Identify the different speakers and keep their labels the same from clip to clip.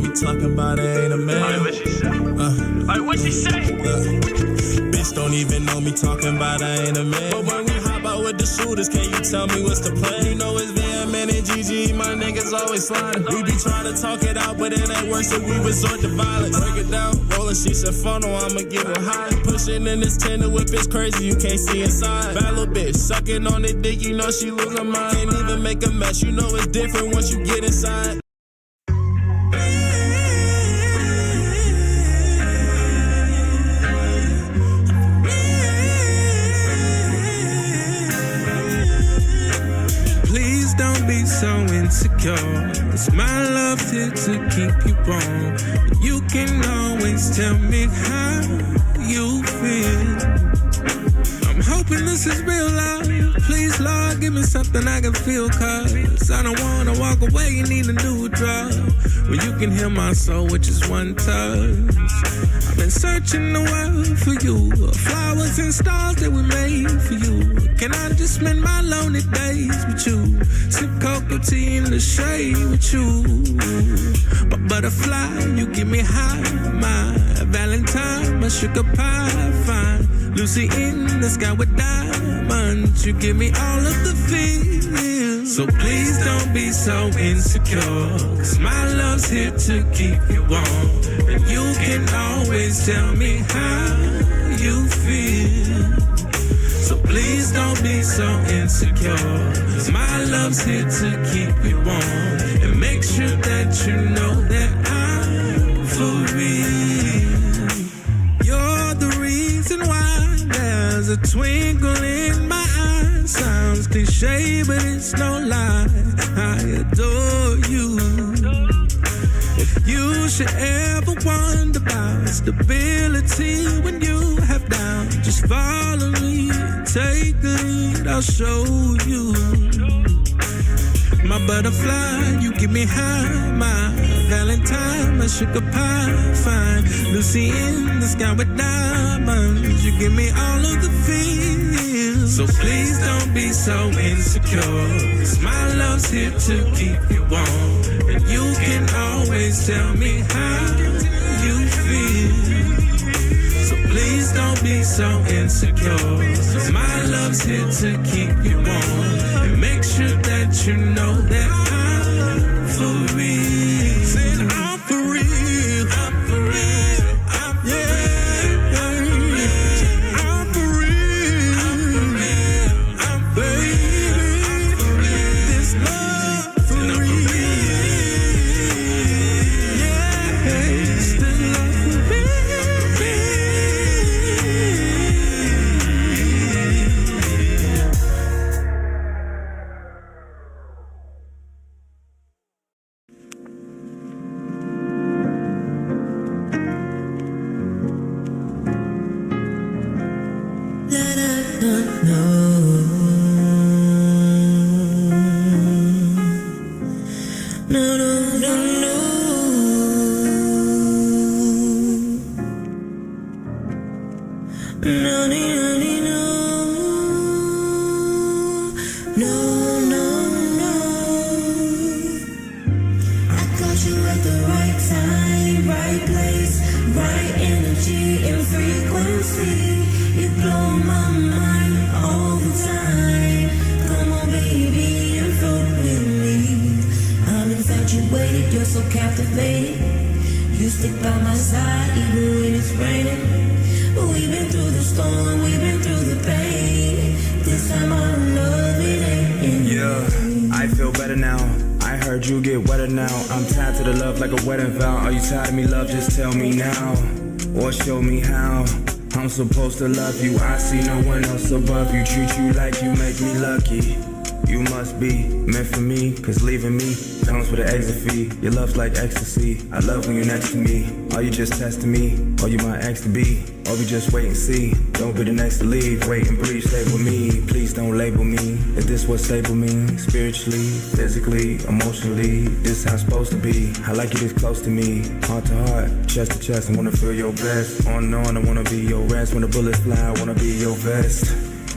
Speaker 1: me talking about it ain't a man.
Speaker 2: Alright, what she say? Alright, what she say?
Speaker 1: Bitch don't even know me talking about I ain't a man. But when we hop out with the shooters, can you tell me what's the plan? You know it's VMN and GG, my niggas always sliding. We be trying to talk it out, but it ain't work, so we resort to violence. Break it down, rolling sheets and funnel, I'ma give it high. Pushing in this tender whip, it's crazy, you can't see inside. Bad little bitch, sucking on the dick, you know she lose her mind. Can't even make a mess, you know it's different once you get inside.
Speaker 3: Don't be so insecure. It's my love here to keep you warm. You can always tell me how you feel. I'm hoping this is real love. Please, Lord, give me something I can feel, cause I don't wanna walk away and need a new drug. When you can heal my soul with just one touch. I've been searching the world for you. Flowers and stars that we made for you. Can I just spend my lonely days with you? Sip cocoa tea in the shade with you. But butterfly, you give me high. My Valentine, my sugar pie, fine. Lucy in the sky with diamonds. You give me all of the feels. So please don't be so insecure, cause my love's here to keep you warm. And you can always tell me how you feel. So please don't be so insecure, cause my love's here to keep you warm. And make sure that you know that I'm for real. You're the reason why there's a twinkle in my eye. Sounds cliche, but it's no lie. I adore you. If you should ever wonder about stability when you have doubt, just follow me, take the lead, I'll show you. My butterfly, you give me high. My Valentine, my sugar pie, fine. Lucy in the sky with diamonds. You give me all of the feels. So please don't be so insecure, cause my love's here to keep you warm. And you can always tell me how you feel. So please don't be so insecure, cause my love's here to keep you warm. And make sure that you know that I'm for real. Say I'm for real. I'm for real. I'm for real. I'm for real. I'm for real. I'm baby. This love for real. Yeah, this love for real.
Speaker 4: Supposed to love you, I see no one else above you. Treat you like you make me lucky. You must be meant for me, cause leaving me comes with an exit fee. Your love's like ecstasy, I love when you're next to me. Are you just testing me, or you my ex to be? Or we just wait and see, don't be the next to leave. Wait and breathe, stay with me, please don't label me. Is this what stable means? Spiritually, physically, emotionally, this is how it's supposed to be. I like you this close to me, heart to heart, chest to chest, I wanna feel your best. On and on, I wanna be your rest. When the bullets fly, I wanna be your vest.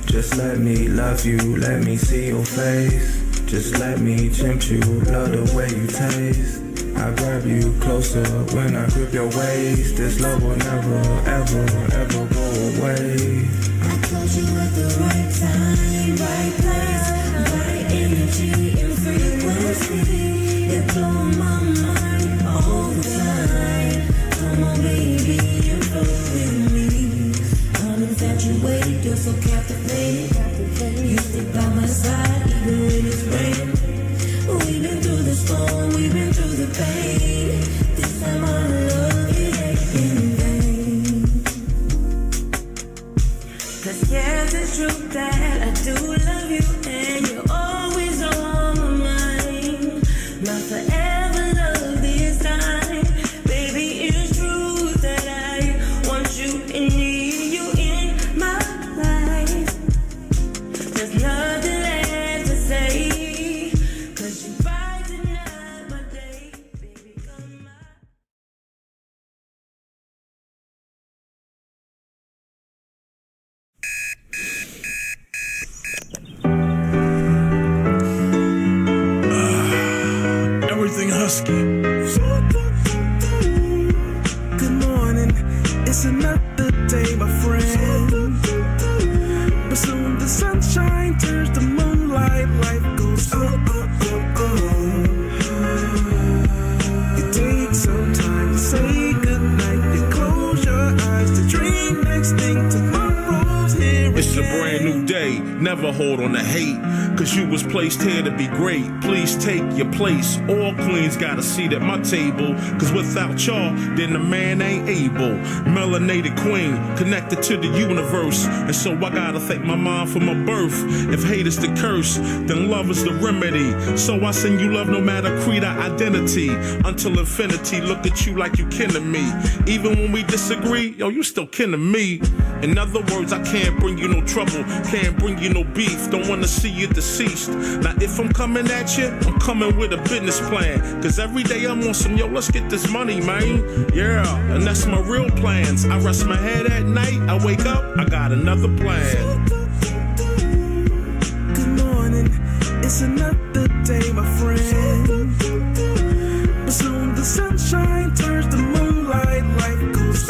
Speaker 4: Just let me love you, let me see your face. Just let me tempt you, love the way you taste. I grab you closer when I grip your waist. This love will never, ever, ever go away.
Speaker 5: I caught you at the right time, right place, right energy and frequency. You're blowing my mind all the time. Come on, baby, and flow with me. I'm infatuated, you're so captivated. You stick by my side even when it's raining. We've been through the storm, we've been through the pain. This time our love it ain't in vain. 'Cause yes, it's true that I do love you, and you're always on my mind. Not forever love this time, baby. It's true that I want you and need you in my life. There's nothing left to say.
Speaker 1: Everything husky.
Speaker 3: Good morning, it's another day, my friend. But soon the sunshine turns to moonlight, life goes It takes some time to say goodnight. You close your eyes to dream next thing tomorrow's here.
Speaker 1: It's a brand new day, never hold on to hate. 'Cause you was placed here to be great. Please take your place. All queens got a seat at my table. 'Cause without y'all, then the man ain't able. Melanated queen, connected to the universe. And so I gotta thank my mom for my birth. If hate is the curse, then love is the remedy. So I send you love no matter creed or identity. Until infinity, look at you like you kin to me. Even when we disagree, yo, you still kin to me. In other words, I can't bring you no trouble. Can't bring you no beef. Don't wanna see you deceased. Now if I'm coming at you, I'm coming with a business plan. 'Cause every day I'm on some, yo, let's get this money, man. Yeah, and that's my real plans. I rest my head at night, I wake up, I got another plan.
Speaker 3: Good morning, it's another day, my friend. But soon the sunshine turns to moonlight, life goes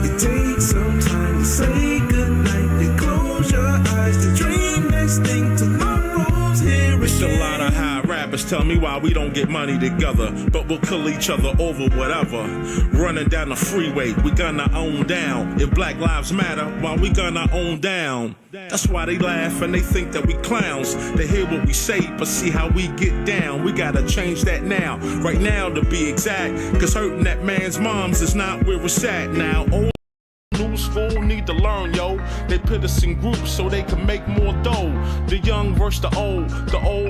Speaker 3: It takes some time to say goodnight. You close your eyes to dream next thing tomorrow's here.
Speaker 1: It's a lot of high rappers tell me why we don't get money together, but we'll kill each other over whatever. Running down the freeway, we gonna own down. If Black Lives Matter, why we gonna own down? That's why they laugh and they think that we clowns. They hear what we say, but see how we get down. We gotta change that now, right now to be exact. 'Cause hurting that man's moms is not where it's at now. New school need to learn, yo. They put us in groups so they can make more dough. The young versus the old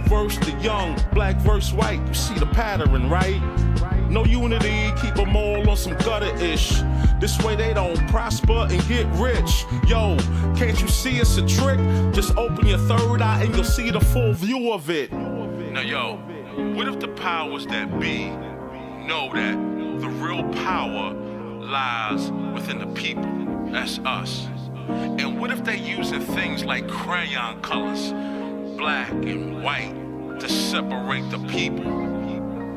Speaker 1: versus the young. Black versus white, you see the pattern, right? No unity, keep them all on some gutter-ish. This way they don't prosper and get rich. Yo, can't you see it's a trick? Just open your third eye and you'll see the full view of it. Now yo, what if the powers that be know that the real power lies within the people? That's us. And what if they using things like crayon colors, black and white, to separate the people?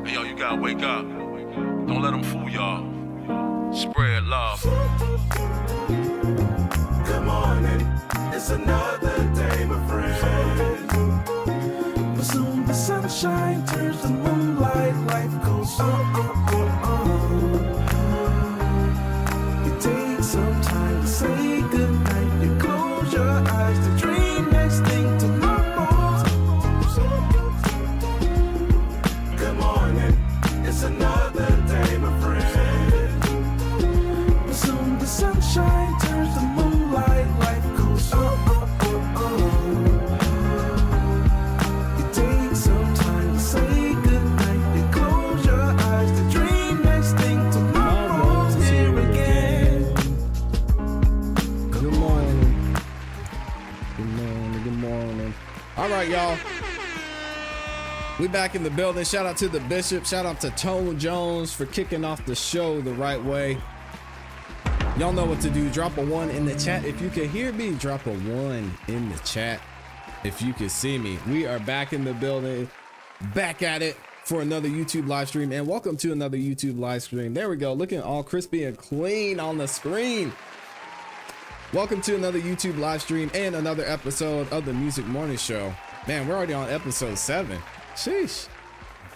Speaker 1: Hey, yo, you gotta wake up. Don't let them fool y'all. Spread love.
Speaker 3: Good morning, it's another day, my friend. But soon the sunshine turns to moonlight, life goes It takes some time to say goodnight. You close your eyes to dream next thing tomorrow. Good morning, it's another day, my friend. But soon the sunshine turns to moonlight, life goes It takes some time to say goodnight. You close your eyes to dream next thing tomorrow's here again.
Speaker 6: Good morning. Good morning. Good morning. All right, y'all. We back in the building. Shout out to the Bishop. Shout out to Tone Jones for kicking off the show the right way. Y'all know what to do. Drop a 1 in the chat. If you can hear me, drop a 1 in the chat. If you can see me, we are back in the building. back at it for another YouTube live stream, and welcome to another YouTube live stream. There we go, looking all crispy and clean on the screen. Welcome to another YouTube live stream and another episode of the Music Morning Show. Man, we're already on episode 7. Sheesh.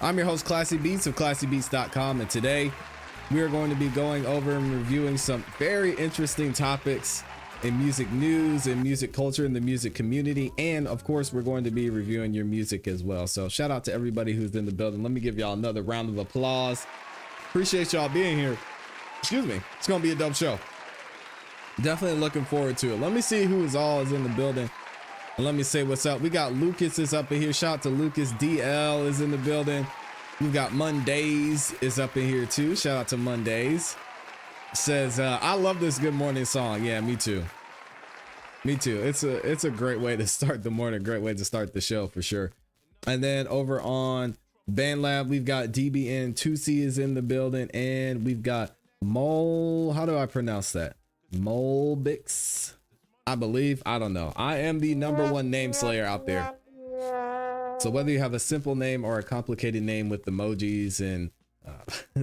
Speaker 6: I'm your host, ClassE Beats of ClassEbeats.com, and today we are going to be going over and reviewing some very interesting topics in music news and music culture in the music community, and of course we're going to be reviewing your music as well. So shout out to everybody who's in the building. Let me give y'all another round of applause. Appreciate y'all being here. Excuse me. It's gonna be a dope show. Definitely looking forward to it. Let me see who is in the building, and let me say what's up. We got Lucas is up in here. Shout out to Lucas. DL is in the building. We've got Mondays is up in here too. Shout out to Mondays. Says I love this good morning song. Yeah, me too. Me too. It's a great way to start the morning, great way to start the show for sure. And then over on BandLab, we've got DBN Tusi is in the building, and we've got Mole. How do I pronounce that? Molebix, I believe. I don't know. I am the #1 name slayer out there. So whether you have a simple name or a complicated name with emojis and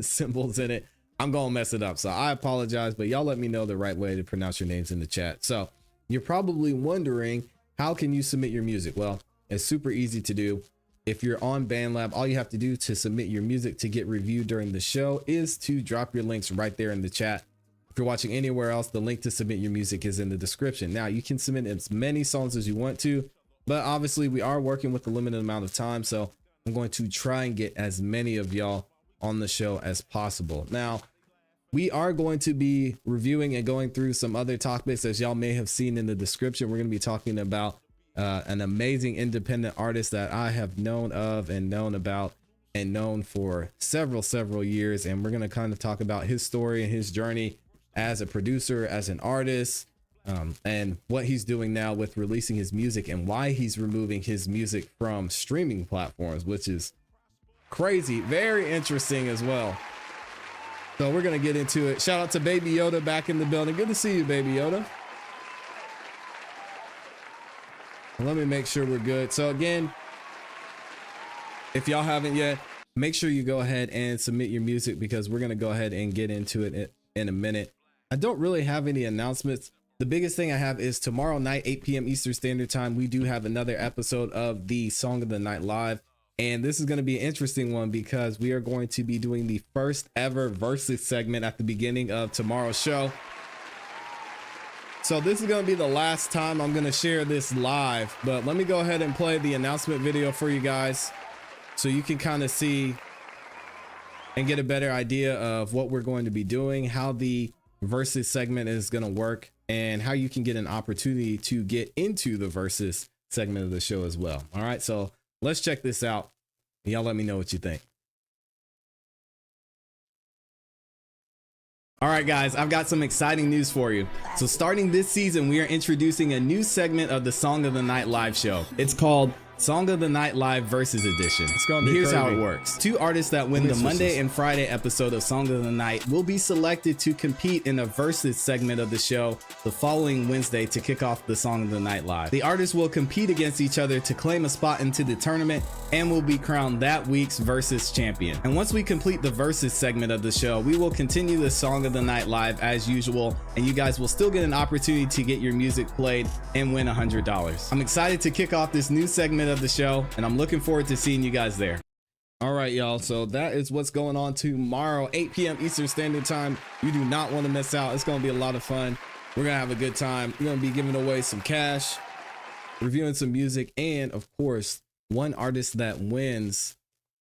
Speaker 6: symbols in it, I'm gonna mess it up. So I apologize, but y'all let me know the right way to pronounce your names in the chat. So you're probably wondering, how can you submit your music? Well, it's super easy to do. If you're on BandLab, all you have to do to submit your music to get reviewed during the show is to drop your links right there in the chat. If you're watching anywhere else, the link to submit your music is in the description. Now you can submit as many songs as you want to, but obviously we are working with a limited amount of time. So I'm going to try and get as many of y'all on the show as possible. Now, we are going to be reviewing and going through some other topics, as y'all may have seen in the description. We're going to be talking about an amazing independent artist that I have known of and known about and known for several years. And we're going to kind of talk about his story and his journey as a producer, as an artist, and what he's doing now with releasing his music and why he's removing his music from streaming platforms, which is crazy, very interesting as well. So we're gonna get into it. Shout out to Baby Yoda back in the building. Good to see you, Baby Yoda. Let me make sure we're good. So again, if y'all haven't yet, make sure you go ahead and submit your music, because we're gonna go ahead and get into it in a minute. I don't really have any announcements. The biggest thing I have is tomorrow night, 8 p.m. Eastern Standard Time, we do have another episode of the Song of the Night Live. And this is going to be an interesting one, because we are going to be doing the first ever versus segment at the beginning of tomorrow's show. So this is going to be the last time I'm going to share this live, but let me go ahead and play the announcement video for you guys so you can kind of see and get a better idea of what we're going to be doing, how the versus segment is going to work, and how you can get an opportunity to get into the versus segment of the show as well. All right, so let's check this out. Y'all let me know what you think. All right, guys, I've got some exciting news for you. So starting this season, we are introducing a new segment of the Song of the Night live show. It's called Song of the Night Live Versus Edition. Here's how it works. 2 artists that win the Monday and Friday episode of Song of the Night will be selected to compete in a versus segment of the show the following Wednesday to kick off the Song of the Night Live. The artists will compete against each other to claim a spot into the tournament and will be crowned that week's versus champion. And once we complete the versus segment of the show, we will continue the Song of the Night Live as usual, and you guys will still get an opportunity to get your music played and win $100. I'm excited to kick off this new segment of the show, and I'm looking forward to seeing you guys there. All right, y'all, so that is what's going on tomorrow, 8 p.m. Eastern Standard Time. You do not want to miss out. It's going to be a lot of fun. We're going to have a good time. We're going to be giving away some cash, reviewing some music, and of course, one artist that wins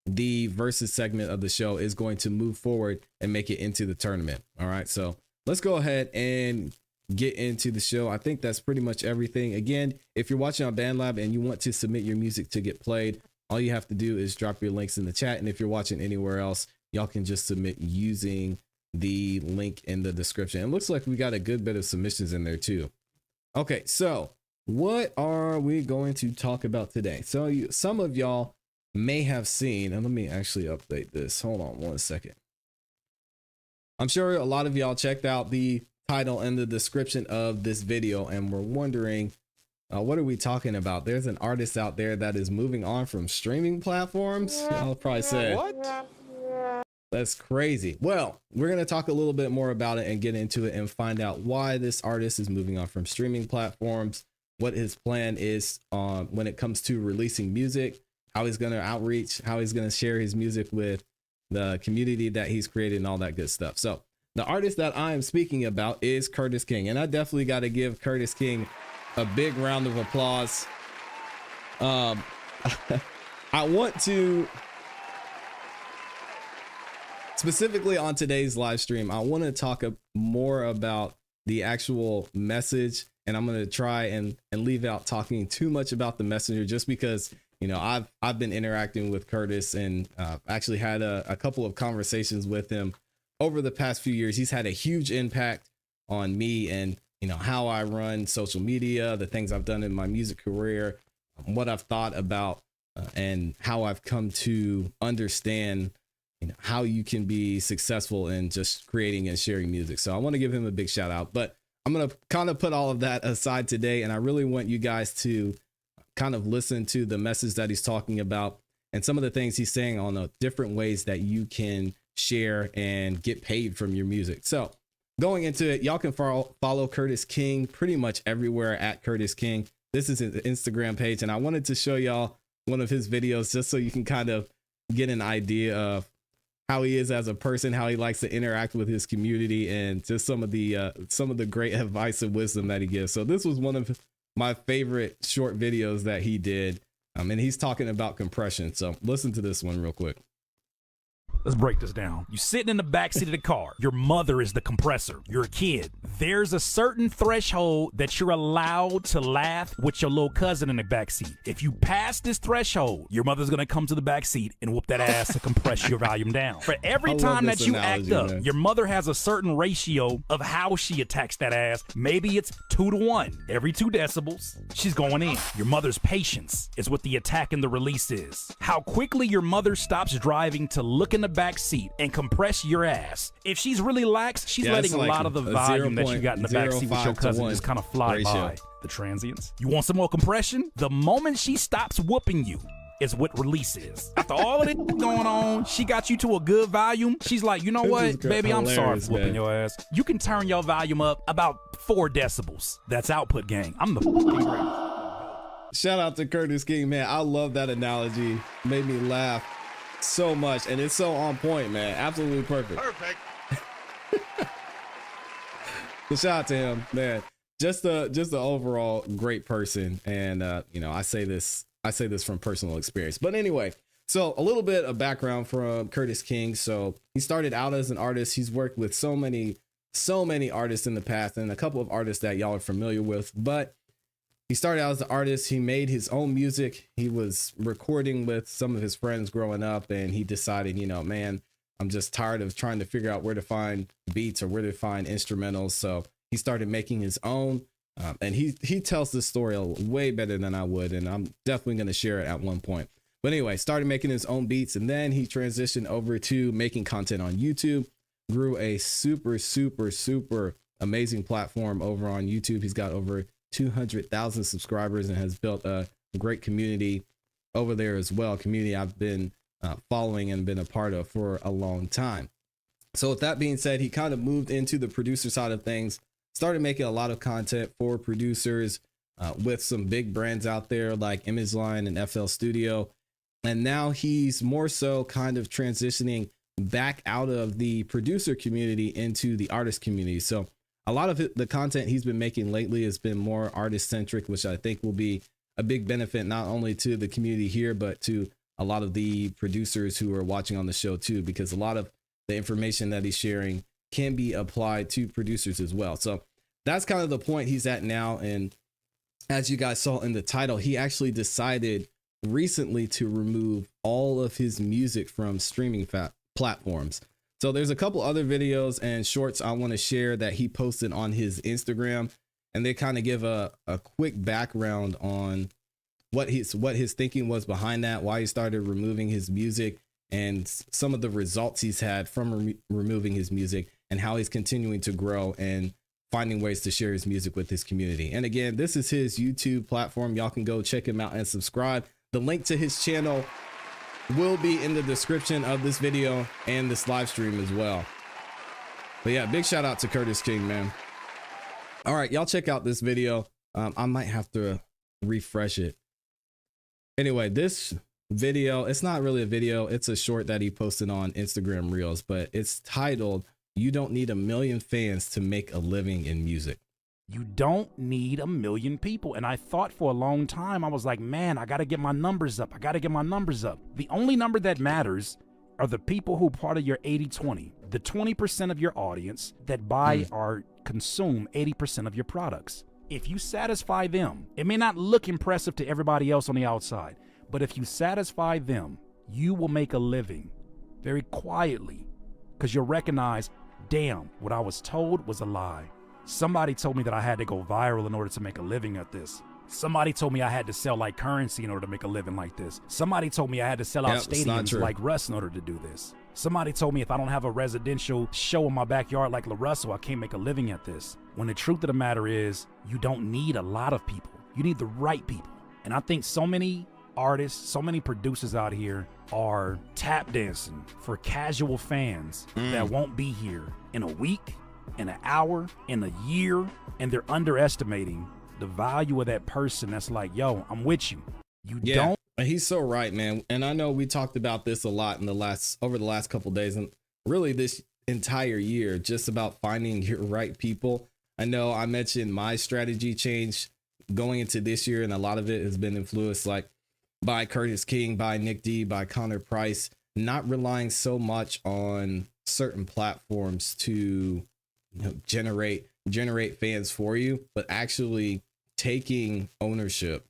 Speaker 6: the versus segment of the show is going to move forward and make it into the tournament. All right, so let's go ahead and get into the show. I think that's pretty much everything. Again, if you're watching on BandLab and you want to submit your music to get played, all you have to do is drop your links in the chat. And if you're watching anywhere else, y'all can just submit using the link in the description. It looks like we got a good bit of submissions in there too. Okay, so what are we going to talk about today? So some of y'all may have seen, and let me actually update this. Hold on one second. I'm sure a lot of y'all checked out the title and the description of this video and we're wondering What are we talking about? There's an artist out there that is moving on from streaming platforms. Y'all probably said, what? That's crazy. Well, we're going to talk a little bit more about it and get into it and find out why this artist is moving on from streaming platforms, what his plan is when it comes to releasing music, how he's going to outreach, how he's going to share his music with the community that he's created and all that good stuff. So the artist that I am speaking about is Curtis King, and I definitely got to give Curtis King a big round of applause. I want to specifically on today's live stream, I want to talk more about the actual message, and I'm going to try and leave out talking too much about the messenger, just because, you know, I've been interacting with Curtis and actually had a couple of conversations with him over the past few years. He's had a huge impact on me and, you know, how I run social media, the things I've done in my music career, what I've thought about, and how I've come to understand, you know, how you can be successful in just creating and sharing music. So I want to give him a big shout out, but I'm going to kind of put all of that aside today. And I really want you guys to kind of listen to the message that he's talking about and some of the things he's saying on the different ways that you can share and get paid from your music. So going into it, y'all can follow Curtis King pretty much everywhere at Curtis King. This is his Instagram page, and I wanted to show y'all one of his videos just so you can kind of get an idea of how he is as a person, how he likes to interact with his community, and just some of the great advice and wisdom that he gives. So this was one of my favorite short videos that he did, and he's talking about compression. So listen to this one real quick.
Speaker 7: Let's break this down. You sitting in the backseat of the car. Your mother is the compressor. You're a kid. There's a certain threshold that you're allowed to laugh with your little cousin in the backseat. If you pass this threshold, your mother's going to come to the backseat and whoop that ass to compress your volume down. For every time that you act up, your mother has a certain ratio of how she attacks that ass. Maybe it's 2 to 1. Every 2 decibels, she's going in. Your mother's patience is what the attack and the release is. How quickly your mother stops driving to look in the back seat and compress your ass. If she's really lax, she's letting a lot of the volume that you got in the back seat with your cousin just kind of fly by. The transients. You want some more compression? The moment she stops whooping you is what release is. After all of it going on, she got you to a good volume. She's like, you know what, baby, I'm sorry for whooping your ass. You can turn your volume up about 4 decibels. That's output, gang. I'm the fucking greatest.
Speaker 6: Shout out to Curtis King, man. I love that analogy. Made me laugh so much, and it's so on point, man. Absolutely perfect. So shout out to him, man. Just the overall great person, and you know, I say this from personal experience. But anyway, so a little bit of background from Curtis King. So he started out as an artist. He's worked with so many artists in the past, and a couple of artists that y'all are familiar with. But he started out as an artist. He made his own music. He was recording with some of his friends growing up, and he decided, you know, man, I'm just tired of trying to figure out where to find beats or where to find instrumentals. So he started making his own, and he tells this story way better than I would, and I'm definitely going to share it at one point. But anyway, started making his own beats, and then he transitioned over to making content on YouTube, grew a super amazing platform over on YouTube. He's got over 200,000 subscribers and has built a great community over there as well. Community I've been following and been a part of for a long time. So with that being said, he kind of moved into the producer side of things, started making a lot of content for producers with some big brands out there like ImageLine and FL Studio. And now he's more so kind of transitioning back out of the producer community into the artist community. So a lot of the content he's been making lately has been more artist centric, which I think will be a big benefit, not only to the community here, but to a lot of the producers who are watching on the show too, because a lot of the information that he's sharing can be applied to producers as well. So that's kind of the point he's at now. And as you guys saw in the title, he actually decided recently to remove all of his music from streaming platforms. So there's a couple other videos and shorts I want to share that he posted on his Instagram, and they kind of give a quick background on what his thinking was behind that, why he started removing his music, and some of the results he's had from removing his music, and how he's continuing to grow and finding ways to share his music with his community. And again, this is his YouTube platform. Y'all can go check him out and subscribe. The link to his channel will be in the description of this video and this live stream as well. But yeah, big shout out to Curtis King, man. All right, y'all check out this video. I might have to refresh it. Anyway, this video, it's not really a video. It's a short that he posted on Instagram Reels, but it's titled, "You Don't Need a Million Fans to Make a Living in Music."
Speaker 7: You don't need a million people. And I thought for a long time, I was like, man, I got to get my numbers up. I got to get my numbers up. The only number that matters are the people who are part of your 80-20, the 20% of your audience that buy or consume 80% of your products. If you satisfy them, it may not look impressive to everybody else on the outside, but if you satisfy them, you will make a living very quietly, because you'll recognize, damn, what I was told was a lie. Somebody told me that I had to go viral in order to make a living at this. Somebody told me I had to sell like currency in order to make a living like this. Somebody told me I had to sell out stadiums like Russ in order to do this. Somebody told me if I don't have a residential show in my backyard like LaRussell, I can't make a living at this. When the truth of the matter is, you don't need a lot of people. You need the right people. And I think so many artists, so many producers out here are tap dancing for casual fans that won't be here in a week, in an hour, in a year, and they're underestimating the value of that person that's like, yo, I'm with you. You don't.
Speaker 6: He's so right, man. And I know we talked about this a lot in over the last couple of days, and really this entire year, just about finding your right people. I know I mentioned my strategy change going into this year, and a lot of it has been influenced like by Curtis King, by Nick D, by Connor Price, not relying so much on certain platforms to generate fans for you, but actually taking ownership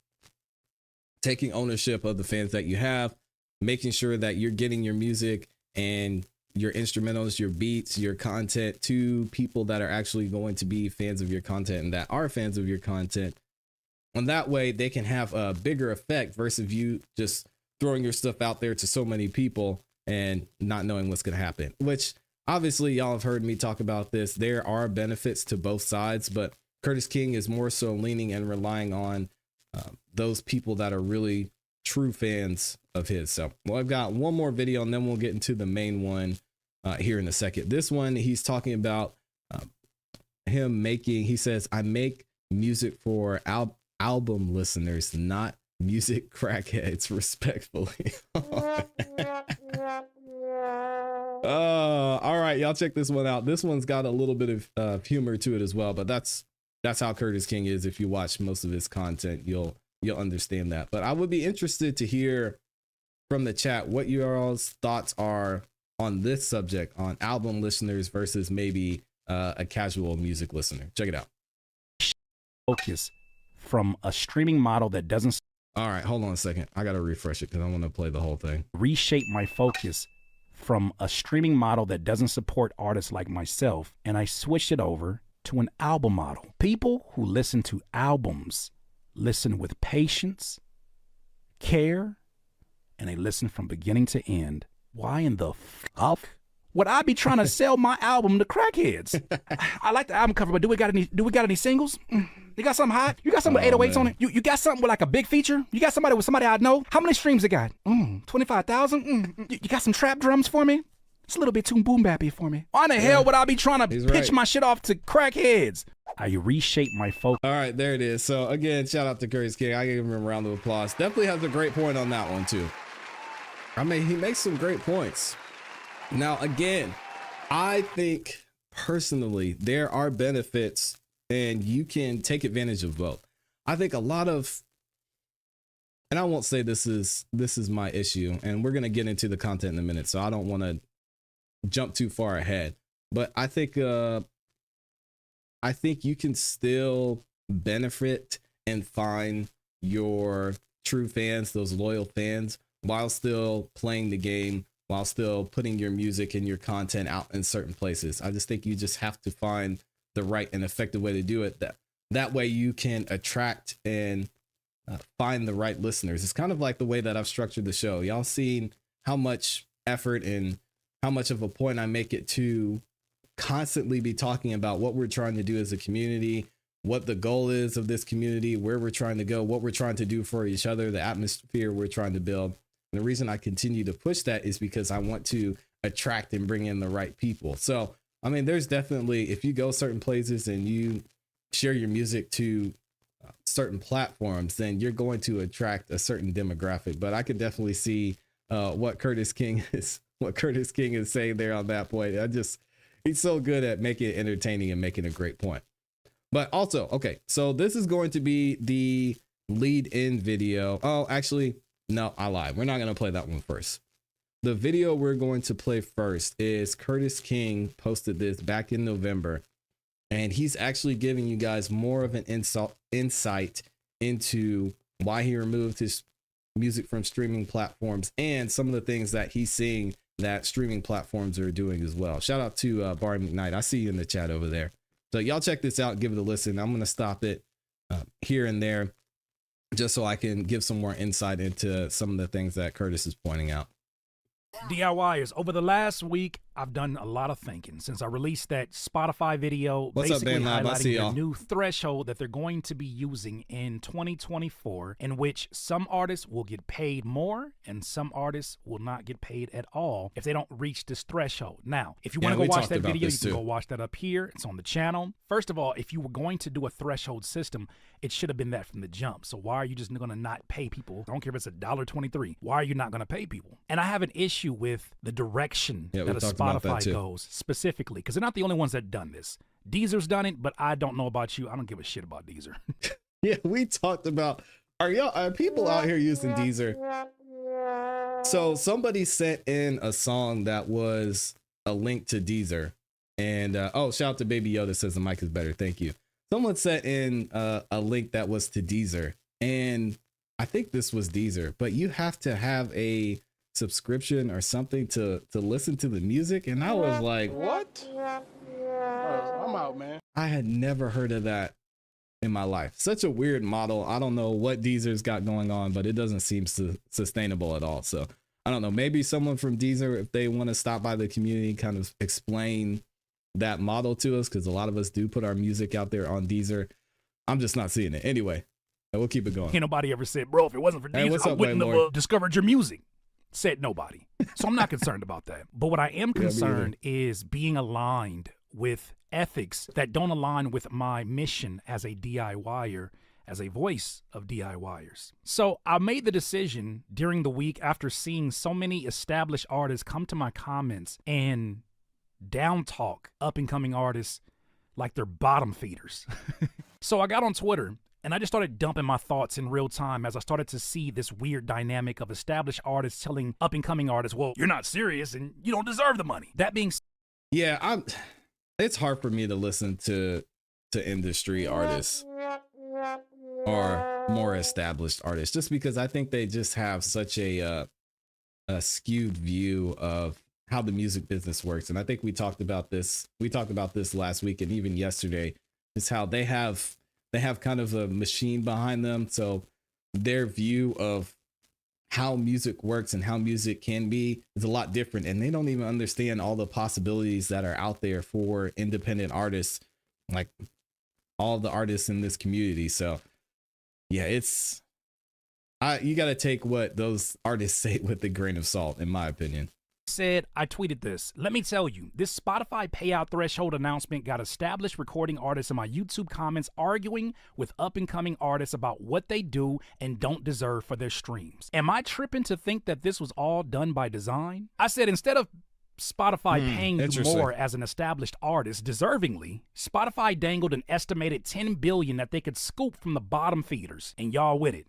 Speaker 6: of the fans that you have, making sure that you're getting your music and your instrumentals, your beats, your content to people that are actually going to be fans of your content and that are fans of your content. And that way they can have a bigger effect versus you just throwing your stuff out there to so many people and not knowing what's going to happen, which obviously y'all have heard me talk about this. There are benefits to both sides, but Curtis King is more so leaning and relying on those people that are really true fans of his. So, well, I've got one more video and then we'll get into the main one here in a second. This one, he's talking about he says, I make music for album listeners, not music crackheads, respectfully. All right, y'all check this one out. This one's got a little bit of humor to it as well, but that's how Curtis King is. If you watch most of his content, you'll understand that. But I would be interested to hear from the chat what your all's thoughts are on this subject, on album listeners versus maybe a casual music listener. Check it out.
Speaker 7: Focus from a streaming model that doesn't.
Speaker 6: All right, hold on a second. I got to refresh it because I want to play the whole thing.
Speaker 7: Reshape my focus from a streaming model that doesn't support artists like myself, and I switched it over to an album model. People who listen to albums listen with patience, care, and they listen from beginning to end. Why in the fuck would I be trying to sell my album to crackheads? I like the album cover, but do we got any singles? You got something hot? You got something with 808s on it? You got something with like a big feature? You got somebody with somebody I know? How many streams it got? 25,000? You got some trap drums for me? It's a little bit too boom bappy for me. Why in the hell would I be trying to pitch my shit off to crackheads? I reshape my focus.
Speaker 6: All right, there it is. So again, shout out to Curtis King. I give him a round of applause. Definitely has a great point on that one too. I mean, he makes some great points. Now, again, I think personally there are benefits and you can take advantage of both. I think a lot of, and I won't say this is my issue, and we're going to get into the content in a minute, so I don't want to jump too far ahead, but I think you can still benefit and find your true fans, those loyal fans, while still playing the game, while still putting your music and your content out in certain places. I just think you just have to find the right and effective way to do it. That way you can attract and find the right listeners. It's kind of like the way that I've structured the show. Y'all seen how much effort and how much of a point I make it to constantly be talking about what we're trying to do as a community, what the goal is of this community, where we're trying to go, what we're trying to do for each other, the atmosphere we're trying to build. And the reason I continue to push that is because I want to attract and bring in the right people. So, I mean, there's definitely, if you go certain places and you share your music to certain platforms, then you're going to attract a certain demographic. But I could definitely see what Curtis King is saying there on that point. He's so good at making it entertaining and making a great point. But also, okay, so this is going to be the lead in video. Oh, actually, no, I lied. We're not going to play that one first. The video we're going to play first is Curtis King posted this back in November, and he's actually giving you guys more of an insight into why he removed his music from streaming platforms and some of the things that he's seeing that streaming platforms are doing as well. Shout out to Barry McKnight. I see you in the chat over there. So y'all check this out, give it a listen. I'm going to stop it here and there just so I can give some more insight into some of the things that Curtis is pointing out.
Speaker 7: DIYers, over the last week, I've done a lot of thinking since I released that Spotify video.
Speaker 6: What's up,
Speaker 7: basically
Speaker 6: Dan Lab? I see
Speaker 7: highlighting
Speaker 6: y'all.
Speaker 7: the new threshold that they're going to be using in 2024, in which some artists will get paid more and some artists will not get paid at all if they don't reach this threshold. Now, if you want to go watch that video, you can go watch that up here. It's on the channel. First of all, if you were going to do a threshold system, it should have been that from the jump. So why are you just going to not pay people? I don't care if it's $1.23. Why are you not going to pay people? And I have an issue with the direction that a Spotify goes specifically, because they're not the only ones that done this. Deezer's done it, but I don't know about you. I don't give a shit about Deezer.
Speaker 6: Yeah, we talked about, are people out here using Deezer? So somebody sent in a song that was a link to Deezer, and oh, shout out to Baby Yoda, says the mic is better. Thank you. Someone sent in a link that was to Deezer, and I think this was Deezer, but you have to have a subscription or something to listen to the music. And I was like,
Speaker 2: What? I'm out, man.
Speaker 6: I had never heard of that in my life. Such a weird model. I don't know what Deezer's got going on, but it doesn't seem sustainable at all. So I don't know, maybe someone from Deezer, if they want to stop by the community, kind of explain that model to us, because a lot of us do put our music out there on Deezer. I'm just not seeing it. Anyway, we'll keep it going.
Speaker 7: Ain't nobody ever said, bro, if it wasn't for Deezer,
Speaker 6: what's
Speaker 7: I
Speaker 6: up,
Speaker 7: wouldn't
Speaker 6: Waylord?
Speaker 7: have discovered your music. Said nobody. So I'm not concerned about that. But what I am concerned is being aligned with ethics that don't align with my mission as a DIYer, as a voice of DIYers. So I made the decision during the week after seeing so many established artists come to my comments and down talk up and coming artists like they're bottom feeders. So I got on Twitter and I just started dumping my thoughts in real time as I started to see this weird dynamic of established artists telling up and coming artists, well, you're not serious and you don't deserve the money. That being said,
Speaker 6: Yeah, it's hard for me to listen to industry artists or more established artists, just because I think they just have such a skewed view of how the music business works. And I think we talked about this last week and even yesterday, is how they have kind of a machine behind them. So their view of how music works and how music can be is a lot different. And they don't even understand all the possibilities that are out there for independent artists, like all the artists in this community. So yeah, you got to take what those artists say with a grain of salt, in my opinion.
Speaker 7: I tweeted this. Let me tell you, this Spotify payout threshold announcement got established recording artists in my YouTube comments arguing with up-and-coming artists about what they do and don't deserve for their streams. Am I tripping to think that this was all done by design? I said, instead of Spotify paying you more as an established artist deservingly, Spotify dangled an estimated $10 billion that they could scoop from the bottom feeders, and y'all with it.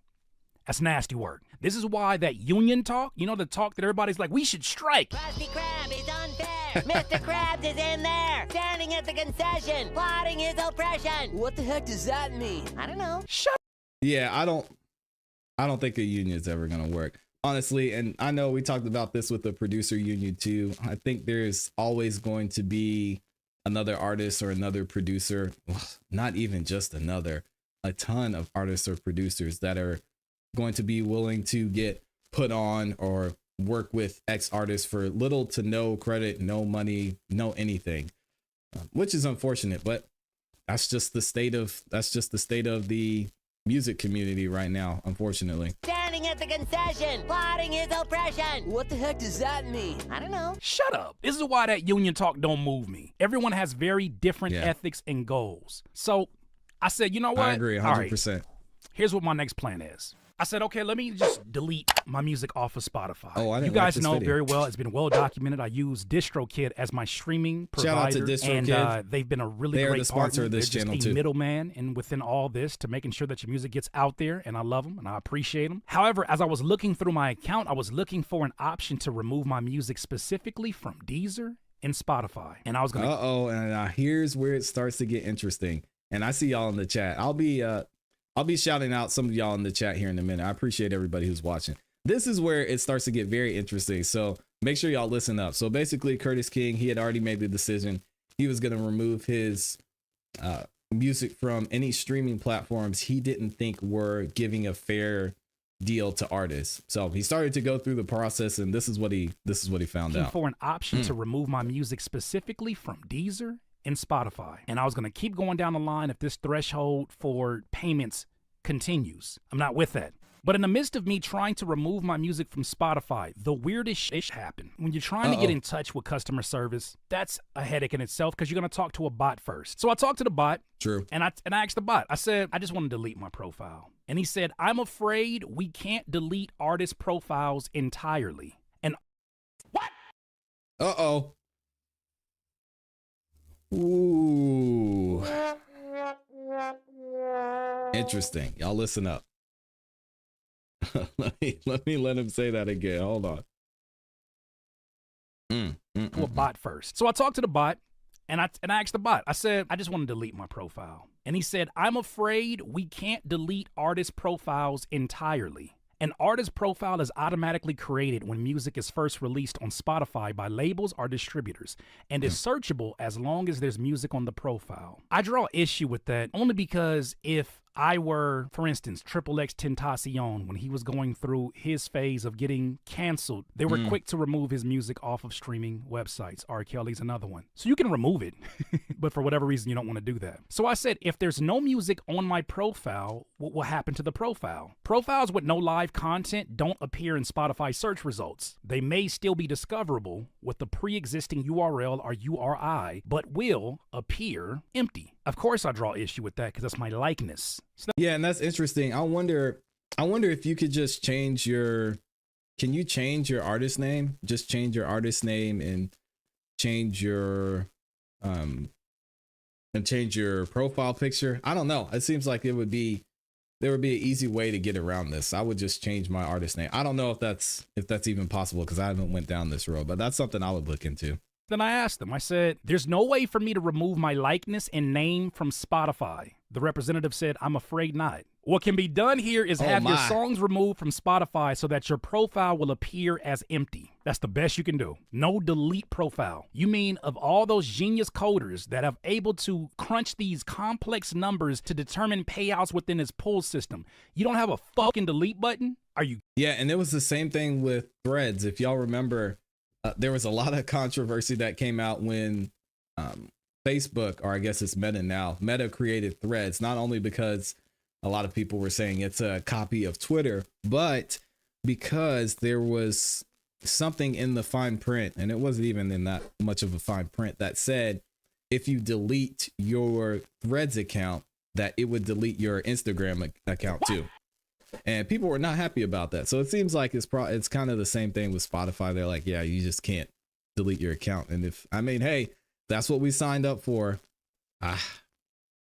Speaker 7: That's nasty work. This is why that union talk, you know, the talk that everybody's like, we should strike.
Speaker 8: Krusty Krab is unfair. Mr. Krabs is in there, standing at the concession, plotting his oppression.
Speaker 9: What the heck does that mean?
Speaker 8: I don't know.
Speaker 7: Shut.
Speaker 6: Yeah, I don't think a union is ever going to work, honestly. And I know we talked about this with the producer union too. I think there's always going to be another artist or another producer, not even just another, a ton of artists or producers that are going to be willing to get put on or work with X artists for little to no credit, no money, no anything. which is unfortunate, but that's just the state of the music community right now, unfortunately.
Speaker 8: Standing at the concession, plotting his oppression.
Speaker 9: What the heck does that mean?
Speaker 8: I don't know.
Speaker 7: Shut up. This is why that union talk don't move me. Everyone has very different ethics and goals. So I said, you know what?
Speaker 6: I agree 100%.
Speaker 7: All right, here's what my next plan is. I said, okay, let me just delete my music off of Spotify.
Speaker 6: Oh, I didn't
Speaker 7: You guys
Speaker 6: like this
Speaker 7: know
Speaker 6: video.
Speaker 7: very well. It's been well documented. I use DistroKid as my streaming provider.
Speaker 6: Shout out to DistroKid.
Speaker 7: And they've been a really
Speaker 6: They are
Speaker 7: great
Speaker 6: the sponsor
Speaker 7: partner.
Speaker 6: of this
Speaker 7: They're
Speaker 6: channel,
Speaker 7: just a
Speaker 6: too.
Speaker 7: middleman and within all this to making sure that your music gets out there. And I love them and I appreciate them. However, as I was looking through my account, I was looking for an option to remove my music specifically from Deezer and Spotify. And I was going to...
Speaker 6: And here's where it starts to get interesting. And I see y'all in the chat. I'll be shouting out some of y'all in the chat here in a minute. I appreciate everybody who's watching. This is where it starts to get very interesting. So make sure y'all listen up. So basically, Curtis King, he had already made the decision. He was going to remove his music from any streaming platforms he didn't think were giving a fair deal to artists. So he started to go through the process, and this is what he found out.
Speaker 7: For an option to remove my music specifically from Deezer and Spotify. And I was going to keep going down the line if this threshold for payments continues. I'm not with that. But in the midst of me trying to remove my music from Spotify, the weirdest shit happened. When you're trying to get in touch with customer service, that's a headache in itself because you're going to talk to a bot first. So I talked to the bot.
Speaker 6: True.
Speaker 7: And I asked the bot, I said, I just want to delete my profile. And he said, I'm afraid we can't delete artist profiles entirely. And what?
Speaker 6: Uh-oh. Ooh. Interesting. Y'all listen up. let me let him say that again. Hold on.
Speaker 7: To a bot first. So I talked to the bot and I asked the bot, I said, I just want to delete my profile. And he said, I'm afraid we can't delete artist profiles entirely. An artist profile is automatically created when music is first released on Spotify by labels or distributors and is searchable as long as there's music on the profile. I draw issue with that only because if I were, for instance, XXX Tentacion, when he was going through his phase of getting canceled, they were quick to remove his music off of streaming websites. R. Kelly's another one. So you can remove it, but for whatever reason, you don't want to do that. So I said, if there's no music on my profile, what will happen to the profile? Profiles with no live content don't appear in Spotify search results. They may still be discoverable with the pre-existing URL or URI, but will appear empty. Of course, I draw issue with that because that's my likeness.
Speaker 6: Yeah, and that's interesting. I wonder if you could just change can you change your artist name? Just change your artist name and change your profile picture. I don't know. It seems like there would be an easy way to get around this. I would just change my artist name. I don't know if that's even possible because I haven't went down this road, but that's something I would look into.
Speaker 7: Then I asked them, I said, there's no way for me to remove my likeness and name from Spotify. The representative said, I'm afraid not. What can be done here is have your songs removed from Spotify so that your profile will appear as empty. That's the best you can do. No delete profile. You mean of all those genius coders that have able to crunch these complex numbers to determine payouts within his pull system, you don't have a fucking delete button? Are you?
Speaker 6: Yeah, and it was the same thing with Threads. If y'all remember, there was a lot of controversy that came out when Facebook, or I guess it's Meta now, Meta created Threads, not only because a lot of people were saying it's a copy of Twitter, but because there was something in the fine print, and it wasn't even in that much of a fine print, that said if you delete your Threads account, that it would delete your Instagram account too. And people were not happy about that. So it seems like it's kind of the same thing with Spotify. They're like, yeah, you just can't delete your account. And hey, that's what we signed up for. I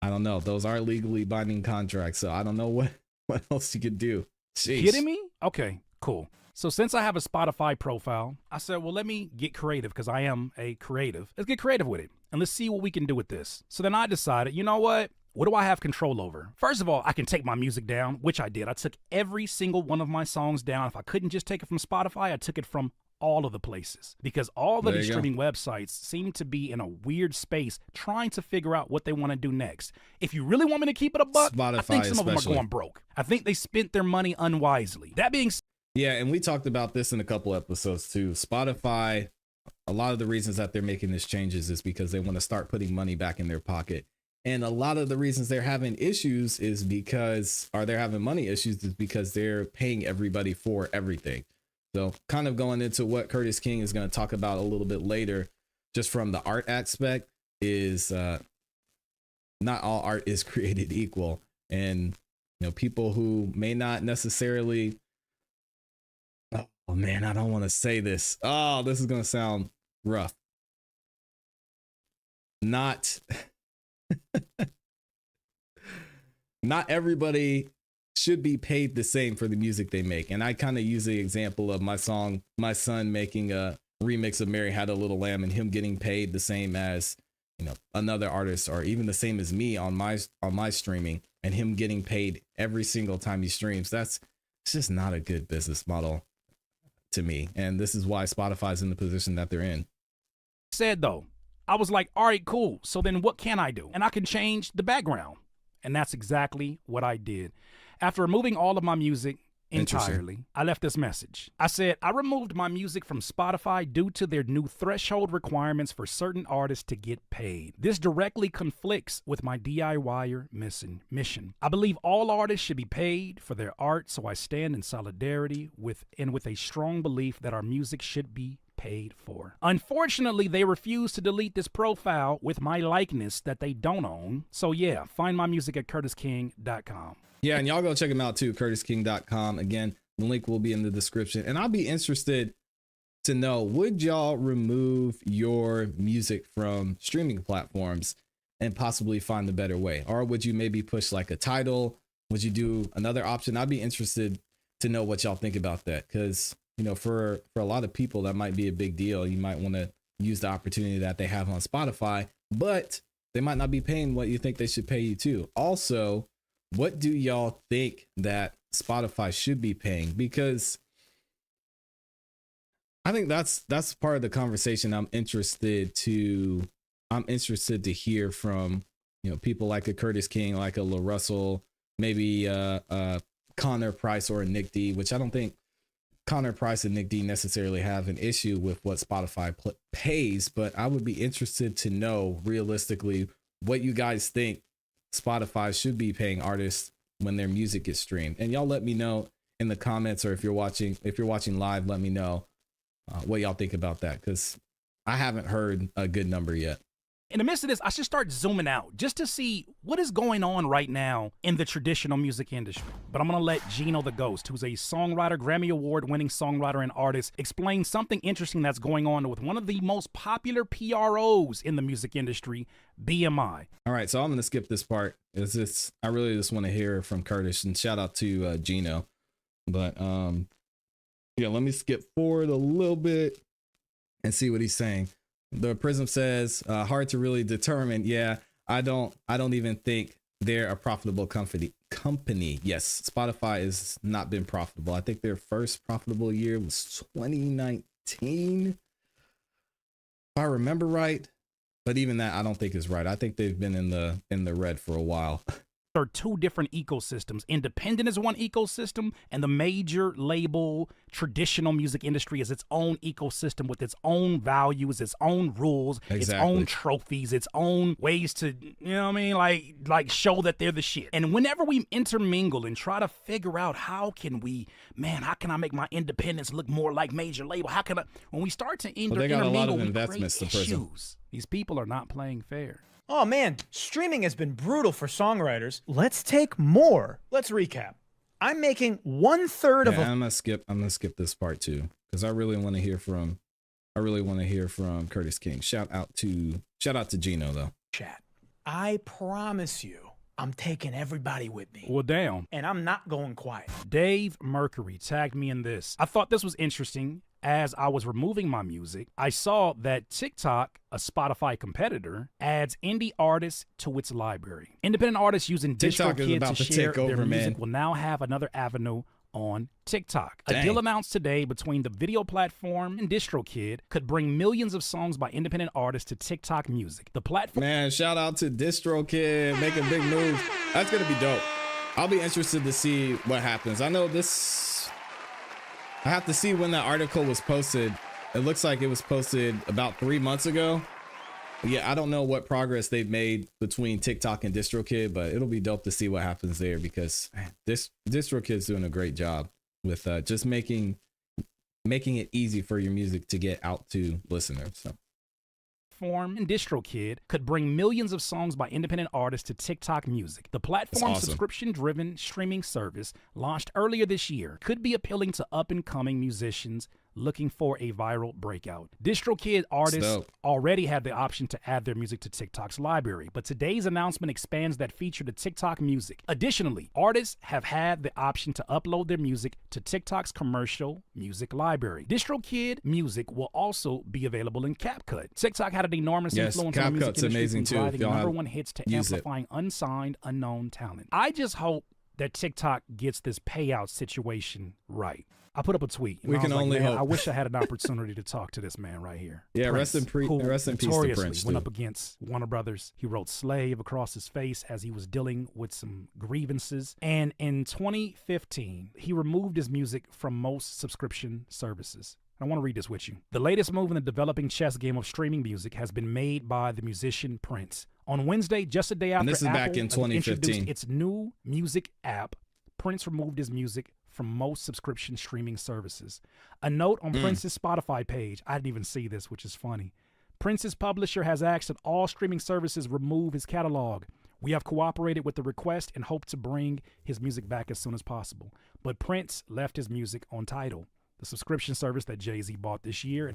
Speaker 6: don't know. Those are legally binding contracts. So I don't know what else you could do. Jeez.
Speaker 7: Kidding me? Okay, cool. So since I have a Spotify profile, I said, well, let me get creative because I am a creative. Let's get creative with it and let's see what we can do with this. So then I decided, you know what? What do I have control over? First of all, I can take my music down, which I did. I took every single one of my songs down. If I couldn't just take it from Spotify, I took it from all of the places because all of the streaming websites seem to be in a weird space trying to figure out what they want to do next. If you really want me to keep it a buck, Spotify, I think some of them are going broke. I think they spent their money unwisely. That being said,
Speaker 6: yeah, and we talked about this in a couple episodes too. Spotify, a lot of the reasons that they're making this changes is because they want to start putting money back in their pocket. And a lot of the reasons they're having issues is because, or they're having money issues is because they're paying everybody for everything. So kind of going into what Curtis King is going to talk about a little bit later, just from the art aspect, is not all art is created equal. And, you know, people who may not necessarily, oh man, I don't want to say this. Oh, this is going to sound rough. Not everybody should be paid the same for the music they make. And I kind of use the example of my son making a remix of Mary Had a Little Lamb and him getting paid the same as, you know, another artist, or even the same as me on my streaming, and him getting paid every single time he streams. It's just not a good business model to me. And this is why Spotify's in the position that they're in.
Speaker 7: Said though, I was like, all right, cool. So then what can I do? And I can change the background. And that's exactly what I did. After removing all of my music entirely, I left this message. I said, I removed my music from Spotify due to their new threshold requirements for certain artists to get paid. This directly conflicts with my DIYer mission. I believe all artists should be paid for their art, so I stand in solidarity with a strong belief that our music should be paid for. Unfortunately, they refuse to delete this profile with my likeness that they don't own. So yeah, find my music at curtisking.com.
Speaker 6: Yeah, and y'all go check him out too, curtisking.com. Again, the link will be in the description. And I'll be interested to know, would y'all remove your music from streaming platforms and possibly find a better way? Or would you maybe push like a title? Would you do another option? I'd be interested to know what y'all think about that, because, you know, for a lot of people, that might be a big deal. You might want to use the opportunity that they have on Spotify, but they might not be paying what you think they should pay you too. Also, what do y'all think that Spotify should be paying? Because I think that's part of the conversation I'm interested to hear from, you know, people like a Curtis King, like a La Russell, maybe Connor Price or a Nick D, which I don't think Connor Price and Nick D necessarily have an issue with what Spotify pays, but I would be interested to know realistically what you guys think Spotify should be paying artists when their music gets streamed. And y'all let me know in the comments, or if you're watching live, let me know what y'all think about that, because I haven't heard a good number yet.
Speaker 7: In the midst of this, I should start zooming out just to see what is going on right now in the traditional music industry. But I'm going to let Gino the Ghost, who's a songwriter, Grammy Award-winning songwriter and artist, explain something interesting that's going on with one of the most popular PROs in the music industry, BMI.
Speaker 6: All right, so I'm going to skip this part. I really just want to hear from Curtis, and shout out to Gino. But yeah, let me skip forward a little bit and see what he's saying. The Prism says, hard to really determine. Yeah, I don't even think they're a profitable company. Yes, Spotify has not been profitable. I think their first profitable year was 2019, if I remember right. But even that, I don't think is right. I think they've been in the red for a while.
Speaker 7: There are two different ecosystems. Independent is one ecosystem, and the major label traditional music industry is its own ecosystem with its own values, its own rules, its own trophies, its own ways to, you know what I mean, like show that they're the shit. And whenever we intermingle and try to figure out how can I make my independence look more like major label? When we start to
Speaker 6: they got a lot of investments to
Speaker 7: issues. These people are not playing fair.
Speaker 9: Oh man, streaming has been brutal for songwriters. Let's take more. Let's recap. I'm making 1/3 of
Speaker 6: I'm gonna skip this part too, because I really want to hear from Curtis King. Shout out to Gino though.
Speaker 9: Chat. I promise you, I'm taking everybody with me.
Speaker 7: Well, damn.
Speaker 9: And I'm not going quiet.
Speaker 7: Dave Mercury tagged me in this. I thought this was interesting. As I was removing my music, I saw that TikTok, a Spotify competitor, adds indie artists to its library. Independent artists using DistroKid to share their music will now have another avenue on TikTok. A deal announced today between the video platform and DistroKid could bring millions of songs by independent artists to TikTok Music. The platform...
Speaker 6: Man, shout out to DistroKid, making big moves. That's going to be dope. I'll be interested to see what happens. I know this... I have to see when that article was posted It looks like it was posted about 3 months ago. Yeah, I don't know what progress they've made between TikTok and DistroKid, but it'll be dope to see what happens there because man, this DistroKid's doing a great job with just making it easy for your music to get out to listeners. So.
Speaker 7: And DistroKid could bring millions of songs by independent artists to TikTok Music. The platform's
Speaker 6: awesome.
Speaker 7: subscription-driven streaming service launched earlier this year could be appealing to up-and-coming musicians looking for a viral breakout. DistroKid artists already have the option to add their music to TikTok's library, but today's announcement expands that feature to TikTok Music. Additionally, artists have had the option to upload their music to TikTok's commercial music library. DistroKid Music will also be available in CapCut. TikTok had an enormous influence on the music industry,
Speaker 6: amazing
Speaker 7: from driving number one hits to amplifying unsigned, unknown talent. I just hope that TikTok gets this payout situation right. I put up a tweet.
Speaker 6: We can only hope.
Speaker 7: I wish I had an opportunity to talk to this man right here.
Speaker 6: Yeah,
Speaker 7: Prince,
Speaker 6: rest in peace to Prince.
Speaker 7: Went up against Warner Brothers. He wrote "slave" across his face as he was dealing with some grievances. And in 2015, he removed his music from most subscription services. I want to read this with you. The latest move in the developing chess game of streaming music has been made by the musician Prince. On Wednesday, just a day after
Speaker 6: this is
Speaker 7: Apple
Speaker 6: back in 2015.
Speaker 7: introduced its new music app, Prince removed his music from most subscription streaming services. A note on Prince's Spotify page, I didn't even see this, which is funny. Prince's publisher has asked that all streaming services remove his catalog. We have cooperated with the request and hope to bring his music back as soon as possible. But Prince left his music on Tidal, the subscription service that Jay-Z bought this year.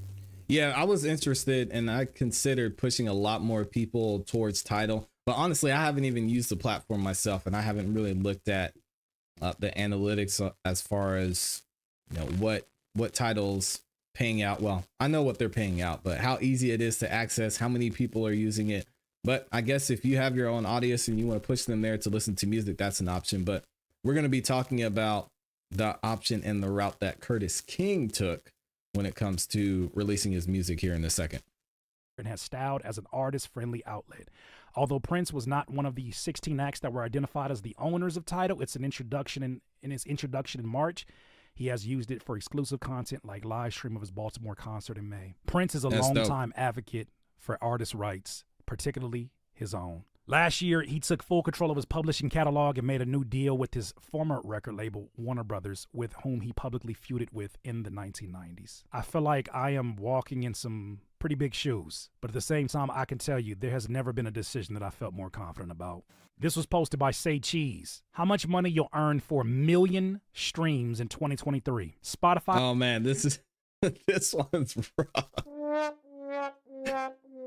Speaker 6: Yeah, I was interested and I considered pushing a lot more people towards Tidal. But honestly, I haven't even used the platform myself and I haven't really looked at the analytics as far as what Tidal's paying out. Well, I know what they're paying out, but how easy it is to access, how many people are using it. But I guess if you have your own audience and you want to push them there to listen to music, that's an option. But we're going to be talking about the option and the route that Curtis King took when it comes to releasing his music here in a second.
Speaker 7: And has styled as an artist-friendly outlet. Although Prince was not one of the 16 acts that were identified as the owners of Tidal, it's an introduction in his introduction in March. He has used it for exclusive content like live stream of his Baltimore concert in May. Prince is a longtime advocate for artist rights, particularly his own. Last year, he took full control of his publishing catalog and made a new deal with his former record label, Warner Brothers, with whom he publicly feuded with in the 1990s. I feel like I am walking in some pretty big shoes, but at the same time, I can tell you there has never been a decision that I felt more confident about. This was posted by Say Cheese. How much money you'll earn for 1 million streams in 2023? Spotify.
Speaker 6: Oh man, this one's rough.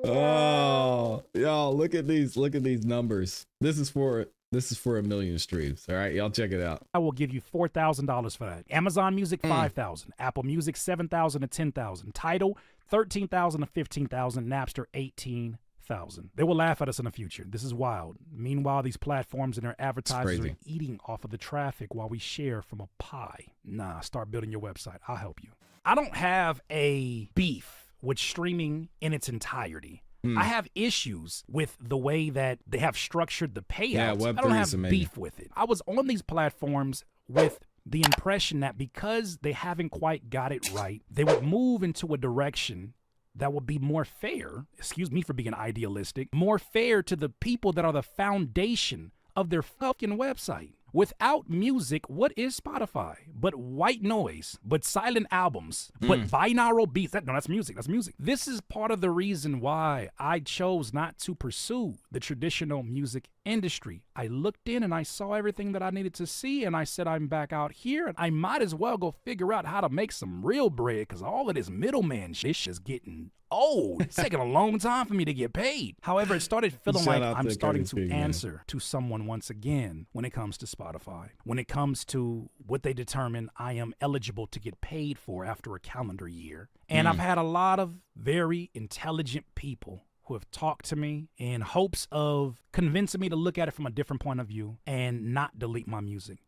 Speaker 6: Oh, y'all, look at these numbers. This is for 1 million streams. All right, y'all check it out.
Speaker 7: I will give you $4,000 for that. Amazon Music, $5,000. Apple Music, $7,000 to $10,000. Tidal, $13,000 to $15,000. Napster, $18,000. They will laugh at us in the future. This is wild. Meanwhile, these platforms and their advertisers are eating off of the traffic while we share from a pie. Nah, start building your website. I'll help you. I don't have a beef with streaming in its entirety. I have issues with the way that they have structured the payouts.
Speaker 6: Yeah,
Speaker 7: I don't have beef with it. I was on these platforms with the impression that because they haven't quite got it right, they would move into a direction that would be more fair, excuse me for being idealistic, more fair to the people that are the foundation of their fucking website. Without music, what is Spotify? But white noise, but silent albums, but binaural beats. That's music. That's music. This is part of the reason why I chose not to pursue the traditional music industry. I looked in and I saw everything that I needed to see, and I said, I'm back out here, and I might as well go figure out how to make some real bread, because all of this middleman shit is getting old. It's taking a long time for me to get paid. However, it started feeling like I'm starting to answer to someone once again when it comes to Spotify, when it comes to what they determine I am eligible to get paid for after a calendar year. And I've had a lot of very intelligent people who have talked to me in hopes of convincing me to look at it from a different point of view and not delete my music.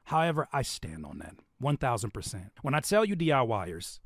Speaker 7: However, I stand on that 1,000%. When I tell you DIYers,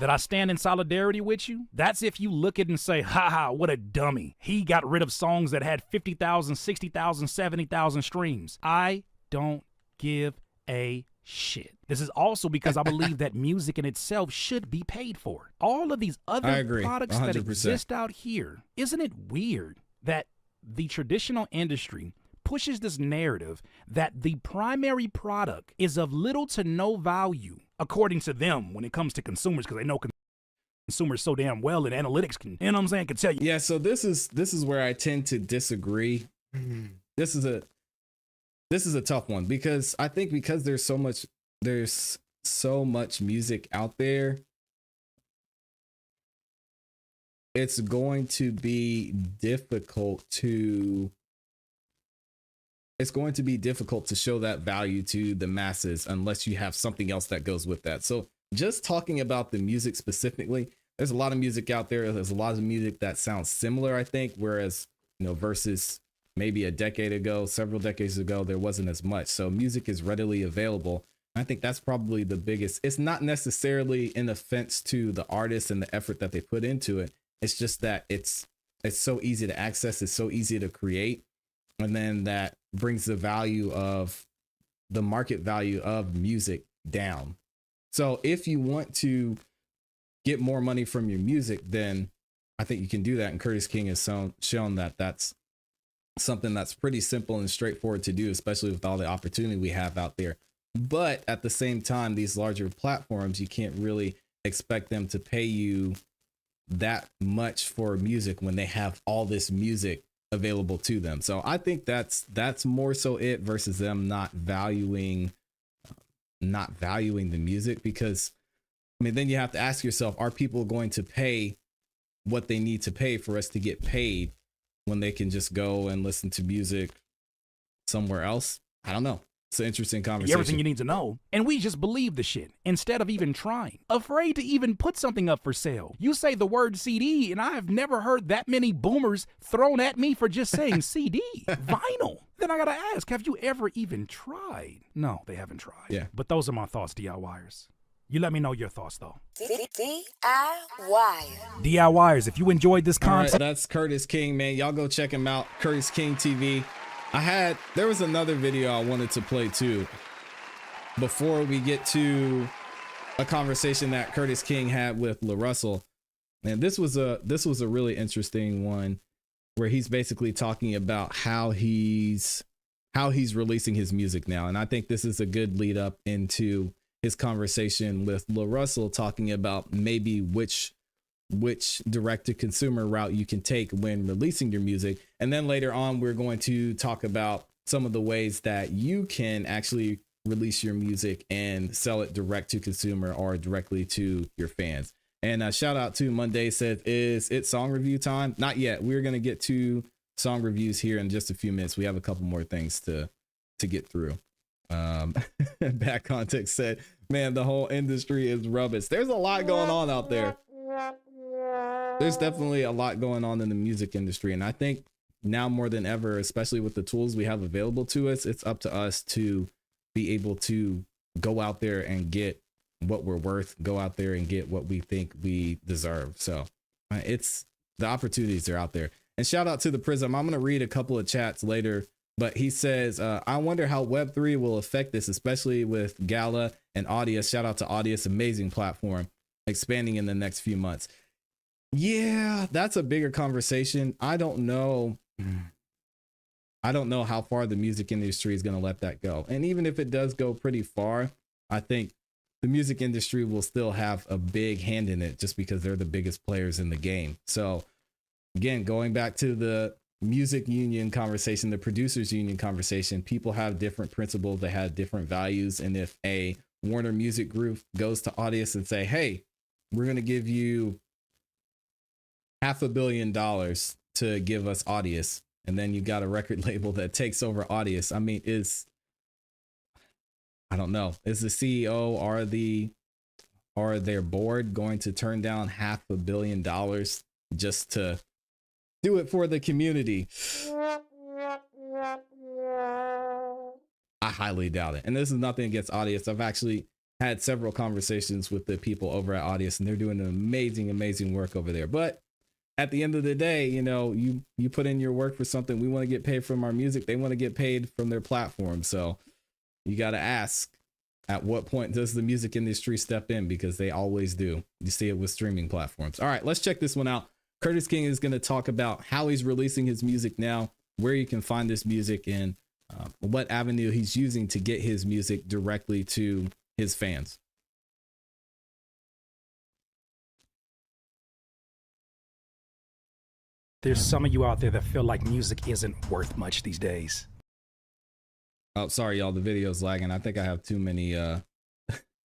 Speaker 7: that I stand in solidarity with you, that's if you look at it and say, haha, what a dummy. He got rid of songs that had 50,000, 60,000, 70,000 streams. I don't give a Shit. This is also because I believe that music in itself should be paid for. All of these other
Speaker 6: I agree,
Speaker 7: products that
Speaker 6: 100%.
Speaker 7: exist out here, isn't it weird that the traditional industry pushes this narrative that the primary product is of little to no value, according to them, when it comes to consumers, because they know consumers so damn well, and analytics can, you know what I'm saying, can tell you.
Speaker 6: Yeah, so this is where I tend to disagree. This is a tough one because I think because there's so much music out there, it's going to be difficult to show that value to the masses unless you have something else that goes with that. So just talking about the music specifically, there's a lot of music out there. There's a lot of music that sounds similar, I think, whereas, versus maybe a decade ago, several decades ago, there wasn't as much. So music is readily available. I think that's probably the biggest. It's not necessarily an offense to the artists and the effort that they put into it. It's just that it's so easy to access. It's so easy to create. And then that brings the market value of music down. So if you want to get more money from your music, then I think you can do that. And Curtis King has shown that that's something that's pretty simple and straightforward to do, especially with all the opportunity we have out there. But at the same time, these larger platforms, you can't really expect them to pay you that much for music when they have all this music available to them. So I think that's more so it versus them not valuing the music, because I mean, then you have to ask yourself, are people going to pay what they need to pay for us to get paid when they can just go and listen to music somewhere else? I don't know. It's an interesting conversation.
Speaker 7: Everything you need to know. And we just believe the shit instead of even trying. Afraid to even put something up for sale. You say the word CD, and I have never heard that many boomers thrown at me for just saying CD. Vinyl. Then I gotta ask, have you ever even tried? No, they haven't tried.
Speaker 6: Yeah.
Speaker 7: But those are my thoughts, DIYers. You let me know your thoughts, though. DIYers, if you enjoyed this content.
Speaker 6: All right, that's Curtis King, man. Y'all go check him out. Curtis King TV. There was another video I wanted to play too before we get to a conversation that Curtis King had with La Russell. And this was a really interesting one where he's basically talking about how he's releasing his music now. And I think this is a good lead up into his conversation with La Russell, talking about maybe which direct to consumer route you can take when releasing your music. And then later on, we're going to talk about some of the ways that you can actually release your music and sell it direct to consumer or directly to your fans. And shout out to Monday said, is it song review time? Not yet. We're going to get to song reviews here in just a few minutes. We have a couple more things to get through. Back Context said, man, the whole industry is rubbish. There's a lot going on out there. There's definitely a lot going on in the music industry. And I think now more than ever, especially with the tools we have available to us, it's up to us to be able to go out there and get what we're worth, go out there and get what we think we deserve. So it's the opportunities are out there. And shout out to the Prism. I'm going to read a couple of chats later, but he says, I wonder how Web3 will affect this, especially with Gala and Audius. Shout out to Audius, amazing platform, expanding in the next few months. Yeah, that's a bigger conversation. I don't know how far the music industry is going to let that go. And even if it does go pretty far, I think the music industry will still have a big hand in it just because they're the biggest players in the game. So again, going back to the music union conversation, the producers union conversation, people have different principles. They have different values. And if a Warner Music Group goes to Audius and say, hey, we're going to give you $500 million to give us Audius, and then you got a record label that takes over Audius. I mean, I don't know, is the CEO or their board going to turn down $500 million just to do it for the community? I highly doubt it. And this is nothing against Audius. I've actually had several conversations with the people over at Audius, and they're doing an amazing work over there. But at the end of the day, you put in your work for something. We want to get paid from our music. They want to get paid from their platform. So you got to ask, At what point does the music industry step in? Because they always do. You see it with streaming platforms. All right, let's check this one out. Curtis King is going to talk about how he's releasing his music now, where you can find this music, and what avenue he's using to get his music directly to his fans.
Speaker 7: There's some of you out there that feel like music isn't worth much these days.
Speaker 6: Oh, sorry, y'all. The video's lagging. I think I have too many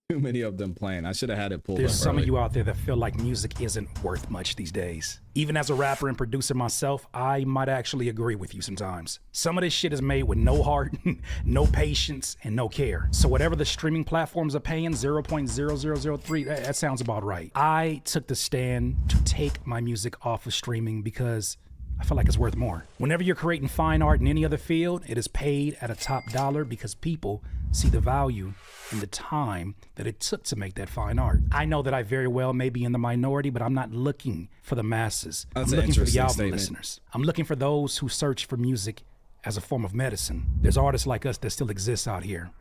Speaker 6: too many of them playing. I should have had it pulled
Speaker 7: There's
Speaker 6: up
Speaker 7: some
Speaker 6: early.
Speaker 7: of you out there that feel like music isn't worth much these days. Even as a rapper and producer myself, I might actually agree with you sometimes. Some of this shit is made with no heart, no patience, and no care. So whatever the streaming platforms are paying, 0.0003, that sounds about right. I took the stand to take my music off of streaming because I feel like it's worth more. Whenever you're creating fine art in any other field, it is paid at a top dollar because people see the value in the time that it took to make that fine art. I know that I very well may be in the minority, but I'm not looking for the masses.
Speaker 6: That's
Speaker 7: I'm
Speaker 6: an
Speaker 7: looking for the
Speaker 6: interesting
Speaker 7: album
Speaker 6: statement.
Speaker 7: listeners. I'm looking for those who search for music as a form of medicine. There's artists like us that still exist out here,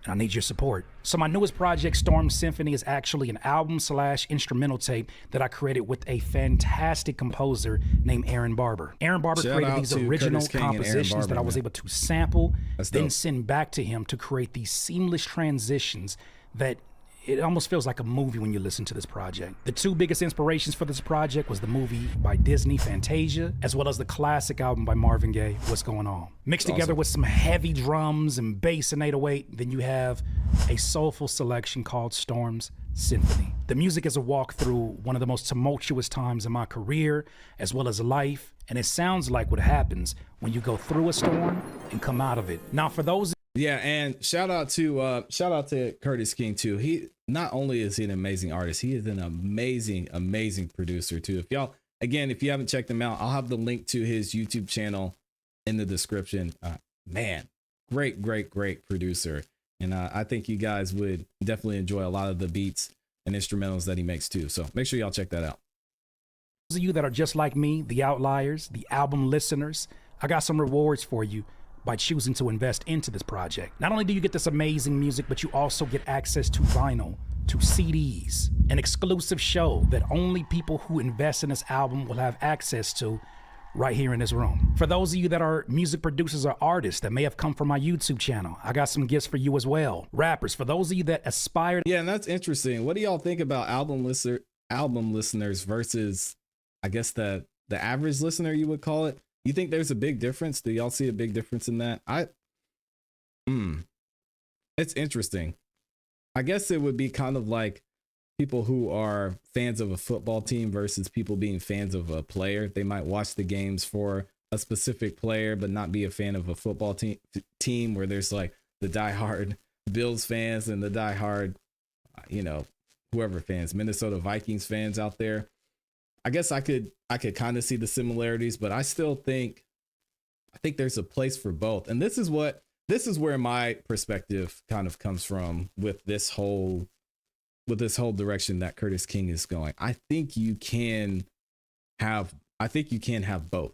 Speaker 7: and I need your support. So my newest project, Storm Symphony, is actually an album/instrumental tape that I created with a fantastic composer named Aaron Barber. Aaron Barber
Speaker 6: Shout
Speaker 7: created
Speaker 6: out
Speaker 7: these
Speaker 6: to
Speaker 7: original
Speaker 6: Curtis King and Aaron
Speaker 7: compositions that I
Speaker 6: Barber,
Speaker 7: was
Speaker 6: man.
Speaker 7: able to sample,
Speaker 6: That's
Speaker 7: then
Speaker 6: dope.
Speaker 7: send back to him to create these seamless transitions that it almost feels like a movie when you listen to this project. The two biggest inspirations for this project was the movie by Disney, Fantasia, as well as the classic album by Marvin Gaye, What's Going On. Mixed together
Speaker 6: awesome.
Speaker 7: with some heavy drums and bass and 808, then you have a soulful selection called Storm's Symphony. The music is a walk through one of the most tumultuous times in my career, as well as life, and it sounds like what happens when you go through a storm and come out of it. Now, for those
Speaker 6: Yeah, and shout out to Curtis King too. He not only is he an amazing artist, he is an amazing producer too. If you haven't checked him out, I'll have the link to his YouTube channel in the description. Man, great producer, and I think you guys would definitely enjoy a lot of the beats and instrumentals that he makes too. So make sure y'all check that out.
Speaker 7: of you that are just like me, the outliers, the album listeners, I got some rewards for you by choosing to invest into this project. Not only do you get this amazing music, but you also get access to vinyl, to CDs, an exclusive show that only people who invest in this album will have access to right here in this room. For those of you that are music producers or artists that may have come from my YouTube channel, I got some gifts for you as well. Rappers, for those of you that aspire to—
Speaker 6: Yeah, and that's interesting. What do y'all think about album listeners versus, I guess, the average listener, you would call it? You think there's a big difference? Do y'all see a big difference in that? It's interesting. I guess it would be kind of like people who are fans of a football team versus people being fans of a player. They might watch the games for a specific player, but not be a fan of a football team where there's like the diehard Bills fans and the diehard, whoever fans, Minnesota Vikings fans out there. I guess I could kind of see the similarities, but I still think there's a place for both. And this is where my perspective kind of comes from with this whole direction that Curtis King is going. I think you can have both.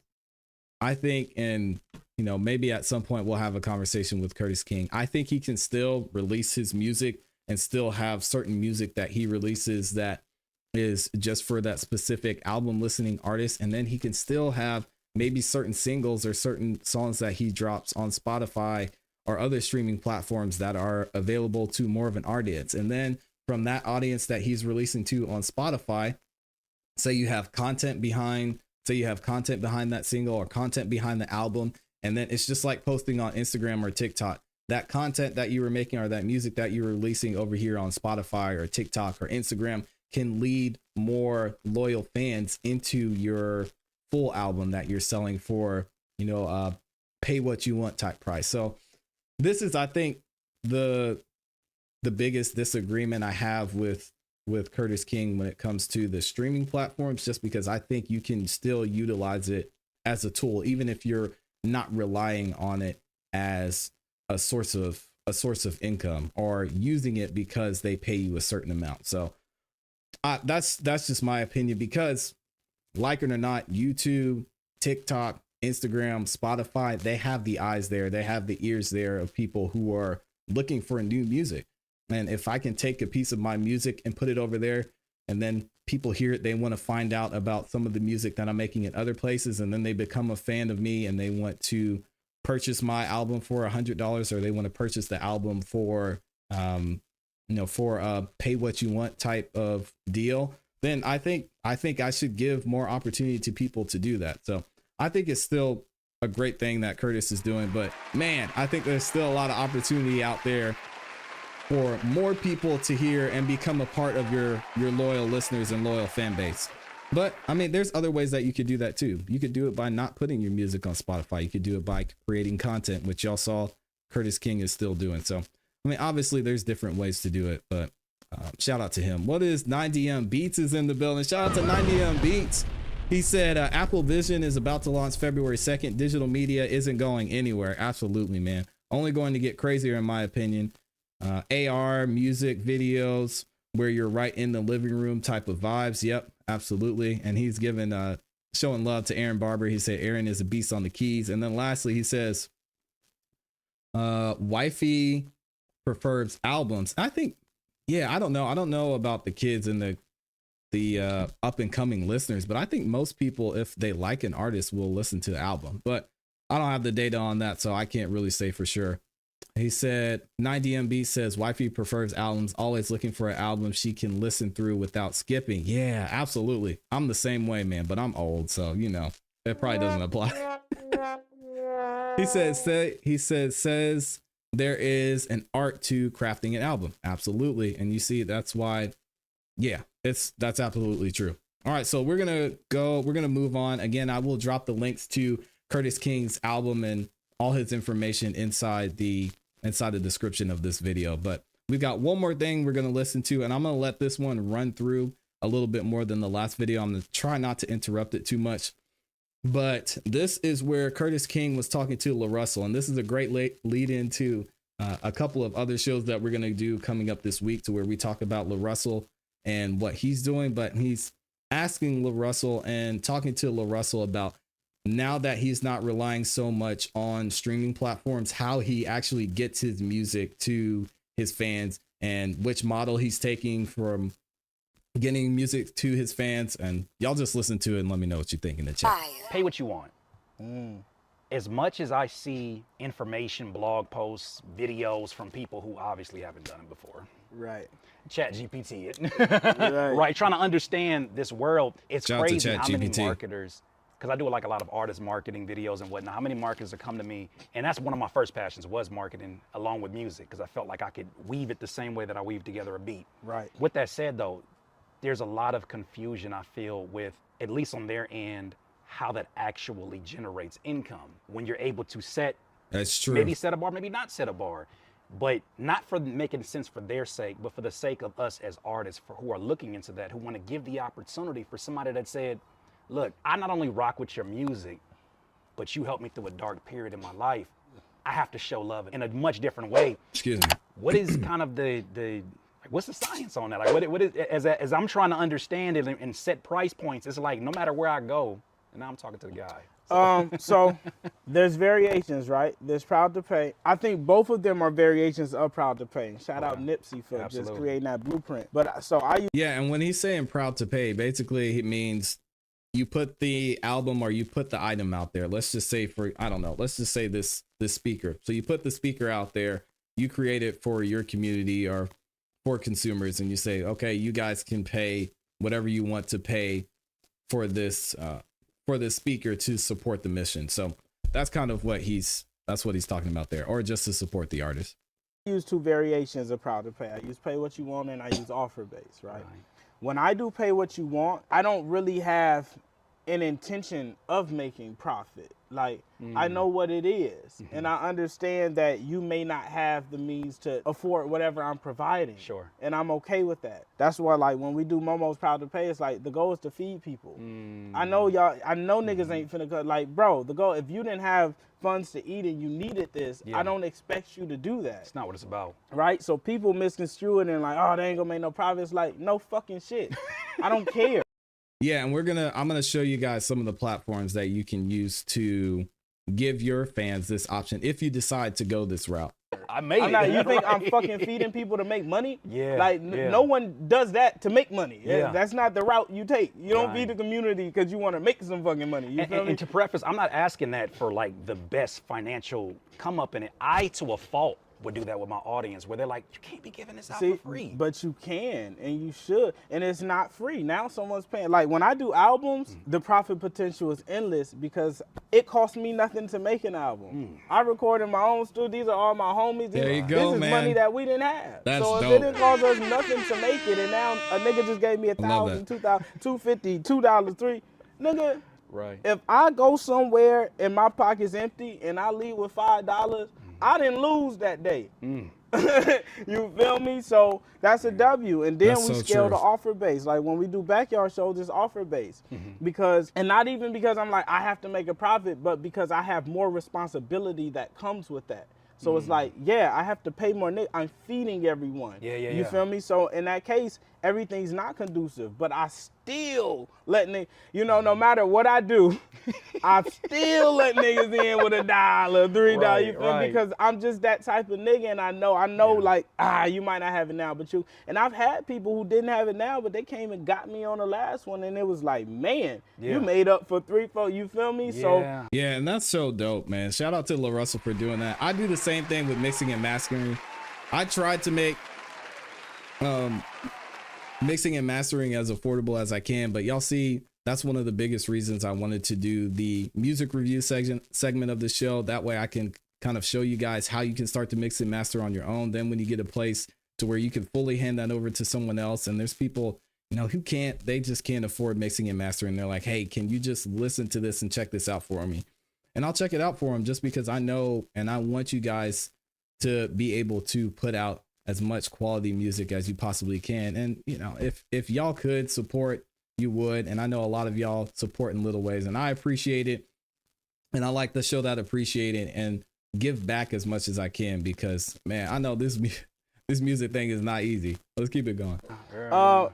Speaker 6: I think, and maybe at some point we'll have a conversation with Curtis King. I think he can still release his music and still have certain music that he releases that is just for that specific album listening artist. And then he can still have maybe certain singles or certain songs that he drops on Spotify or other streaming platforms that are available to more of an audience. And then from that audience that he's releasing to on Spotify, say you have content behind that single or content behind the album. And then it's just like posting on Instagram or TikTok. That content that you were making or that music that you were releasing over here on Spotify or TikTok or Instagram can lead more loyal fans into your full album that you're selling for, pay what you want type price. So this is, I think, the biggest disagreement I have with Curtis King when it comes to the streaming platforms, just because I think you can still utilize it as a tool, even if you're not relying on it as a source of income or using it because they pay you a certain amount. So that's just my opinion, because like it or not, YouTube, TikTok, Instagram, Spotify, they have the eyes there. They have the ears there of people who are looking for new music. And if I can take a piece of my music and put it over there, and then people hear it, they want to find out about some of the music that I'm making in other places, and then they become a fan of me and they want to purchase my album for $100, or they want to purchase the album for for a pay what you want type of deal, then I think I should give more opportunity to people to do that. So I think it's still a great thing that Curtis is doing, but man, I think there's still a lot of opportunity out there for more people to hear and become a part of your loyal listeners and loyal fan base. But I mean, there's other ways that you could do that too. You could do it by not putting your music on Spotify. You could do it by creating content, which y'all saw Curtis King is still doing. So, I mean, obviously there's different ways to do it, but shout out to him. What is 90M Beats is in the building. Shout out to 90M Beats. He said, Apple Vision is about to launch February 2nd. Digital media isn't going anywhere. Absolutely, man. Only going to get crazier in my opinion. AR, music, videos, where you're right in the living room type of vibes. Yep, absolutely. And he's given showing love to Aaron Barber. He said Aaron is a beast on the keys. And then lastly, he says wifey prefers albums. I think, yeah, I don't know about the kids and the up and coming listeners, but I think most people, if they like an artist, will listen to the album. But I don't have the data on that, so I can't really say for sure. He said 90MB says wifey prefers albums, always looking for an album she can listen through without skipping. Yeah, absolutely. I'm the same way, man, but I'm old, so you know that probably doesn't apply. He says there is an art to crafting an album. Absolutely. And you see, that's why, yeah, that's absolutely true. All right, so we're gonna move on. Again, I will drop the links to Curtis King's album and all his information inside the description of this video. But we've got one more thing we're going to listen to, and I'm going to let this one run through a little bit more than the last video. I'm going to try not to interrupt it too much. But this is where Curtis King was talking to La Russell, and this is a great lead into a couple of other shows that we're going to do coming up this week, to where we talk about La Russell and what he's doing. But he's asking La Russell and talking to La Russell about, now that he's not relying so much on streaming platforms, how he actually gets his music to his fans, and which model he's taking from getting music to his fans. And y'all just listen to it and let me know what you think in the chat.
Speaker 7: Pay what you want. As much as I see information, blog posts, videos from people who obviously haven't done it before.
Speaker 2: Right.
Speaker 7: Chat GPT it. Right. Trying to understand this world. It's
Speaker 6: Shout out to
Speaker 7: crazy
Speaker 6: Chat
Speaker 7: how many
Speaker 6: GPT.
Speaker 7: marketers, because I do like a lot of artist marketing videos and whatnot, how many marketers have come to me, and that's one of my first passions, was marketing along with music, because I felt like I could weave it the same way that I weave together a beat.
Speaker 2: Right.
Speaker 7: With that said though, there's a lot of confusion I feel with, at least on their end, how that actually generates income. When you're able to set,
Speaker 6: That's true.
Speaker 7: maybe set a bar, maybe not set a bar, but not for making sense for their sake, but for the sake of us as artists who are looking into that, who want to give the opportunity for somebody that said, look, I not only rock with your music, but you helped me through a dark period in my life. I have to show love in a much different way.
Speaker 6: Excuse me.
Speaker 7: What is kind of what's the science on that? Like, what is, as I'm trying to understand it and set price points, it's like, no matter where I go, and now I'm talking to the guy.
Speaker 2: So there's variations, right? There's Proud to Pay. I think both of them are variations of Proud to Pay. Shout out Nipsey for just creating that blueprint. But so I use,
Speaker 6: Yeah, and when he's saying proud to pay, basically it means you put the album or you put the item out there. Let's just say let's just say this speaker. So you put the speaker out there, you create it for your community or for consumers, and you say, okay, you guys can pay whatever you want to pay for this speaker to support the mission. So that's kind of what he's talking about there, or just to support the artist.
Speaker 2: I use two variations of Proud to Pay. I use Pay What You Want and I use Offer Base, right? When I do Pay What You Want, I don't really have an intention of making profit. Like, I know what it is, and I understand that you may not have the means to afford whatever I'm providing.
Speaker 7: Sure.
Speaker 2: And I'm okay with that. That's why, like, when we do Momo's Proud to Pay, it's like, the goal is to feed people. I know niggas ain't finna cut. Like, bro, the goal, if you didn't have funds to eat and you needed this, I don't expect you to do that.
Speaker 7: It's not what it's about.
Speaker 2: Right? So people misconstrue it and like, oh, they ain't gonna make no profit. It's like, no fucking shit. I don't care.
Speaker 6: Yeah, and I'm gonna show you guys some of the platforms that you can use to give your fans this option if you decide to go this route.
Speaker 10: I made
Speaker 2: I'm not,
Speaker 10: it.
Speaker 2: you think I'm
Speaker 10: Right.
Speaker 2: fucking feeding people to make money?
Speaker 10: Yeah,
Speaker 2: Like,
Speaker 10: yeah.
Speaker 2: no one does that to make money.
Speaker 10: Yeah.
Speaker 2: That's not the route you take. You don't
Speaker 10: Right.
Speaker 2: feed the community because you want to make some fucking money. You feel me?
Speaker 10: And to preface, I'm not asking that for like the best financial come up in it. I, to a fault, would do that with my audience where they're like, you can't be giving this out
Speaker 2: See,
Speaker 10: for free.
Speaker 2: but you can and you should, and it's not free. Now someone's paying. Like when I do albums, the profit potential is endless because it costs me nothing to make an album. I record in my own studio. These are all my homies.
Speaker 6: There you
Speaker 2: This
Speaker 6: go,
Speaker 2: is
Speaker 6: man.
Speaker 2: money that we didn't have.
Speaker 6: That's
Speaker 2: so if
Speaker 6: dope.
Speaker 2: it didn't cost us nothing to make it, and now a nigga just gave me
Speaker 6: love
Speaker 2: $1,000,
Speaker 6: that.
Speaker 2: $2,000, $250, $2, $3, nigga.
Speaker 10: Right.
Speaker 2: If I go somewhere and my pocket's empty and I leave with $5, I didn't lose that day. You feel me? So that's a W. And then
Speaker 6: That's
Speaker 2: we
Speaker 6: so
Speaker 2: scale
Speaker 6: true.
Speaker 2: the offer base. Like when we do backyard shows, it's offer base. Because, and not even because I'm like, I have to make a profit, but because I have more responsibility that comes with that. So it's like, yeah, I have to pay more. I'm feeding everyone.
Speaker 10: Yeah, yeah,
Speaker 2: You
Speaker 10: yeah.
Speaker 2: feel me? So in that case, everything's not conducive, but I still let niggas, you know, no matter what I do, I still let niggas in with $1, $3,
Speaker 10: Right,
Speaker 2: you feel
Speaker 10: right.
Speaker 2: me? Because I'm just that type of nigga, and I know, like, you might not have it now, but you, and I've had people who didn't have it now, but they came and got me on the last one, and it was like, man,
Speaker 10: Yeah.
Speaker 2: you made up for 3, 4, you feel me? So
Speaker 10: Yeah.
Speaker 6: Yeah, and that's so dope, man. Shout out to La Russell for doing that. I do the same thing with mixing and mastering. I tried to make mixing and mastering as affordable as I can, but y'all see, that's one of the biggest reasons I wanted to do the music review segment of the show. That way I can kind of show you guys how you can start to mix and master on your own. Then when you get a place to where you can fully hand that over to someone else, and there's people, you know, who can't, they just can't afford mixing and mastering. They're like, hey, can you just listen to this and check this out for me? And I'll check it out for them just because I know, and I want you guys to be able to put out as much quality music as you possibly can. And, you know, if y'all could support, you would. And I know a lot of y'all support in little ways, and I appreciate it. And I like to show that appreciate it and give back as much as I can, because, man, I know this music thing is not easy. Let's keep it going.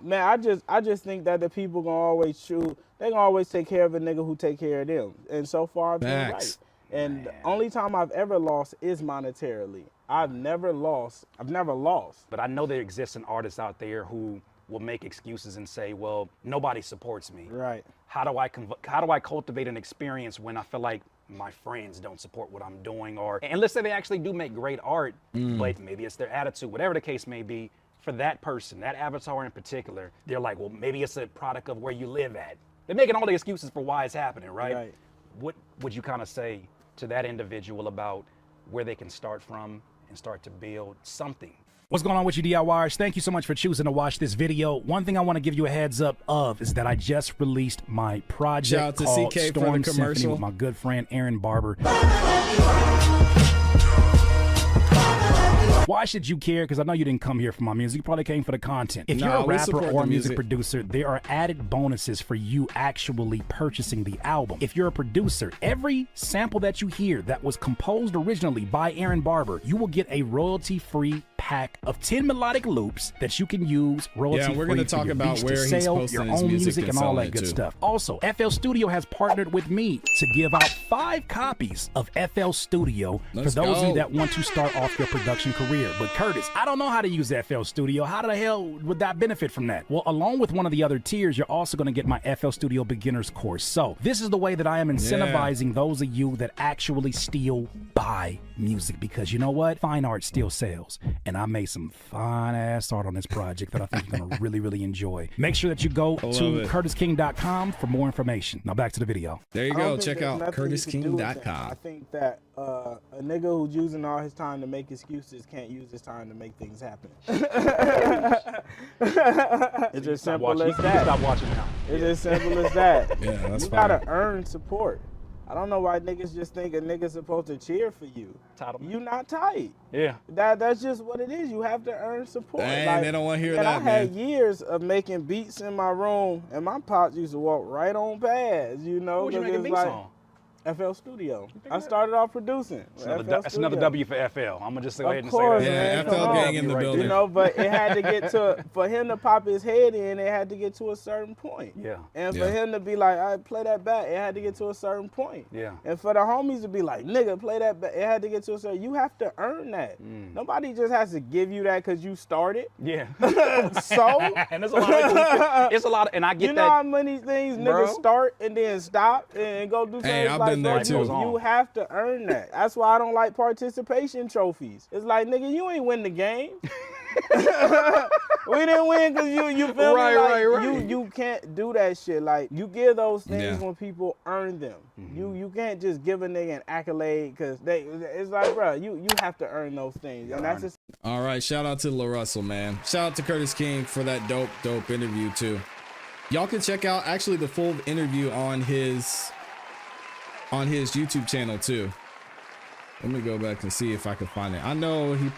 Speaker 2: man, I just think that the people gonna always choose. They gonna always take care of a nigga who take care of them. And so far, I've been
Speaker 6: Facts.
Speaker 2: right. And the only time I've ever lost is monetarily. I've never lost.
Speaker 10: But I know there exists some artists out there who will make excuses and say, well, nobody supports me.
Speaker 2: Right.
Speaker 10: How do I cultivate an experience when I feel like my friends don't support what I'm doing? Or, and let's say they actually do make great art, but maybe it's their attitude, whatever the case may be. For that person, that avatar in particular, they're like, well, maybe it's a product of where you live at. They're making all the excuses for why it's happening, right?
Speaker 2: Right.
Speaker 10: What would you kind of say to that individual about where they can start from and start to build something?
Speaker 7: What's going on with you, DIYers? Thank you so much for choosing to watch this video. One thing I want to give you a heads up of is that I just released my project
Speaker 6: Shout out to
Speaker 7: called
Speaker 6: CK for the
Speaker 7: Storm Symphony
Speaker 6: commercial.
Speaker 7: with my good friend Aaron Barber. Why should you care? Because I know you didn't come here for my music. You probably came for the content. If you're
Speaker 6: Nah,
Speaker 7: a
Speaker 6: we
Speaker 7: rapper
Speaker 6: support
Speaker 7: or a
Speaker 6: the
Speaker 7: music
Speaker 6: music.
Speaker 7: producer, there are added bonuses for you actually purchasing the album. If you're a producer, every sample that you hear that was composed originally by Aaron Barber, you will get a royalty-free pack of 10 melodic loops that you can use royalty-free.
Speaker 6: Yeah, we're gonna
Speaker 7: for
Speaker 6: talk
Speaker 7: your
Speaker 6: about
Speaker 7: beats to
Speaker 6: where he's
Speaker 7: sell,
Speaker 6: posting
Speaker 7: your
Speaker 6: his
Speaker 7: own
Speaker 6: music
Speaker 7: and
Speaker 6: and
Speaker 7: all
Speaker 6: selling
Speaker 7: that
Speaker 6: it
Speaker 7: good
Speaker 6: too.
Speaker 7: stuff. Also, FL Studio has partnered with me to give out 5 copies of FL Studio
Speaker 6: Let's
Speaker 7: for those of you
Speaker 6: go.
Speaker 7: that want to start off your production career. But Curtis, I don't know how to use FL Studio. How the hell would that benefit from that? Well, along with one of the other tiers, you're also going to get my FL Studio beginners course. So this is the way that I am incentivizing those of you that actually still buy music, because you know what? Fine art still sells. And I made some fine ass art on this project that I think you're going to really, really enjoy. Make sure that you go to
Speaker 6: it.
Speaker 7: curtisking.com for more information. Now back to the video.
Speaker 6: There you
Speaker 2: I don't
Speaker 6: go.
Speaker 2: think
Speaker 6: Check
Speaker 2: there's
Speaker 6: out
Speaker 2: nothing you can do with that. I
Speaker 6: curtisking.com.
Speaker 2: think that a nigga who's using all his time to make excuses can't use his time to make things happen. It's as simple as that.
Speaker 10: Stop watching now.
Speaker 2: It's as simple as that.
Speaker 6: Yeah, that's
Speaker 2: You
Speaker 6: fine.
Speaker 2: gotta earn support. I don't know why niggas just think a nigga's supposed to cheer for you.
Speaker 10: Entitlement.
Speaker 2: You not tight.
Speaker 10: Yeah.
Speaker 2: That's just what it is. You have to earn support.
Speaker 6: Dang, they don't wanna hear
Speaker 2: and
Speaker 6: that,
Speaker 2: I had
Speaker 6: man.
Speaker 2: years of making beats in my room, and my pops used to walk right on past, you know.
Speaker 10: What would you
Speaker 2: 'cause
Speaker 10: make a
Speaker 2: it's
Speaker 10: beat
Speaker 2: like,
Speaker 10: song?
Speaker 2: FL Studio. I started off producing.
Speaker 10: That's another W for FL. I'm gonna just go ahead and say
Speaker 2: course,
Speaker 10: that.
Speaker 6: Yeah,
Speaker 2: man,
Speaker 6: FL
Speaker 2: come
Speaker 6: gang
Speaker 2: on.
Speaker 6: in the
Speaker 10: Right
Speaker 6: building.
Speaker 2: You know, but it had to get to, for him to pop his head in, it had to get to a certain point.
Speaker 10: Yeah.
Speaker 2: And for
Speaker 6: Yeah.
Speaker 2: him to be like, I play that back, it had to get to a certain point.
Speaker 10: Yeah.
Speaker 2: And for the homies to be like, nigga, play that back, it had to get to a certain, you have to earn that. Nobody just has to give you that because you started.
Speaker 10: Yeah.
Speaker 2: So,
Speaker 10: And there's a lot of it's a lot of, and I get
Speaker 2: you know
Speaker 10: that.
Speaker 2: how many things
Speaker 10: Bro.
Speaker 2: niggas start and then stop and go do something?
Speaker 6: Hey, I've
Speaker 2: like,
Speaker 6: been there
Speaker 2: bro,
Speaker 6: too.
Speaker 2: You have to earn that. That's why I don't like participation trophies. It's like, nigga, you ain't win the game. We didn't win because you feel
Speaker 10: Right,
Speaker 2: me? Like,
Speaker 10: right.
Speaker 2: You can't do that shit. Like, you give those things
Speaker 6: Yeah.
Speaker 2: when people earn them. You can't just give a nigga an accolade because it's like, bro, you have to earn those things. And that's just
Speaker 6: All right, shout out to La Russell, man. Shout out to Curtis King for that dope interview too. Y'all can check out actually the full interview on his YouTube channel too. Let me go back and see if I can find it. I know he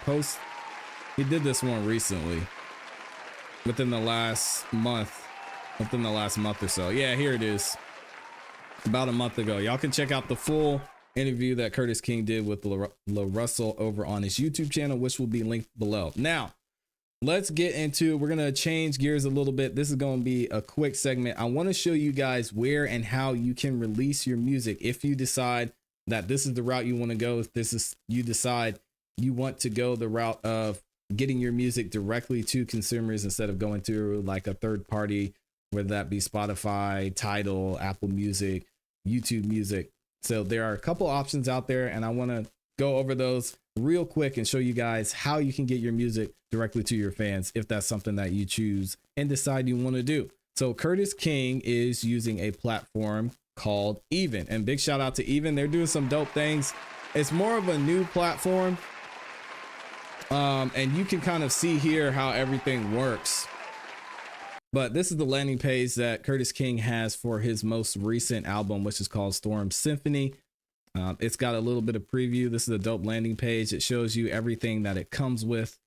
Speaker 6: did this one recently, within the last month or so. Yeah, here it is. About a month ago. Y'all can check out the full interview that Curtis King did with La Russell over on his YouTube channel, which will be linked below. Now, let's get into, we're going to change gears a little bit. This is going to be a quick segment. I want to show you guys where and how you can release your music. If you decide that this is the route you want to go, if you decide you want to go the route of getting your music directly to consumers instead of going through like a third party, whether that be Spotify, Tidal, Apple Music, YouTube Music. So there are a couple options out there, and I want to go over those real quick and show you guys how you can get your music directly to your fans if that's something that you choose and decide you want to do. So Curtis King is using a platform called Even, and big shout out to Even. They're doing some dope things. It's more of a new platform, and you can kind of see here how everything works. But this is the landing page that Curtis King has for his most recent album, which is called Storm Symphony. It's got a little bit of preview. This is a dope landing page. It shows you everything that it comes with.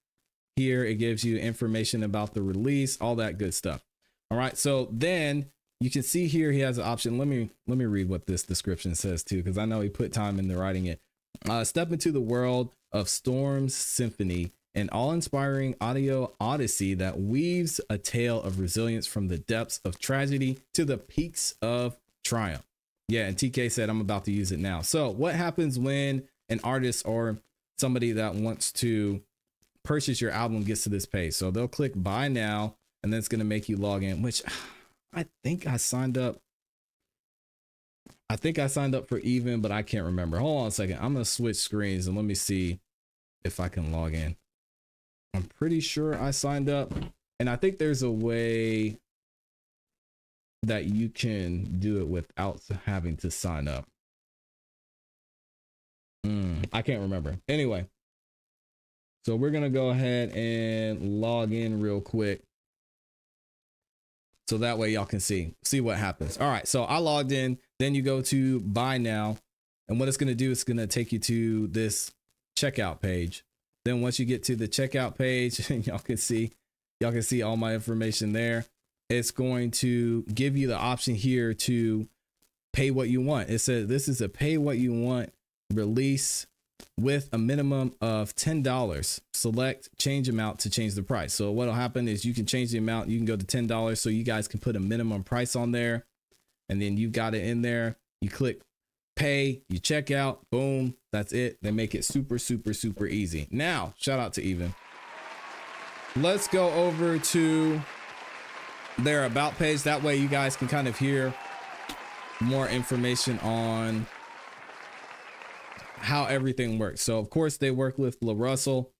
Speaker 6: Here, it gives you information about the release, all that good stuff. All right, so then you can see here he has an option. Let me read what this description says too, because I know he put time into writing it. Step into the world of Storm Symphony, an awe-inspiring audio odyssey that weaves a tale of resilience from the depths of tragedy to the peaks of triumph. Yeah, and TK said, I'm about to use it now. So what happens when an artist or somebody that wants to purchase your album gets to this page? So they'll click buy now, and then it's going to make you log in, which I think I signed up. I think I signed up for Even, but I can't remember. Hold on a second. I'm going to switch screens and let me see if I can log in. I'm pretty sure I signed up, and I think there's a way that you can do it without having to sign up. I can't remember. Anyway, so we're going to go ahead and log in real quick, so that way y'all can see what happens. All right, so I logged in. Then you go to buy now, and what it's going to do is going to take you to this checkout page. Then once you get to the checkout page, y'all can see all my information there. It's going to give you the option here to pay what you want. It says this is a pay what you want release with a minimum of $10. Select change amount to change the price. So what'll happen is you can change the amount. You can go to $10, so you guys can put a minimum price on there, and then you've got it in there. You click pay, you check out, boom, that's it. They make it super easy. Now, shout out to Even. Let's go over to their about page. That way you guys can kind of hear more information on how everything works. So of course they work with La Russell,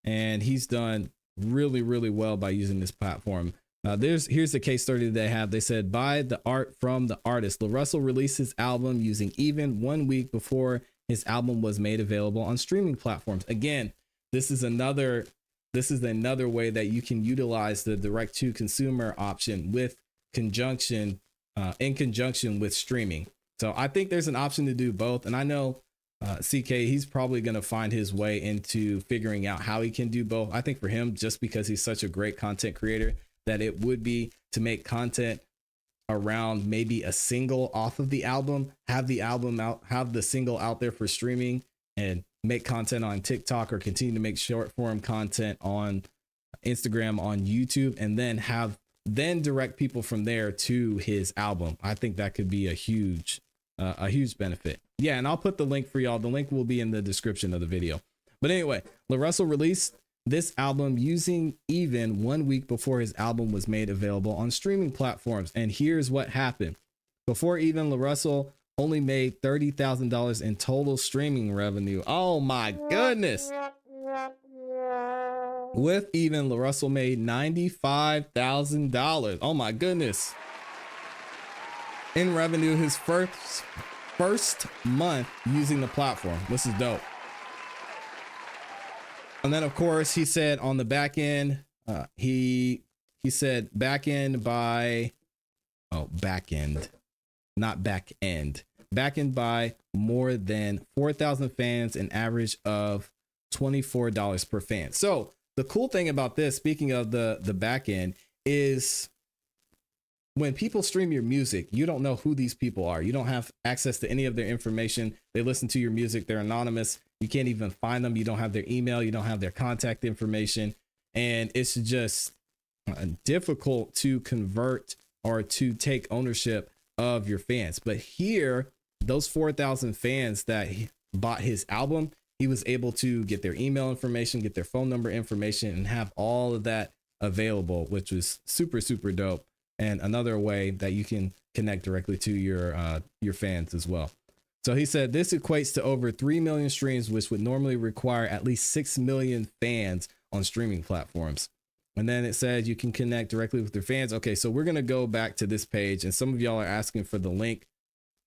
Speaker 6: and he's done really well by using this platform. Here's the case study they have. They said, buy the art from the artist. La Russell released his album using Even 1 week before his album was made available on streaming platforms. Again, this is another way that you can utilize the direct to consumer option in conjunction with streaming. So I think there's an option to do both. And I know CK, he's probably going to find his way into figuring out how he can do both. I think for him, just because he's such a great content creator, that it would be to make content around maybe a single off of the album, have the single out there for streaming, and make content on TikTok or continue to make short form content on Instagram, on YouTube, and then direct people from there to his album. I think that could be a huge benefit. Yeah, and I'll put the link for y'all. The link will be in the description of the video. But anyway, LaRussell released this album using Even 1 week before his album was made available on streaming platforms. And here's what happened. Before Even, LaRussell only made $30,000 in total streaming revenue. Oh my goodness. With Even, LaRussell made $95,000. Oh my goodness. In revenue his first month using the platform. This is dope. And then of course he said on the back end, he said back end by more than 4,000 fans, an average of $24 per fan. So the cool thing about this, speaking of the back end, is when people stream your music, you don't know who these people are. You don't have access to any of their information. They listen to your music. They're anonymous. You can't even find them. You don't have their email. You don't have their contact information. And it's just difficult to convert or to take ownership of your fans. But here, those 4,000 fans that bought his album, he was able to get their email information, get their phone number information, and have all of that available, which was super, super dope. And another way that you can connect directly to your fans as well. So he said this equates to over 3 million streams, which would normally require at least 6 million fans on streaming platforms. And then it said you can connect directly with your fans. Okay, so we're going to go back to this page, and some of y'all are asking for the link.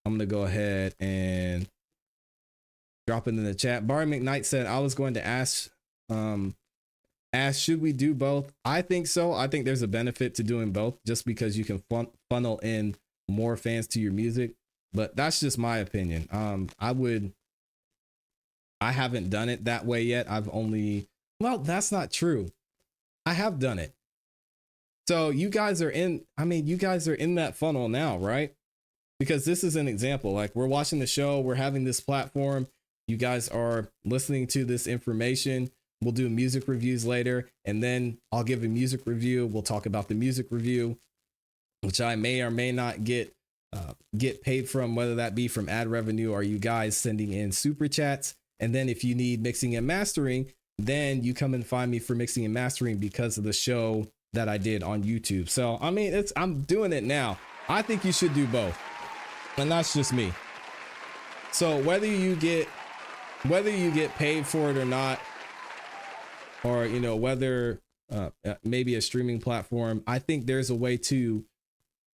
Speaker 6: I'm going to go ahead and drop it in the chat. Barry McKnight said, I was going to ask, should we do both? I think so. I think there's a benefit to doing both just because you can funnel in more fans to your music. But that's just my opinion. I haven't done it that way yet. That's not true. I have done it. So you guys are in that funnel now, right? Because this is an example. Like, we're watching the show, we're having this platform. You guys are listening to this information. We'll do music reviews later, and then I'll give a music review. We'll talk about the music review, which I may or may not get paid from, whether that be from ad revenue or you guys sending in super chats. And then if you need mixing and mastering, then you come and find me for mixing and mastering because of the show that I did on YouTube. So, I mean, I'm doing it now. I think you should do both. And that's just me. So whether you get paid for it or not, or, you know, whether maybe a streaming platform, I think there's a way to,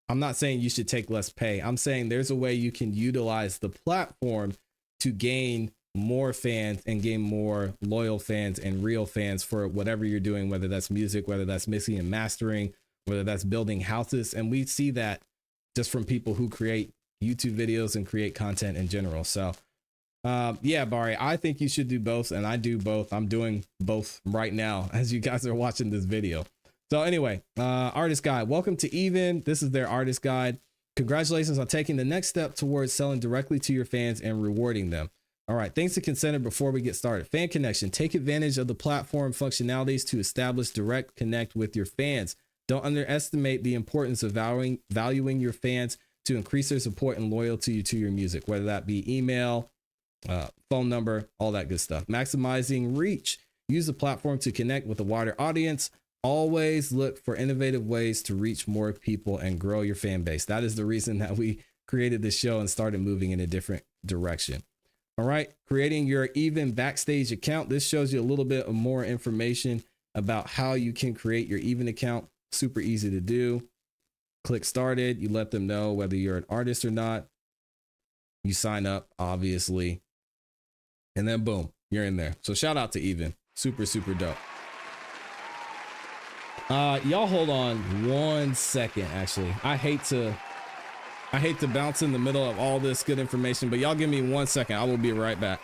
Speaker 6: I'm not saying you should take less pay. I'm saying there's a way you can utilize the platform to gain more fans and gain more loyal fans and real fans for whatever you're doing, whether that's music, whether that's mixing and mastering, whether that's building houses. And we see that just from people who create YouTube videos and create content in general. So yeah, Barry, I think you should do both, and I do both. I'm doing both right now as you guys are watching this video. So anyway, artist guide, welcome to Even. This is their artist guide. Congratulations on taking the next step towards selling directly to your fans and rewarding them. All right, things to consider before we get started. Fan connection. Take advantage of the platform functionalities to establish direct connect with your fans. Don't underestimate the importance of valuing your fans to increase their support and loyalty to your music, whether that be email, phone number, all that good stuff. Maximizing reach. Use the platform to connect with a wider audience. Always look for innovative ways to reach more people and grow your fan base. That is the reason that we created this show and started moving in a different direction. All right, creating your Even Backstage account. This shows you a little bit of more information about how you can create your Even account. Super easy to do. Click started. You let them know whether you're an artist or not. You sign up, obviously. And then boom, you're in there. So shout out to Even. Super, super dope. Y'all hold on 1 second, actually. I hate to bounce in the middle of all this good information, but y'all give me 1 second. I will be right back.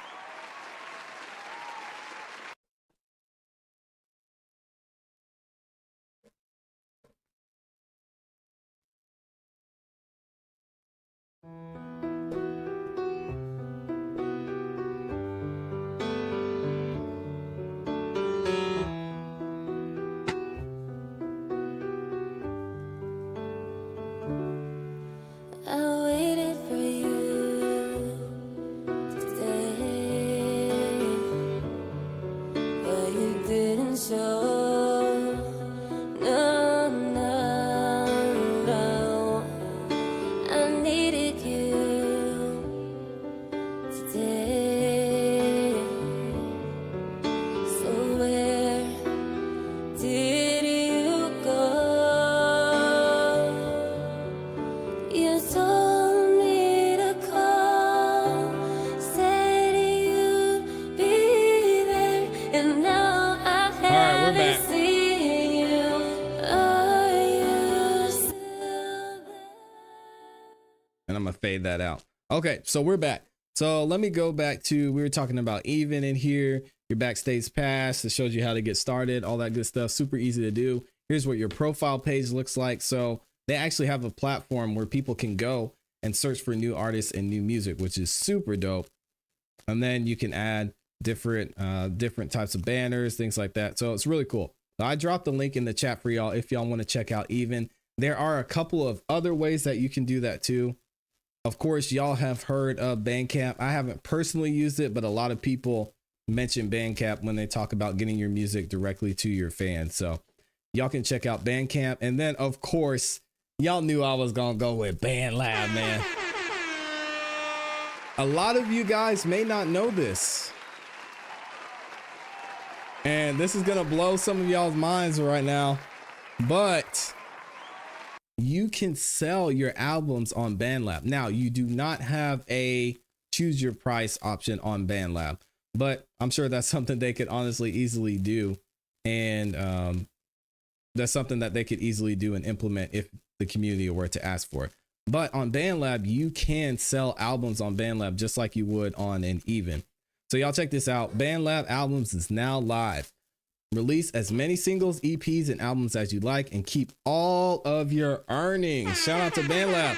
Speaker 6: fade that out. Okay, so we're back. So let me go back to, we were talking about even in here, your backstage pass. It shows you how to get started, all that good stuff. Super easy to do. Here's what your profile page looks like. So they actually have a platform where people can go and search for new artists and new music, which is super dope. And then you can add different types of banners, things like that. So it's really cool. So I dropped the link in the chat for y'all if y'all want to check out even. There are a couple of other ways that you can do that too. Of course, y'all have heard of Bandcamp. I haven't personally used it, but a lot of people mention Bandcamp when they talk about getting your music directly to your fans. So y'all can check out Bandcamp. And then, of course, y'all knew I was going to go with BandLab, man. A lot of you guys may not know this. And this is going to blow some of y'all's minds right now. But you can sell your albums on BandLab. Now, you do not have a choose your price option on BandLab, but I'm sure that's something they could honestly easily do. And that's something that they could easily do and implement if the community were to ask for it. But on BandLab, you can sell albums on BandLab just like you would on an even. So y'all check this out. BandLab Albums is now live. Release as many singles, EPs, and albums as you like and keep all of your earnings. Shout out to BandLab.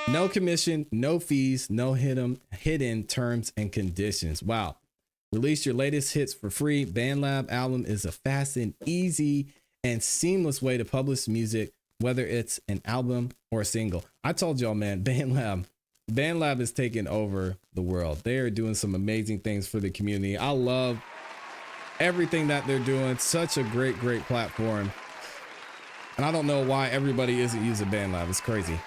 Speaker 6: No commission, no fees, no hidden terms and conditions. Wow. Release your latest hits for free. BandLab Album is a fast and easy and seamless way to publish music, whether it's an album or a single. I told y'all, man, BandLab is taking over the world. They are doing some amazing things for the community. I love everything that they're doing. Such a great platform. And I don't know why everybody isn't using BandLab. It's crazy.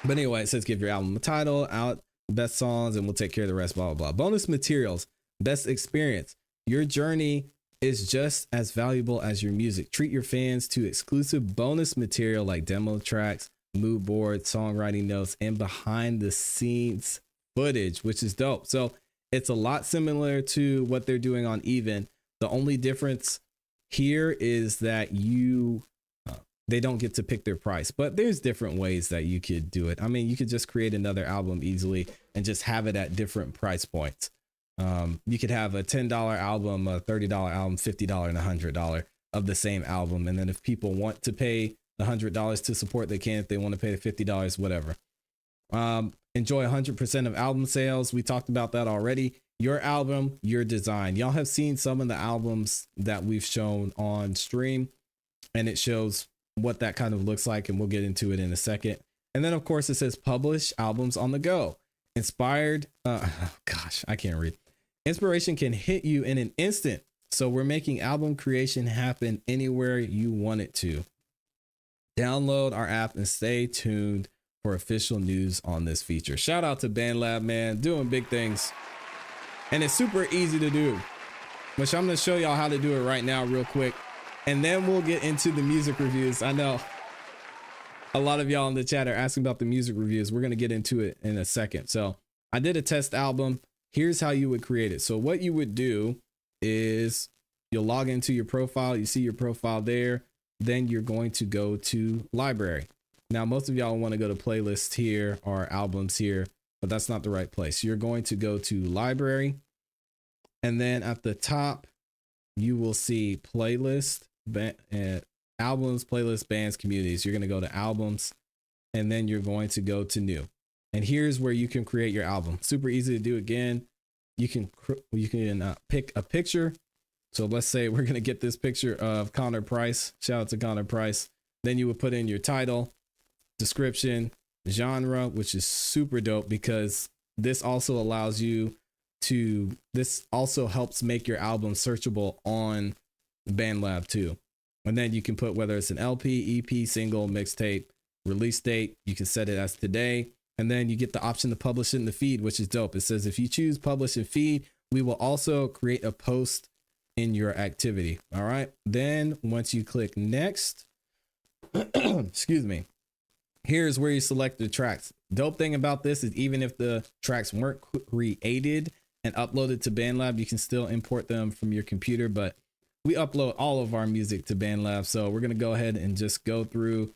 Speaker 6: But anyway, it says give your album a title, out best songs, and we'll take care of the rest, blah, blah, blah. Bonus materials, best experience. Your journey is just as valuable as your music. Treat your fans to exclusive bonus material like demo tracks, mood boards, songwriting notes, and behind the scenes footage, which is dope. So it's a lot similar to what they're doing on Even. The only difference here is that they don't get to pick their price, but there's different ways that you could do it. I mean, you could just create another album easily and just have it at different price points. You could have a $10 album, a $30 album, $50 and $100 of the same album. And then if people want to pay the $100 to support, they can. If they want to pay the $50, whatever. Enjoy 100% of album sales. We talked about that already. Your album, your design. Y'all have seen some of the albums that we've shown on stream, and it shows what that kind of looks like, and we'll get into it in a second. And then, of course, it says publish albums on the go. Inspired. Gosh, I can't read. Inspiration can hit you in an instant. So we're making album creation happen anywhere you want it to. Download our app and stay tuned for official news on this feature. Shout out to BandLab, man, doing big things. And it's super easy to do, which I'm going to show y'all how to do it right now real quick. And then we'll get into the music reviews. I know a lot of y'all in the chat are asking about the music reviews. We're going to get into it in a second. So I did a test album. Here's how you would create it. So what you would do is you'll log into your profile. You see your profile there. Then you're going to go to library. Now, most of y'all want to go to playlists here or albums here, but that's not the right place. You're going to go to library. And then at the top, you will see playlist, albums, playlists, bands, communities. You're going to go to albums, and then you're going to go to new. And here's where you can create your album. Super easy to do. Again, you can pick a picture. So let's say we're going to get this picture of Connor Price. Shout out to Connor Price. Then you would put in your title, description, genre, which is super dope because this also allows you to, this also helps make your album searchable on BandLab too. And then you can put whether it's an LP, EP, single, mixtape, release date. You can set it as today. And then you get the option to publish it in the feed, which is dope. It says if you choose publish and feed, we will also create a post in your activity. All right. Then once you click next, excuse me, here's where you select the tracks. Dope thing about this is even if the tracks weren't created and uploaded to BandLab, you can still import them from your computer, but we upload all of our music to BandLab. So we're going to go ahead and just go through,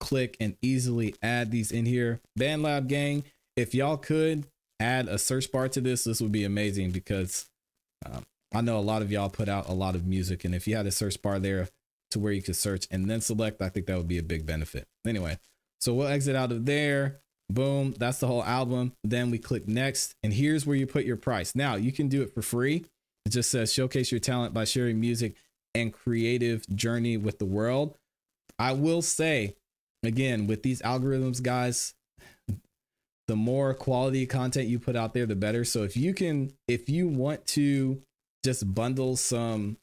Speaker 6: click and easily add these in here. BandLab gang, if y'all could add a search bar to this would be amazing, because I know a lot of y'all put out a lot of music, and if you had a search bar there to where you could search and then select, I think that would be a big benefit. Anyway, so we'll exit out of there. Boom, that's the whole album. Then we click next, and here's where you put your price. Now you can do it for free. It just says showcase your talent by sharing music and creative journey with the world. I will say, again, with these algorithms, guys, the more quality content you put out there, the better. So if you want to just bundle some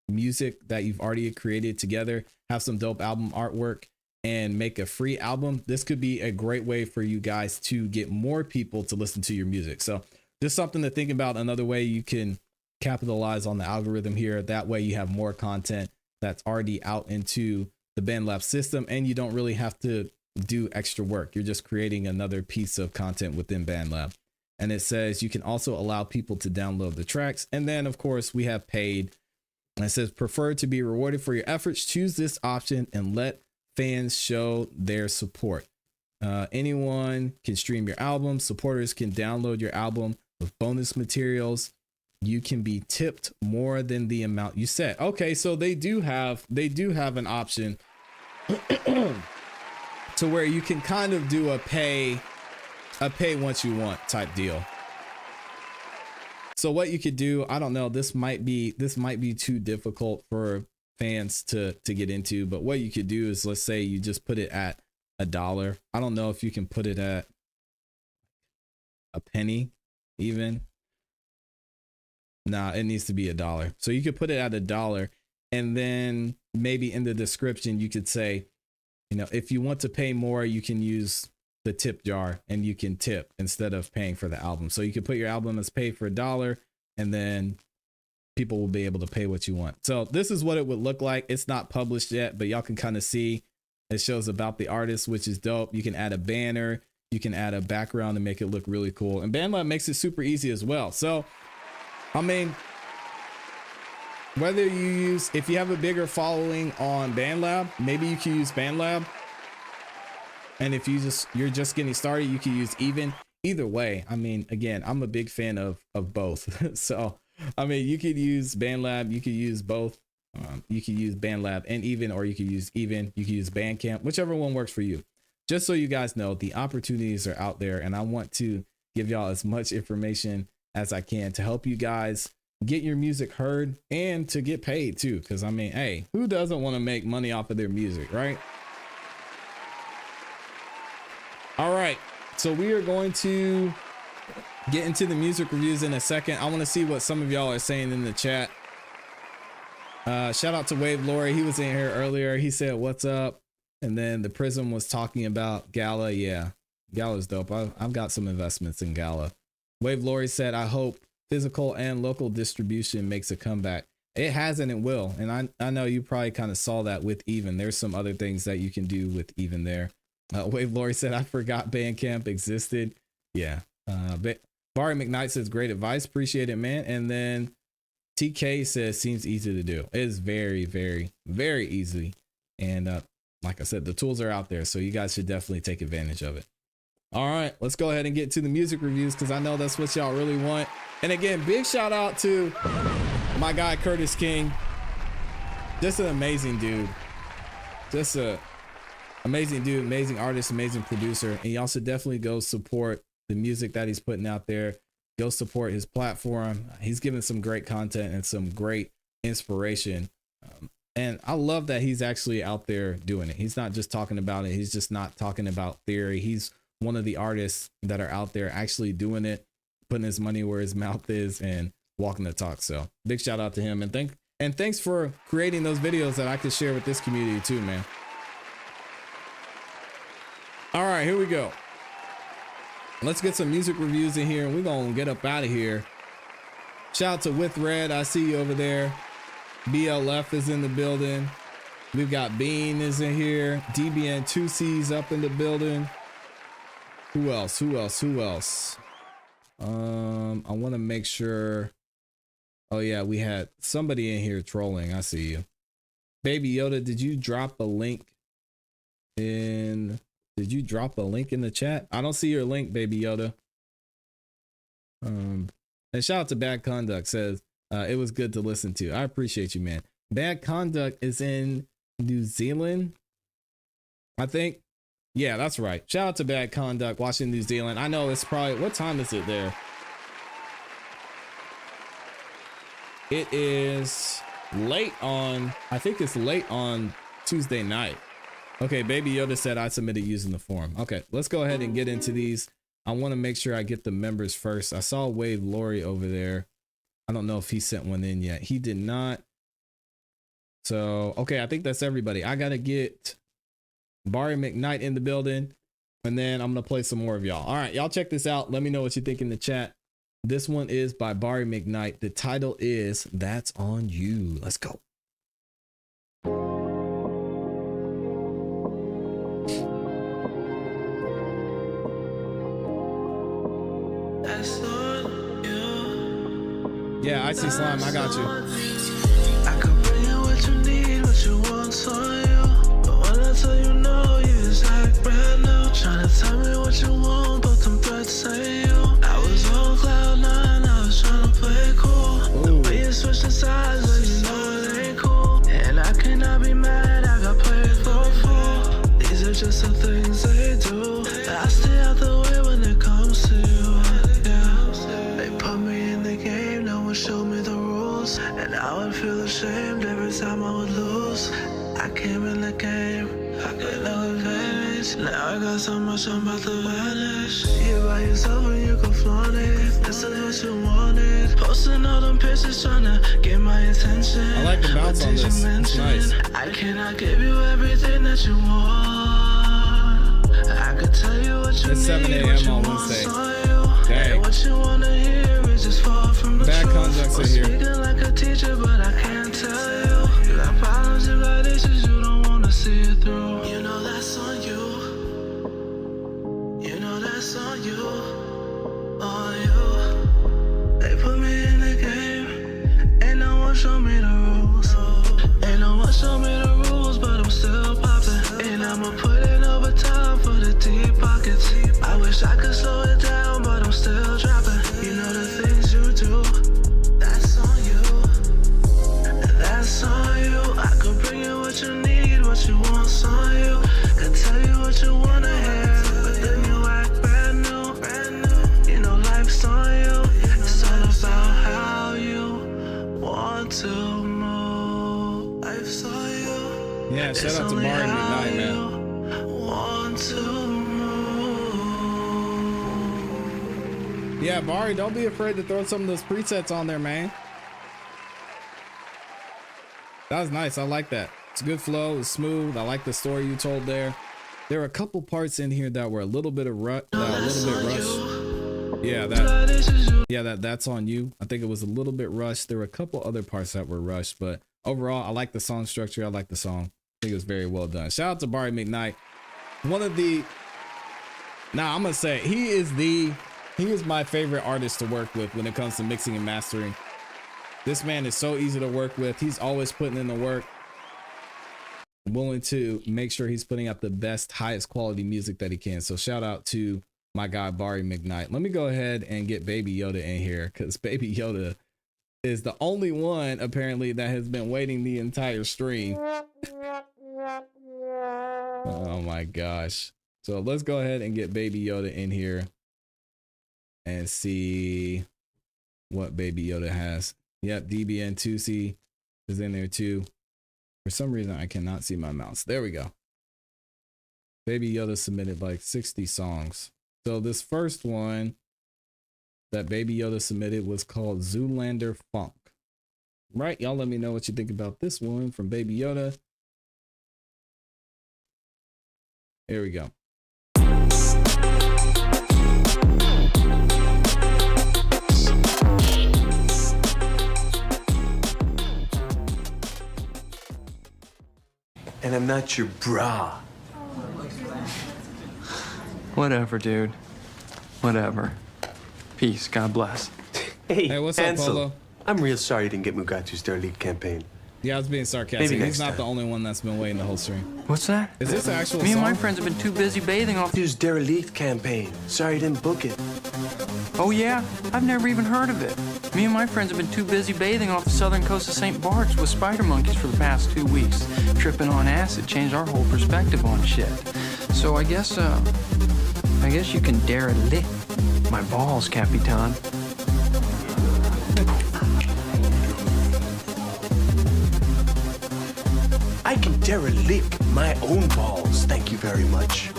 Speaker 6: music that you've already created together, have some dope album artwork, and make a free album, this could be a great way for you guys to get more people to listen to your music. So just something to think about, another way you can capitalize on the algorithm here. That way you have more content that's already out into the BandLab system, and you don't really have to do extra work. You're just creating another piece of content within BandLab. And it says you can also allow people to download the tracks. And then of course we have paid, and it says prefer to be rewarded for your efforts. Choose this option and let fans show their support. Anyone can stream your album. Supporters can download your album with bonus materials. You can be tipped more than the amount you set. Okay, so they do have an option to where you can kind of do a pay once you want type deal. So what you could do, I don't know, this might be too difficult for fans to get into, but what you could do is, let's say you just put it at $1. I don't know if you can put it at a penny even. Nah, it needs to be $1. So you could put it at $1, and then maybe in the description you could say, you know, if you want to pay more, you can use the tip jar and you can tip instead of paying for the album. So you could put your album as pay for $1, and then people will be able to pay what you want. So this is what it would look like. It's not published yet, but y'all can kind of see it shows about the artist, which is dope. You can add a banner, you can add a background to make it look really cool. And BandLab makes it super easy as well. So I mean, whether you use, if you have a bigger following on BandLab, maybe you can use BandLab. And if you're just getting started, you can use Even. Either way, I mean, again, I'm a big fan of both. So, I mean, you could use BandLab, you could use both. You could use BandLab and Even, or you could use Even, you could use Bandcamp, whichever one works for you. Just so you guys know, the opportunities are out there, and I want to give y'all as much information as I can to help you guys get your music heard and to get paid too. Cause I mean, hey, who doesn't want to make money off of their music, right? All right. So we are going to get into the music reviews in a second. I want to see what some of y'all are saying in the chat. Shout out to Wave Lori. He was in here earlier. He said, what's up? And then the Prism was talking about Gala. Yeah. Gala's dope. I've got some investments in Gala. Wave Lori said, I hope physical and local distribution makes a comeback. It has, and it will. And I know you probably kind of saw that with Even. There's some other things that you can do with Even there. Wave Lori said, I forgot Bandcamp existed. Yeah. Barry McKnight says, great advice. Appreciate it, man. And then TK says, seems easy to do. It is very, very, very easy. And like I said, the tools are out there, so you guys should definitely take advantage of it. All right, let's go ahead and get to the music reviews, because I know that's what y'all really want. And again, big shout out to my guy, Curtis King. Just an amazing dude. Just a amazing dude, amazing artist, amazing producer. And y'all should definitely go support the music that he's putting out there. Go support his platform. He's giving some great content and some great inspiration. And I love that he's actually out there doing it. He's not just talking about it. He's just not talking about theory. He's one of the artists that are out there actually doing it, putting his money where his mouth is and walking the talk. So big shout out to him, and thanks for creating those videos that I could share with this community too, man. All right, here we go. Let's get some music reviews in here, and we're gonna get up out of here. Shout out to With Red, I see you over there. BLF is in the building. We've got Bean is in here. DBN 2C's up in the building. Who else? I want to make sure. Oh yeah, we had somebody in here trolling. I see you. Baby Yoda, did you drop a link And did you drop a link in the chat? I don't see your link, Baby Yoda. And shout out to Bad Conduct, says it was good to listen to. I appreciate you, man. Bad Conduct is in New Zealand, I think. Yeah, that's right. Shout out to Bad Conduct watching New Zealand. I know it's probably, what time is it there? It is late on, I think it's late on Tuesday night. Okay, Baby Yoda said I submitted using the form. Okay, let's go ahead and get into these. I want to make sure I get the members first. I saw Wave Lori over there. I don't know if he sent one in yet. He did not. So, okay, I think that's everybody. I got to get Barry McKnight in the building, and then I'm going to play some more of y'all. All right, y'all check this out. Let me know what you think in the chat. This one is by Barry McKnight. The title is That's On You. Let's go. Yeah, I see Slime. I got you.
Speaker 11: I could bring you what you need, what you want on you. But when I tell you no, you just act brand new. Tryna tell me what you want, but them threats say you. I was on cloud 9, I was tryna play cool. The way you switching sides, but you know it ain't cool. And I cannot be mad, I got played for a fool. These are just the things they do. I stay out the way when it comes to you. Yeah, they put me in the game, no one showed me the rules. And I would feel ashamed every time I would lose. I came in the game, I got no advantage. Now I got so much, I'm about to vanish. You by yourself and you can flaunt it. This is what you wanted. Posting all them pictures tryna get my attention.
Speaker 6: I like the bounce on this. It's nice.
Speaker 11: I cannot give you everything that you want. I could tell you what you
Speaker 6: it's
Speaker 11: need,
Speaker 6: 7 a.m. on Wednesday. Dang.
Speaker 11: What you wanna hear is just far from the
Speaker 6: Bad
Speaker 11: truth.
Speaker 6: Conduct's in here.
Speaker 11: Speaking like a teacher, but I can't tell you. You got problems, you got issues, you don't wanna see it through. You know that's on you. You know that's on you. On you. They put me in the game. Ain't no one show me the rules. Ain't no one show me the rules, but I'm still popping. And I'ma put in overtime for the deep pockets. I wish I could slow it down, but I'm still dropping. You know the things you do. That's on you. That's on you. I could bring you what you need, what you want on you. Could tell you what you wanna hear, but then you act brand new. Brand new. You know life's on you. It's all about how you want to move. Life's on you.
Speaker 6: Yeah, shout out to Barry McKnight, man.
Speaker 11: Want to move.
Speaker 6: Yeah, Barry, don't be afraid to throw some of those presets on there, man. That was nice. I like that. It's a good flow. It's smooth. I like the story you told there. There were a couple parts in here that were a little bit rushed. Yeah, that's on you. I think it was a little bit rushed. There were a couple other parts that were rushed, but overall, I like the song structure. I like the song. I think it was very well done. Shout out to Barry McKnight. One of the, I'm gonna say he is my favorite artist to work with when it comes to mixing and mastering. This man is so easy to work with. He's always putting in the work. Willing to make sure he's putting out the best, highest quality music that he can. So shout out to my guy, Barry McKnight. Let me go ahead and get Baby Yoda in here, because Baby Yoda is the only one apparently that has been waiting the entire stream. Oh my gosh. So let's go ahead and get Baby Yoda in here and see what Baby Yoda has. Yep, DBN2C is in there too. For some reason, I cannot see my mouse. There we go. Baby Yoda submitted like 60 songs. So this first one that Baby Yoda submitted was called Zoolander Funk. Right, y'all let me know what you think about this one from Baby Yoda. Here we go.
Speaker 12: And I'm not your bra. Whatever, dude. Whatever. Peace. God bless.
Speaker 6: Hey, what's up,
Speaker 12: Ansel?
Speaker 6: Polo?
Speaker 12: I'm real sorry you didn't get Mugatu's their lead campaign.
Speaker 6: Yeah, I was being sarcastic.
Speaker 12: Maybe
Speaker 6: He's
Speaker 12: next
Speaker 6: not
Speaker 12: time.
Speaker 6: the only one that's been waiting the whole stream.
Speaker 12: What's that?
Speaker 6: Is this an actual
Speaker 12: Me and my
Speaker 6: song?
Speaker 12: friends have been too busy bathing off.
Speaker 13: His derelict campaign. Sorry you didn't book it.
Speaker 12: Oh yeah? I've never even heard of it. Me and my friends have been too busy bathing off the southern coast of St. Bart's with spider monkeys for the past 2 weeks. Tripping on acid changed our whole perspective on shit. So I guess you can derelict my balls, Capitan.
Speaker 13: I can derelict my own balls. Thank you very much.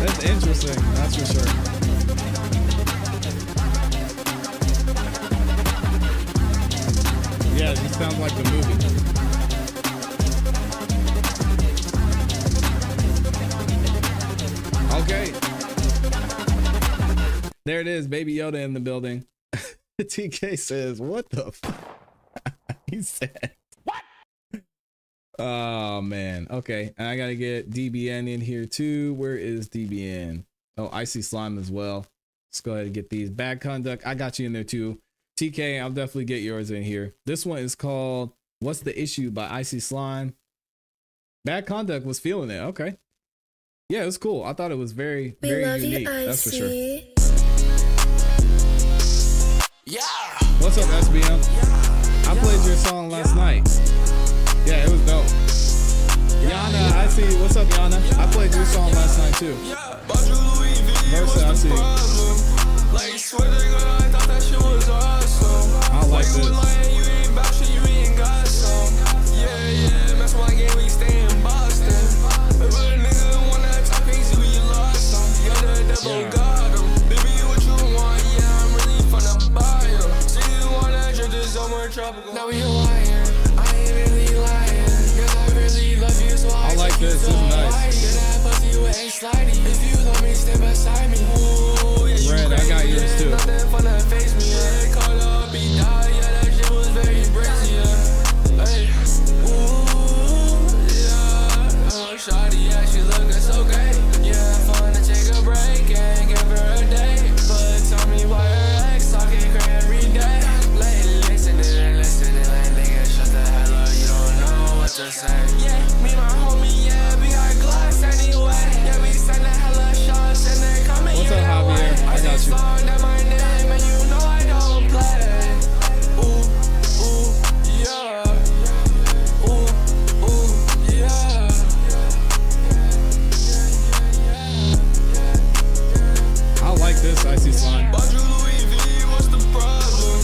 Speaker 6: That's interesting. That's for sure. Yeah, it just sounds like the movie. Okay. There it is, Baby Yoda in the building. TK says, what the f-? He said, what? Oh, man. Okay, and I gotta get DBN in here too. Where is DBN? Oh, Icy Slime as well. Let's go ahead and get these. Bad Conduct, I got you in there too. TK, I'll definitely get yours in here. This one is called What's the Issue by Icy Slime. Bad Conduct was feeling it. Okay. Yeah, it was cool. I thought it was very, very unique. That's for sure.
Speaker 11: Yeah.
Speaker 6: What's up, SBM? I played your song last night. Yeah, it was dope. Yana, I see. What's up, Yana? I played your song last night too. Versa, I see.
Speaker 11: Like, swear to God, I thought that shit was awesome.
Speaker 6: I like this.
Speaker 11: You ain't bout shit, you ain't got some. Yeah, mess my game, we stay in Boston. But a nigga wanna talk crazy, we lost some. Yeah, the devil got him. Baby, what you want? Yeah, I'm really finna buy him. See you wanna drink this somewhere tropical. Now we lying, I ain't really lying. Cause I really love you, so I
Speaker 6: like this, this is nice.
Speaker 11: Yeah, that pussy with ain't sliding. If you love me, stay beside me. Ooh, yeah, you
Speaker 6: Red, I got yours too.
Speaker 11: nothing finna face me, yeah. Call up, be die, yeah, that shit was very brazy, yeah. Hey, ooh, yeah. Oh, shawty, yeah, she looking so great. Yeah, fun to take a break and give her a day. But tell me why her ex talking crazy every day. Like, listening, like, nigga, shut the hell up, you don't know what to say. Yeah, me, my homie, yeah, we got glass anyway. Yeah, we send the hella shots and they coming.
Speaker 6: What's up, Javier? I got you.
Speaker 11: My name and you know I don't play. Ooh, yeah. Ooh, yeah.
Speaker 6: I like this Icy Slime.
Speaker 11: Bought you Louis V, what's the problem?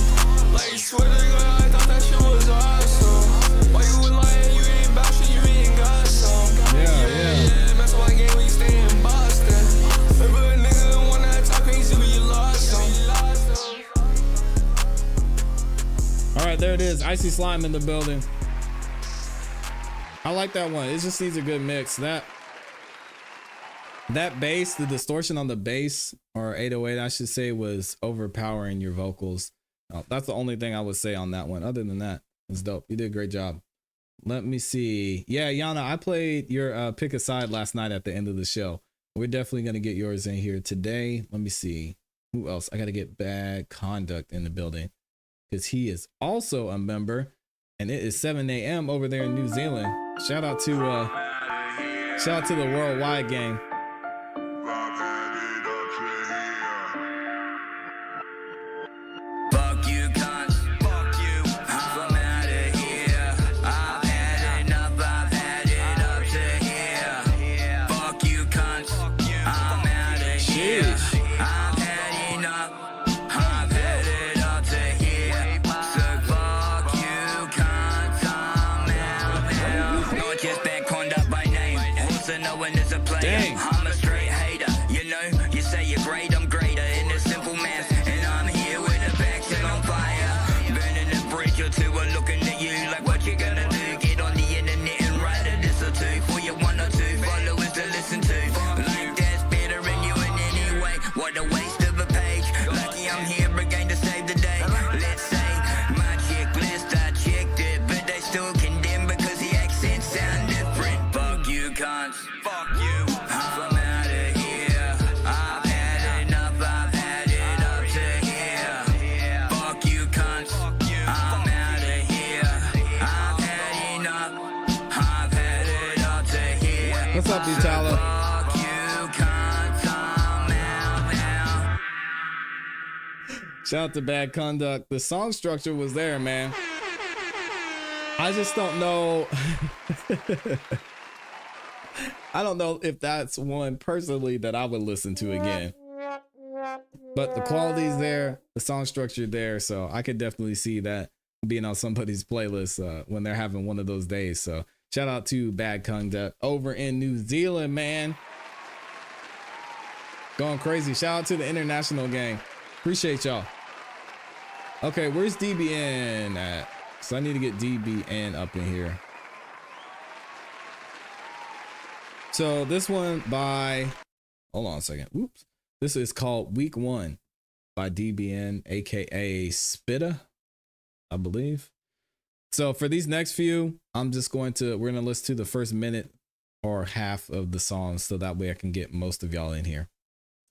Speaker 11: Like, swear to God, I thought that shit was awesome. Why you lying? You ain't bout shit, you ain't got some. Yeah, mess my game, we stay in Boston. If a nigga wanna talk crazy, we lost some.
Speaker 6: All right, there it is. Icy Slime in the building. I like that one. It just needs a good mix. That bass, the distortion on the bass, or 808, I should say, was overpowering your vocals. That's the only thing I would say on that one. Other than that, it's dope. You did a great job. Let me see. Yeah, Yana, I played your Pick a Side last night at the end of the show. We're definitely going to get yours in here today. Let me see. Who else? I got to get Bad Conduct in the building because he is also a member, and it is 7 a.m. over there in New Zealand. Shout out to the Worldwide gang.
Speaker 11: Fuck you, cunt. Fuck you. I'm outta here. I've had enough. I've had it up to here. Fuck you, cunt. I'm outta here. I've had enough. I've had it up to here. So fuck you, cunt. I'm out here. No, just Bad Conduct by name. Also known as a player.
Speaker 6: Shout out to Bad Conduct. The song structure was there, man. I just don't know. I don't know if that's one personally that I would listen to again. But the quality's there, the song structure there, so I could definitely see that being on somebody's playlist when they're having one of those days. So shout out to Bad Conduct over in New Zealand, man. Going crazy. Shout out to the international gang. Appreciate y'all. Okay, where's DBN at? So I need to get DBN up in here. So this one by, hold on a second. Oops. This is called Week 1 by DBN, aka Spitta, I believe. So for these next few, we're going to listen to the first minute or half of the songs so that way I can get most of y'all in here.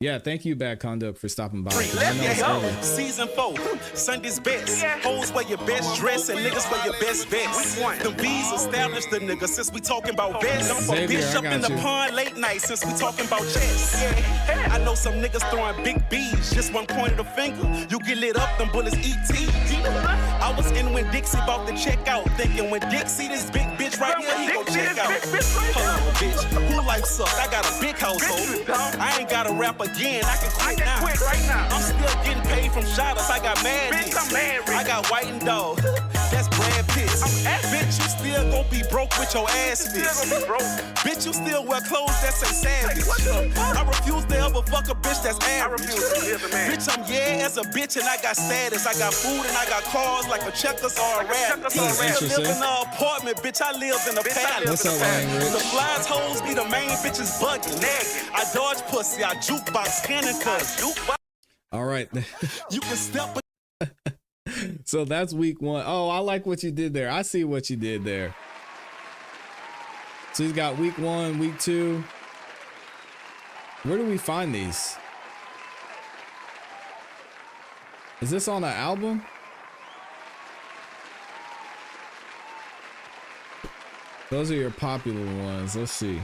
Speaker 6: Yeah, thank you, Bad Conduct, for stopping by. I know it's early.
Speaker 14: Season 4, Sunday's best. Hoes wear your best dress and niggas wear your best vest. The B's established the nigga since we talking about vest. Bitch up in the pond late night since we talking about chess. I know some niggas throwing big B's, just one point of the finger. You get lit up, them bullets ET. I was in when Dixie bought the check out, thinking when Dick see this big bitch right here, he gon' check out. Hold on, bitch, who life suck? I got a big household. I ain't got a rap again, I can quit now. I'm still getting paid from shotters, I got mad niggas. I got white and dog, that's Brad Pitt. Bitch, you still gon' be broke with your ass fixed. Bitch, you still wear clothes that say savage. I refuse to ever fuck a bitch that's average. Bitch, I'm as a bitch and I got status. I got food and I got cars like a Checkers or a Rap. He still live in an apartment, bitch, I live in a palace. The flies hoes be the main bitches bugging. I dodge pussy, I jukebox cannon cuss.
Speaker 6: All right.
Speaker 14: You can step.
Speaker 6: So that's week 1. Oh, I like what you did there. I see what you did there. So he's got week 1, week 2. Where do we find these? Is this on an album? Those are your popular ones. Let's see.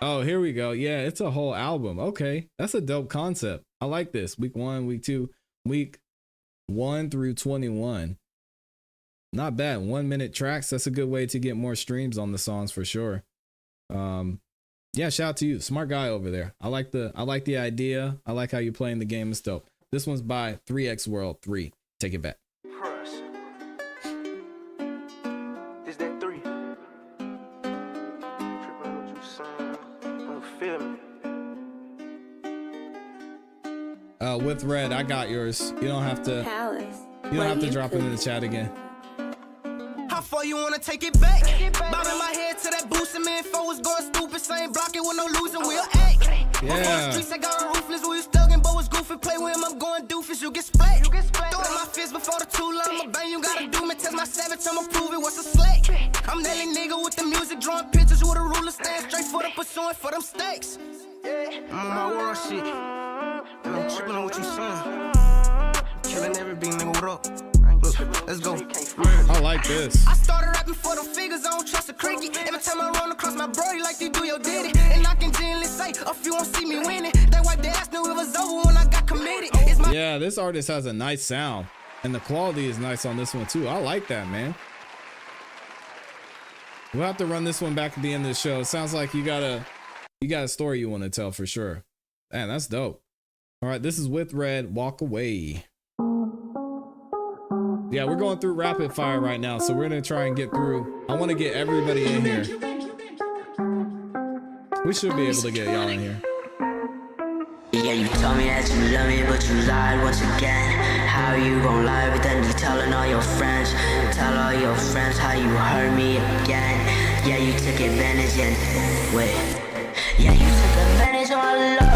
Speaker 6: Oh, here we go. Yeah, it's a whole album. Okay, that's a dope concept. I like this. Week 1, week 2, week 1 through 21. Not bad. 1 minute tracks. That's a good way to get more streams on the songs for sure. Yeah, shout out to you, smart guy over there. I like the idea. I like how you're playing the game. It's dope. This one's by 3X World 3. Take it back.
Speaker 13: Is that 3? Tripping what you saying? Don't feel me.
Speaker 6: With Red, I got yours. You don't have to. You don't have to drop it in the chat again.
Speaker 15: How far you wanna take it back? Bobbing my head to that boost, and man, was going stupid. Same block it with no losing, we'll act.
Speaker 6: Yeah.
Speaker 15: Streets, I got a ruthless, we was thugging, but was goofy. Play with him, I'm going doofus, you get splat. Throwing my fist before the tool, I'ma bang, you gotta do me. Test my savage, I'ma prove it, what's a slack? I'm that nigga with the music, drawing pictures with a ruler, stand straight for the pursuing for them stakes. I'm on my world shit, and I'm tripping on what you saying. Killing every beat, nigga, what up? Look, let's go.
Speaker 6: I like this.
Speaker 15: I started rapping for them figures, I don't trust a cricket. Every time I run across my brody like you do your diddy. And I can genuinely say, a few won't see me winning. They wiped their ass, knew it was over when I got committed.
Speaker 6: Yeah, this artist has a nice sound. And the quality is nice on this one too. I like that, man. We'll have to run this one back at the end of the show. It sounds like you got a story you want to tell for sure. Man, that's dope. All right, this is With Red, Walk Away. Yeah, we're going through rapid fire right now, so we're gonna try and get through. I want to get everybody in here. We should be able to get y'all in here.
Speaker 16: Yeah, you told me that you love me, but you lied once again. How you gon' lie, but then you telling all your friends. Tell all your friends how you hurt me again. Yeah, you took advantage and wait. Yeah, you took advantage of my love.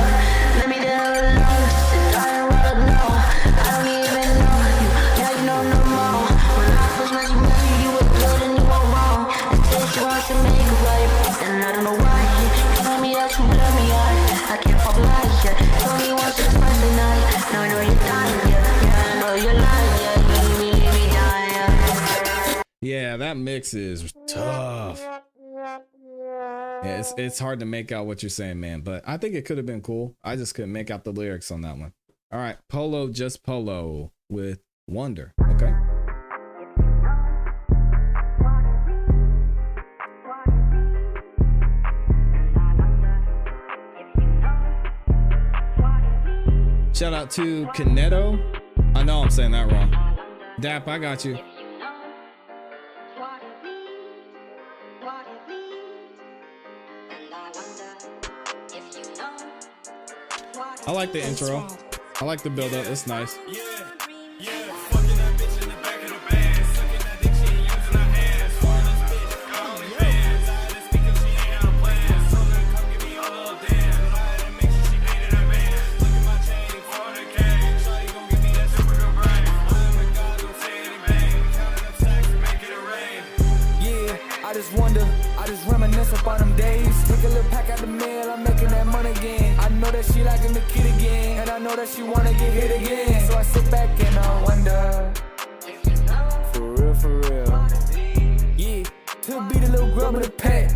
Speaker 16: Let me do love. Sit down and roll up, no. I don't even know you. Yeah, you know no more. When I first met you, you were good and you were wrong. Until you want to make it right, and I don't know why. You told me that you love me, I can't pop lies, yeah. Told me once or twice a night. Now I know you're dying, yeah. Yeah, I know you're lying, yeah. You leave me dying, yeah.
Speaker 6: Yeah, that mix is tough. Yeah, it's hard to make out what you're saying, man, but I think it could have been cool. I just couldn't make out the lyrics on that one. All right, Polo Just Polo with Wonder. Okay. Shout out to Kineto. I know I'm saying that wrong. Dap, I got you. I like the intro. I like the build up. It's nice.
Speaker 17: I just wonder, I just reminisce about them days. Take a little pack out the mail, I'm making that money again. I know that she liking the kid again, and I know that she wanna get hit again. So I sit back and I wonder, for real, for real. Yeah, to be the little grub of the pet.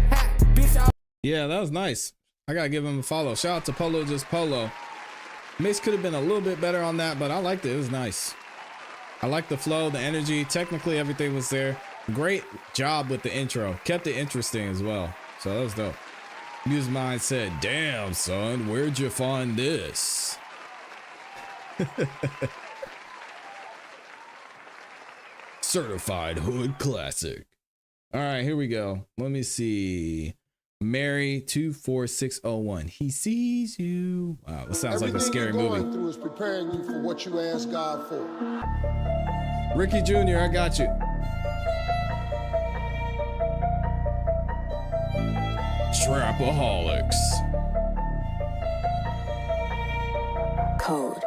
Speaker 17: Bitch,
Speaker 6: Yeah, that was nice. I gotta give him a follow. Shout out to Polo Just Polo. Mix could have been a little bit better on that, but I liked it. It was nice. I liked the flow, the energy. Technically, everything was there. Great job with the intro. Kept it interesting as well. So that was dope. Muse Mind said, damn, son, where'd you find this? Certified Hood Classic. All right, here we go. Let me see. Mary 24601. He sees you. Wow, this sounds like a scary movie.
Speaker 18: Everything you're going through is preparing you for what you ask God for.
Speaker 6: Ricky Jr., I got you. Trapaholics.
Speaker 5: Code.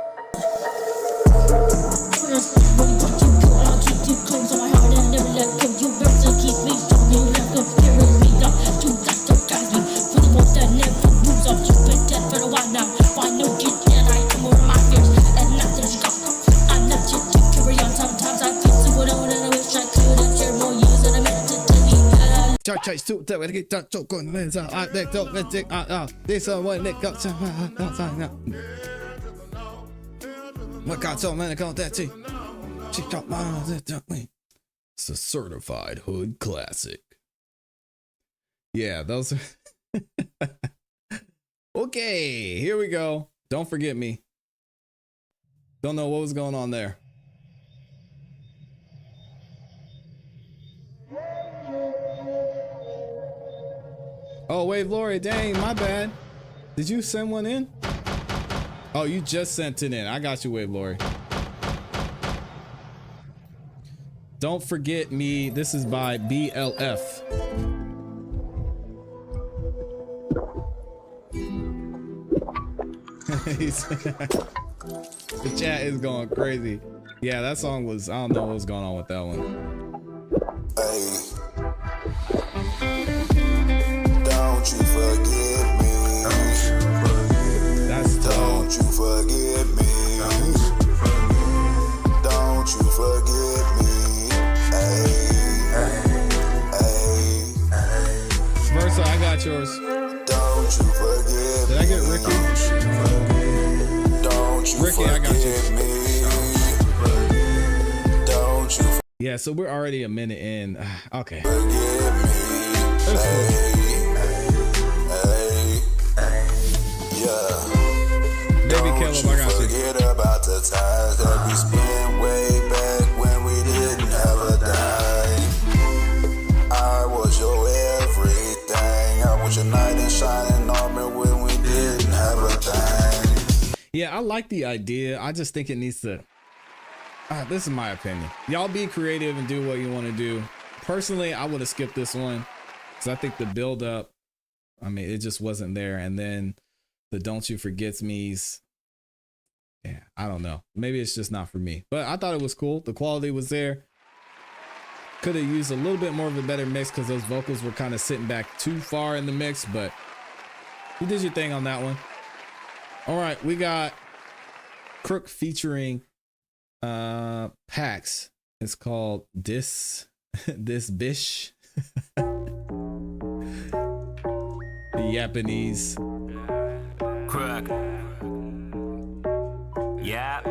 Speaker 6: Chase to that way to get done. So good. This one that got what got so many called that tea? It's a certified hood classic. Yeah, those are okay. Here we go. Don't forget me. Don't know what was going on there. Oh, Wave Lori, dang, my bad. Did you send one in? Oh, you just sent it in. I got you, Wave Lori. Don't forget me. This is by BLF. The chat is going crazy. Yeah, that song was, I don't know what was going on with that one.
Speaker 18: Hey. Don't you forget me.
Speaker 6: That's tough.
Speaker 18: Don't you forget me. Don't you forget me. Hey.
Speaker 6: Versa, I got yours.
Speaker 18: Don't you forget me.
Speaker 6: Did I get Ricky?
Speaker 18: Don't you
Speaker 6: Ricky, I got you.
Speaker 18: me. Don't you
Speaker 6: Yeah, so we're already a minute in. Okay.
Speaker 18: forget me.
Speaker 6: That's cool.
Speaker 18: Yeah.
Speaker 6: Baby Caleb, I got you.
Speaker 18: Forget about the times that we spent way back when we didn't have a dime. I was your everything. I was your knight in shining armor when we didn't have a thing.
Speaker 6: Yeah, I like the idea. I just think it needs to. This is my opinion. Y'all be creative and do what you want to do. Personally, I would have skipped this one because I think the build up, I mean, it just wasn't there. And then the Don't You Forgets Me's. Yeah, I don't know. Maybe it's just not for me, but I thought it was cool. The quality was there. Could have used a little bit more of a better mix because those vocals were kind of sitting back too far in the mix, but you did your thing on that one. All right, we got Crook featuring Pax. It's called This Bish. Japanese.
Speaker 19: Crook. Yeah.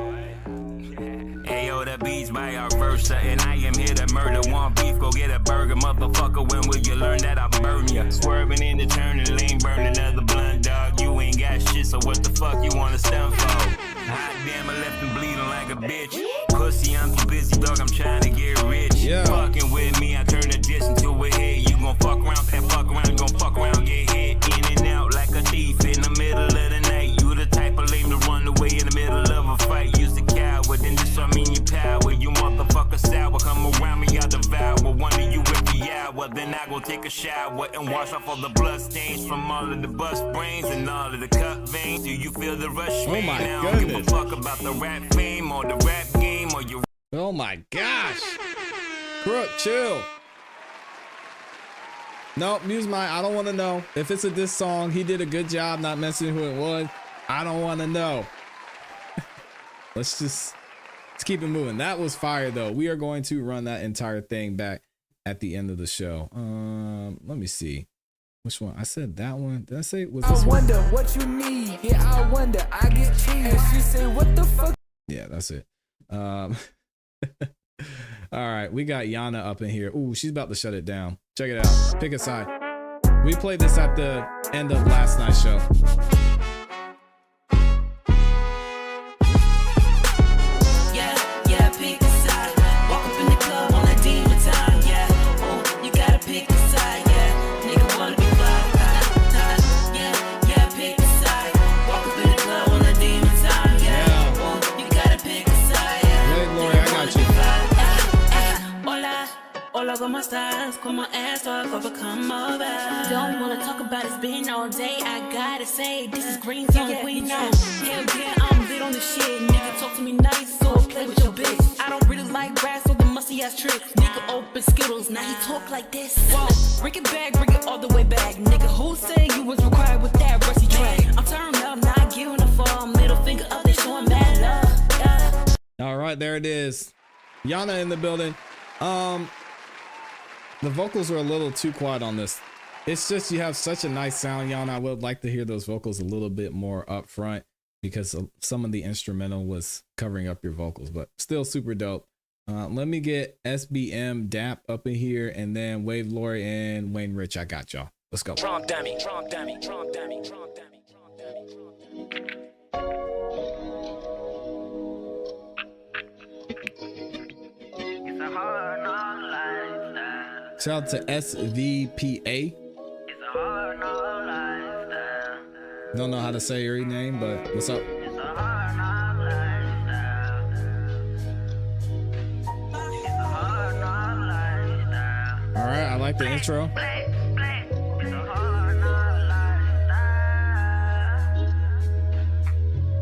Speaker 19: Ayo, the beats by our versa, and I am here to murder. Want beef, go get a burger, motherfucker. When will you learn that I burn ya? Swerving in the turning lane, burn another blunt, dog. You ain't got shit, so what the fuck you wanna stunt for? Hot damn, I left him bleeding like a bitch. Pussy, I'm too busy, dog. I'm trying to get rich.
Speaker 6: Yeah.
Speaker 19: Fucking with me, I turn the dish into a hit. You gon' fuck around, fuck around, you gon' fuck around, get hit in and out like a thief in the middle of the night. You the type of lame to run away in the middle of a fight. Use the coward, then this I mean your power. You motherfucker sour, come around me, I devour. One of you every hour, then I go take a shower and wash off all the blood stains from all of the bust brains and all of the cut veins. Do you feel the rush?
Speaker 6: Oh my
Speaker 19: I don't give a
Speaker 6: goodness.
Speaker 19: fuck about the rap fame or the rap game or your.
Speaker 6: Oh my gosh. Crook, chill. No, Muse my, I don't want to know. If it's a diss song, he did a good job not mentioning who it was. I don't want to know. Let's keep it moving. That was fire though. We are going to run that entire thing back at the end of the show. Let me see. Which one? I said that one. Did I say was this
Speaker 17: I
Speaker 6: one?
Speaker 17: wonder what you need. Yeah, I wonder. I get cheese. And she say, what the fuck?
Speaker 6: Yeah, that's it. All right, we got Yana up in here. Ooh, she's about to shut it down. Check it out. Pick a side. We played this at the end of last night's show.
Speaker 5: Yeah, pick a side. Walk up in the club on that demon time. Yeah, oh, you gotta pick a side. Yeah, nigga wanna be fly. Yeah, pick a side. Walk up in the club on that demon time. Yeah, oh, you gotta pick a side. Yeah,
Speaker 6: Wait, Lori, I got you.
Speaker 5: Hola, ¿cómo estás? ¿Cómo estás? Come over. Don't wanna talk about it, it's been all day. I gotta say, this is green zone, we know. Hell yeah, I'm lit on this shit. Nigga, talk to me nice, so play with your bitch. I don't really like grass or the musty ass tricks. Nigga, open Skittles, now he talk like this. Whoa, bring it back, bring it all the way back. Nigga, who said you was required with that rusty track? I'm turned up, not giving a fuck. Middle finger up, they showing mad love. Yeah.
Speaker 6: All right, there it is. Yana in the building. The vocals are a little too quiet on this. It's just you have such a nice sound, Yana. I would like to hear those vocals a little bit more up front because some of the instrumental was covering up your vocals, but still super dope. Let me get SBM Dap up in here and then Wave Lori and Wayne Rich. I got y'all. Let's go.
Speaker 19: Trump dummy, Trump dummy, Trump dummy, Trump dummy, Trump dummy, Trump dummy.
Speaker 5: It's a hard knock lifestyle.
Speaker 6: Shout out to SVPA.
Speaker 5: It's a hard knock lifestyle.
Speaker 6: Don't know how to say your name, but what's up?
Speaker 5: It's a hard knock lifestyle. It's a hard knock lifestyle.
Speaker 6: All right, I like the intro.
Speaker 5: It's a hard knock lifestyle.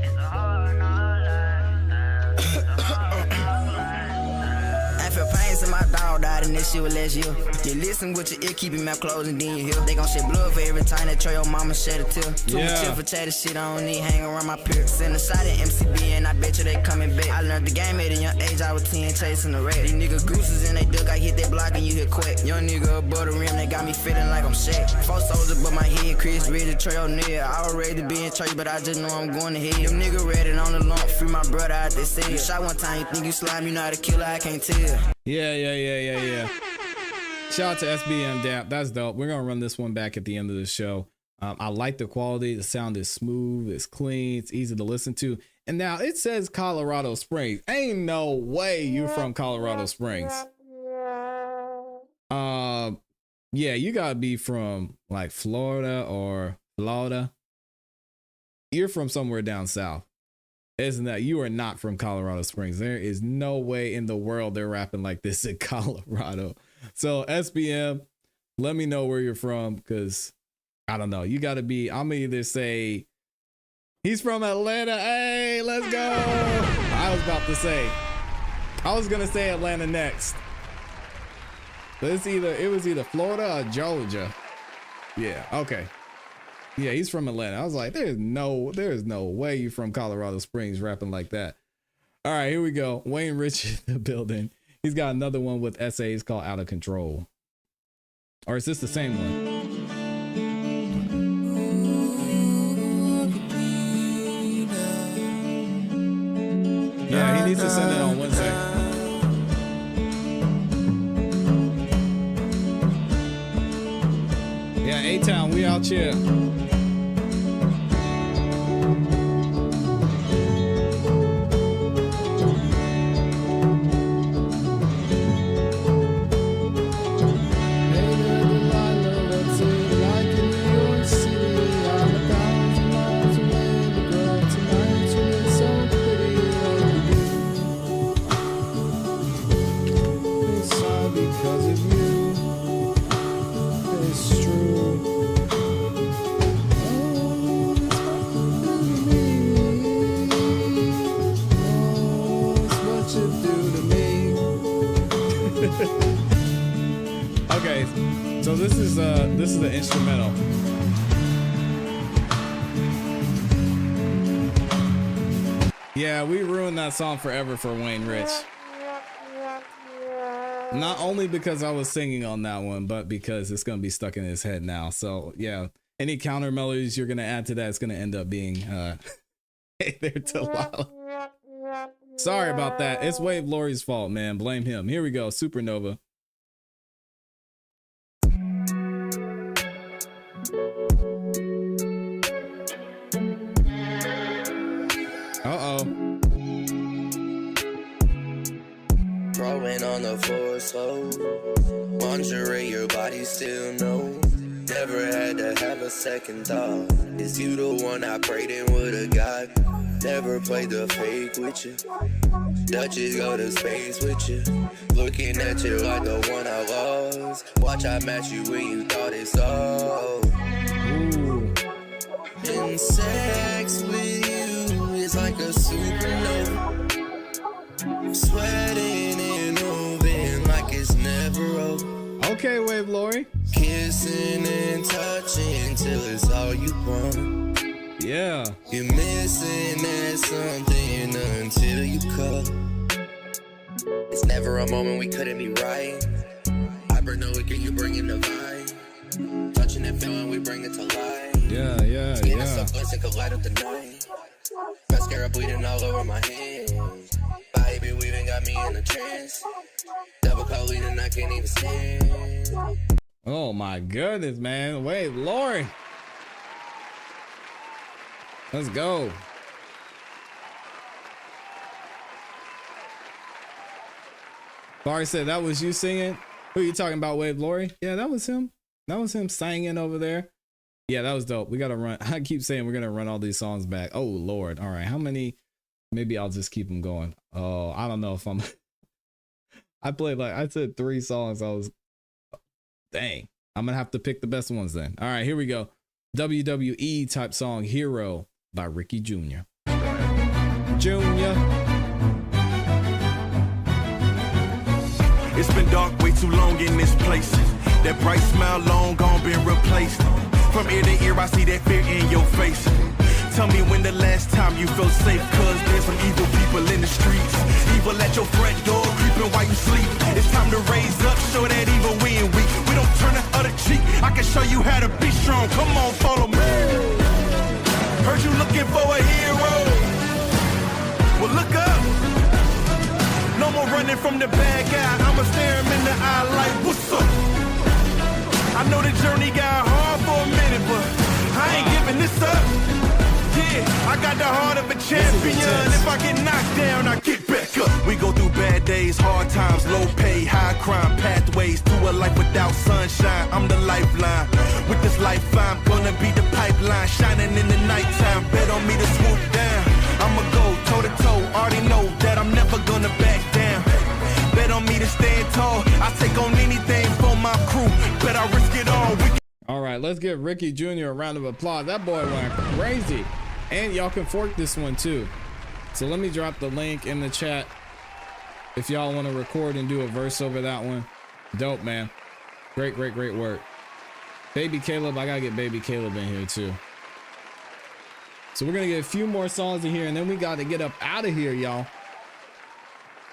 Speaker 5: It's a hard knock lifestyle. It's a hard knock lifestyle.
Speaker 15: I feel pain, so my dog died and this shit was last year. You listen with your ear, keep your mouth closed and then you hear. They gon' shed blood for every time that your mama shed a tear. Too much chill for chatty shit, I don't need hang around my peers. Send a shot at MCB and I bet you they coming back. I learned the game at a young age, I was 10 chasing the rat. These niggas gooses in they duck, I hit that block and you hear quack. Young nigga above the rim, they got me feeling like I'm Shaq. 4 soldiers but my head, Chris ready, Trail near. I was ready to be in church, but I just know I'm going to hell. Them nigga ready on the lump, free my brother out there cell. You shot one time, you think you slime, you know how to kill, I can't tell.
Speaker 6: Yeah. Shout out to SBM Dap. That's dope. We're gonna run this one back at the end of the show. I like the quality. The sound is smooth. It's clean. It's easy to listen to. And now it says Colorado Springs. Ain't no way you from Colorado Springs. Yeah, you gotta be from like Florida or Florida. You're from somewhere down south. Isn't that? You are not from Colorado Springs. There is no way in the world they're rapping like this in Colorado. So SBM, let me know where you're from, because I don't know. You got to be, I'm gonna either say he's from Atlanta. Hey, let's go. I was gonna say Atlanta next. But it was either Florida or Georgia. Yeah, okay. Yeah, he's from Atlanta. I was like, there's no way you from Colorado Springs rapping like that. All right, here we go. Wayne Rich in the building. He's got another one with essays called Out of Control. Or is this the same one? needs to send it on Wednesday. Yeah, A-Town, we out here. Okay, so this is the instrumental. Yeah, we ruined that song forever for Wayne Rich. Not only because I was singing on that one, but because it's gonna be stuck in his head now. So yeah, any counter melodies you're gonna add to that is gonna end up being hey there Delilah. Sorry about that. It's Wave Laurie's fault, man. Blame him. Here we go. Supernova. Uh-oh.
Speaker 20: Growing on the floor slow. Lingerie, your body still knows. Never had to have a second thought. Is you the one I prayed and would've got? Never played the fake with you. Dutchies go to space with you. Looking at you like the one I lost. Watch I match you when you thought it's all. And sex with you is like a supernova. Sweating and moving like it's never over.
Speaker 6: Okay, Wave Laurie.
Speaker 20: Kissing and touching till it's all you want.
Speaker 6: Yeah.
Speaker 20: You're missing that something until you come. It's never a moment we couldn't be right. I bring the wicked, you bring in the vibe. Touching and feeling, we bring it to life.
Speaker 6: Yeah, yeah,
Speaker 20: Skin
Speaker 6: yeah.
Speaker 20: is so close, it could light up the night. Mascara bleeding all over my hands. Baby weaving got me in a trance. Double collie and I can't even stand.
Speaker 6: Oh my goodness, man. Wave Laurie. Let's go. Barry said that was you singing. Who are you talking about, Wave Laurie? Yeah, that was him. That was him singing over there. Yeah, that was dope. We got to run. I keep saying we're going to run all these songs back. Oh, Lord. All right. How many? Maybe I'll just keep them going. Oh, I don't know if I'm. I played like I said 3 songs. I was. Dang. I'm going to have to pick the best ones then. All right, here we go. WWE type song Hero by Ricky Jr. Jr.
Speaker 21: It's been dark way too long in this place. That bright smile long gone been replaced. From ear to ear I see that fear in your face. Tell me when the last time you felt safe, cause there's some evil people in the streets. Evil at your front door, creeping while you sleep. It's time to raise up, show that evil we ain't weak. We don't turn the other cheek, I can show you how to be strong. Come on, follow me. Heard you looking for a hero. Well, look up. No more running from the bad guy. I'ma stare him in the eye like, what's up? I know the journey got hard for a minute, but I ain't giving this up. Yeah, I got the heart of a champion. If I get knocked down, I get back up. We go through bad days, hard times, low pay, high crime, pathways to a life without sunshine. I'm the lifeline. With this lifeline, gonna be the pipeline, shining in the nighttime. Bet on me to swoop down. I'ma go toe to toe. Already know that I'm never gonna back down. Bet on me to stand tall. I take on anything for my crew. Bet I risk it all.
Speaker 6: All right, let's give Ricky Jr. a round of applause. That boy went crazy. And y'all can fork this one too. So let me drop the link in the chat if y'all want to record and do a verse over that one. Dope, man. Great, great, great work. Baby Caleb, I gotta get Baby Caleb in here too. So we're gonna get a few more songs in here and then we gotta get up out of here, y'all.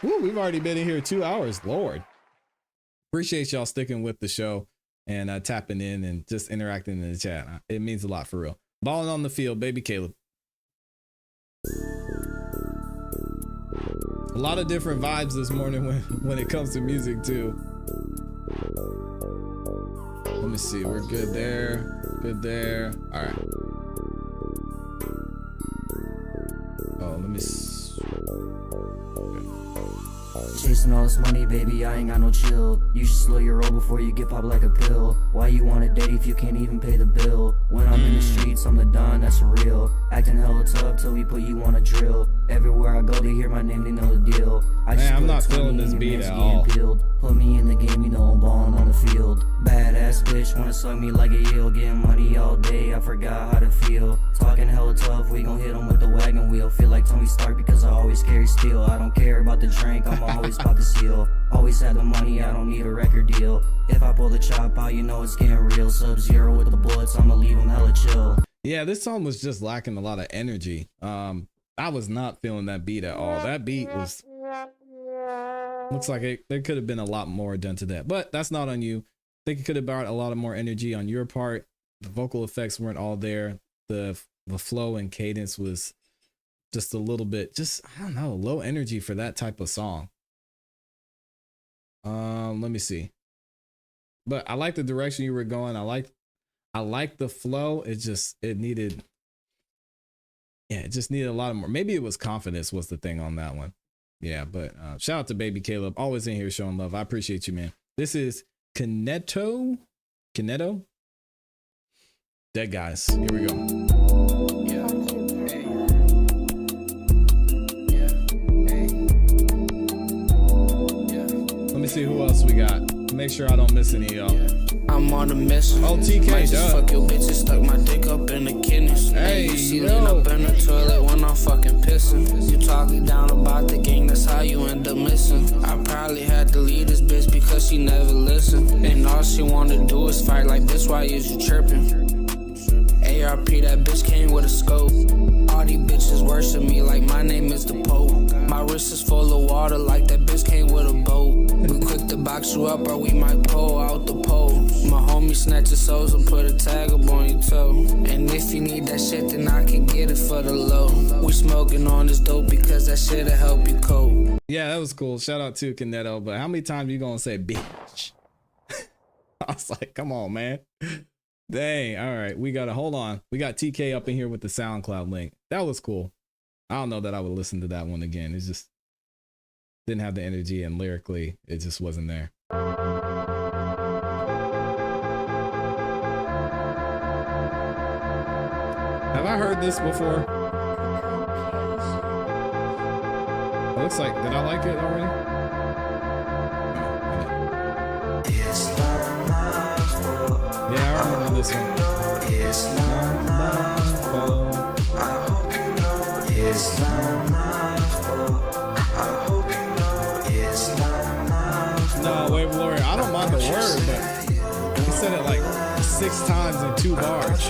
Speaker 6: Woo, we've already been in here 2 hours. Lord. Appreciate y'all sticking with the show and tapping in and just interacting in the chat. It means a lot for real. Balling on the field, Baby Caleb. A lot of different vibes this morning when it comes to music too. Let me see. We're good there. Good there. All right. Oh, let me
Speaker 4: Chasing all this money, baby, I ain't got no chill. You should slow your roll before you get popped like a pill. Why you wanna date if you can't even pay the bill? When I'm in the streets, I'm the Don, that's for real. Acting hella tough till we put you on a drill. Everywhere I go, they hear my name, they know the deal. I just
Speaker 6: I'm
Speaker 4: put
Speaker 6: not
Speaker 4: 20
Speaker 6: feeling
Speaker 4: in
Speaker 6: this
Speaker 4: your
Speaker 6: beat
Speaker 4: man's
Speaker 6: at
Speaker 4: getting
Speaker 6: all.
Speaker 4: peeled. Put me in the game, you know I'm ballin' on the field. Badass bitch, wanna suck me like a eel. Getting money all day, I forgot how to feel. Talking hella tough, we gon' hit 'em with the wagon wheel. Feel like Tony Stark because I always carry steel. I don't care about the drink, I'm always about to seal. Always had the money, I don't need a record deal. If I pull the chop out, you know it's getting real. Sub-Zero with the bullets, I'ma leave 'em hella chill.
Speaker 6: Yeah, this song was just lacking a lot of energy. I was not feeling that beat at all. That beat was looks like there could have been a lot more done to that, but that's not on you. I think it could have brought a lot of more energy on your part. The vocal effects weren't all there. The flow and cadence was just a little bit, I don't know, low energy for that type of song. Let me see. But I like the direction you were going. I like the flow. It just needed a lot of more. Maybe it was confidence was the thing on that one. Yeah, but shout out to Baby Caleb. Always in here showing love. I appreciate you, man. This is Kineto. Dead Guys. Here we go. Let me see who else we got. Make sure I don't miss any of y'all.
Speaker 22: I'm on a mission.
Speaker 6: Oh, TK,
Speaker 22: might just fuck your bitch and stuck my dick up in the kidneys.
Speaker 6: Hey,
Speaker 22: you see lean up in the toilet when I'm fucking pissing. You talking down about the gang, that's how you end up missing. I probably had to leave this bitch because she never listened. And all she wanna do is fight like bitch, why is you tripping? ARP, that bitch came with a scope. All these bitches worship me like my name is the Pope. My wrist is full of water like that bitch came with a boat. We quick to box you up or we might pull out the pole. My homie snatch your souls and put a tag up on your toe. And if you need that shit, then I can get it for the low. We smoking on this dope because that shit'll help you cope.
Speaker 6: Yeah, that was cool. Shout out to Kineto. But how many times you gonna say bitch? I was like, come on, man. Dang. All right. We got TK up in here with the SoundCloud link. That was cool. I don't know that I would listen to that one again. It just didn't have the energy, and lyrically, it just wasn't there. Have I heard this before? It looks like, did I like it already? Yeah, I remember this one.
Speaker 11: It's not my fault. I hope you know it's not my fault. I hope you know it's not my fault.
Speaker 6: No, wait, Lori, I don't mind the word, but he said it like 6 times in 2 bars.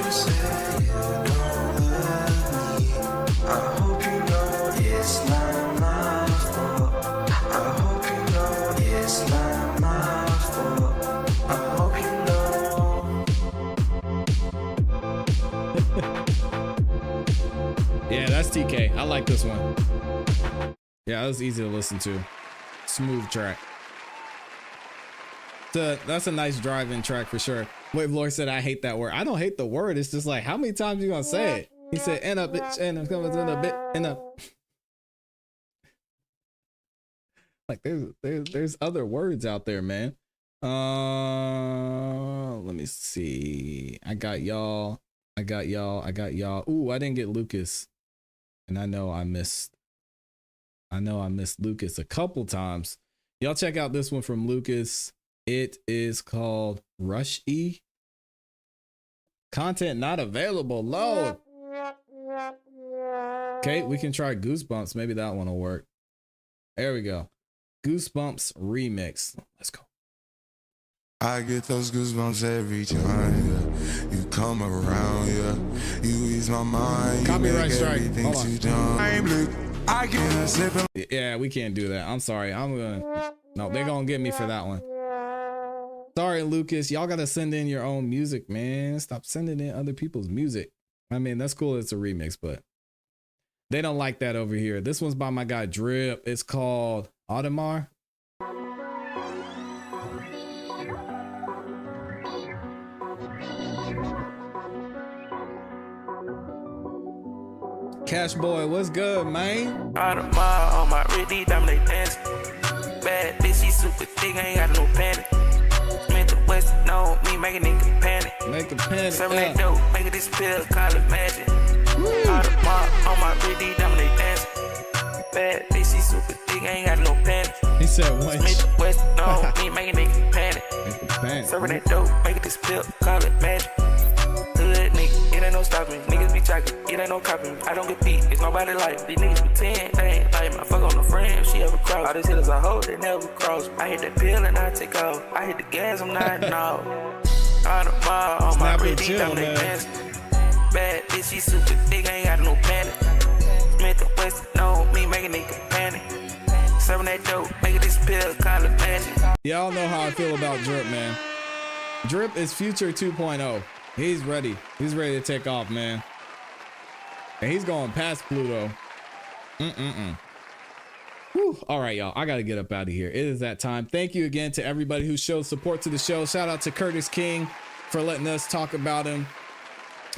Speaker 11: I hope you know it's not my fault. I hope you know it's not my fault. I hope you know.
Speaker 6: Yeah, that's TK. I like this one. Yeah, that was easy to listen to. Smooth track. That's a nice drive-in track for sure. Wave Lord said, I hate that word. I don't hate the word. It's just like, how many times you gonna say it? He said, and a bitch, and I'm coming in a bit, and a. Like, there's other words out there, man. Let me see. I got y'all. Ooh, I didn't get Lucas. And I know I missed Lucas a couple times. Y'all check out this one from Lucas. It is called Rush E. Content not available. Load. Okay, we can try Goosebumps. Maybe that one will work. There we go. Goosebumps remix. Let's go.
Speaker 18: I get those goosebumps every time you come around, you ease my mind.
Speaker 6: Copyright strike. Hold on.
Speaker 18: I get a sip.
Speaker 6: Yeah, we can't do that. I'm sorry. No, they're gonna get me for that one. Sorry, Lucas. Y'all gotta send in your own music, man. Stop sending in other people's music. I mean, that's cool. It's a remix, but They don't like that over here. This one's by my guy Drip. It's called Audemars. Cash Boy, what's good, man?
Speaker 1: Audemars on my wrist, dominate dance. Bad bitch, she super thick, ain't got no panic. Smith the West, no, me make a nigga panic.
Speaker 6: Make a panic.
Speaker 1: Serving that dope, make it disappear, call it magic. Audemars on my wrist, dominate dance. Bad bitch, she super thick, ain't got no panic.
Speaker 6: He said, what?
Speaker 1: Smith the West, no, me make a nigga panic.
Speaker 6: Make a panic.
Speaker 1: Serving that dope, make it disappear, call it magic. Hood nigga, it ain't no stopping. Niggas be talking, it ain't no copying. I don't get beat, it's nobody like these niggas pretend. They ain't like my fuck on the friend if she ever cross. All these hitters I hold, they never cross. I hit that pill and I take off. I hit the gas, I'm not off. Audemars on my wrist, dominate dance. Bad bitch, she super thick, ain't got no panic. Smith the West, no, me make a nigga panic. Serving that dope, make it disappear, call it magic.
Speaker 6: Y'all know how I feel about Drip, man. Drip is Future 2.0. He's ready. He's ready to take off, man. And he's going past Pluto. Whew. All right, y'all. I got to get up out of here. It is that time. Thank you again to everybody who showed support to the show. Shout out to Curtis King for letting us talk about him.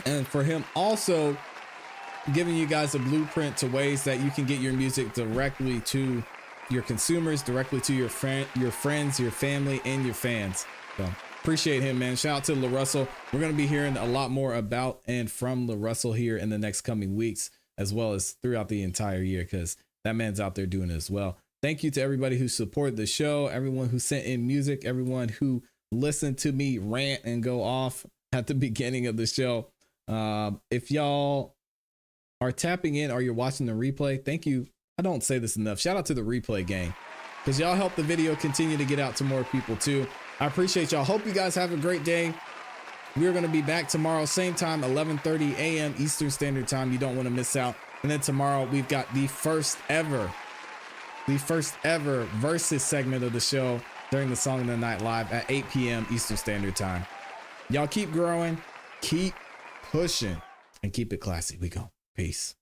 Speaker 6: And for him also giving you guys a blueprint to ways that you can get your music directly to your consumers, directly to your friends, your family, and your fans. So appreciate him, man. Shout out to LaRussell. We're going to be hearing a lot more about and from LaRussell here in the next coming weeks, as well as throughout the entire year, because that man's out there doing it as well. Thank you to everybody who supported the show, everyone who sent in music, everyone who listened to me rant and go off at the beginning of the show. If y'all are tapping in or you're watching the replay, thank you. I don't say this enough. Shout out to the replay gang, because y'all help the video continue to get out to more people too. I appreciate y'all. Hope you guys have a great day. We're going to be back tomorrow, same time, 11:30 a.m. Eastern Standard Time. You don't want to miss out. And then tomorrow we've got the first ever versus segment of the show during the Song of the Night Live at 8 p.m. Eastern Standard Time. Y'all keep growing, keep pushing, and keep it classy. We go. Peace.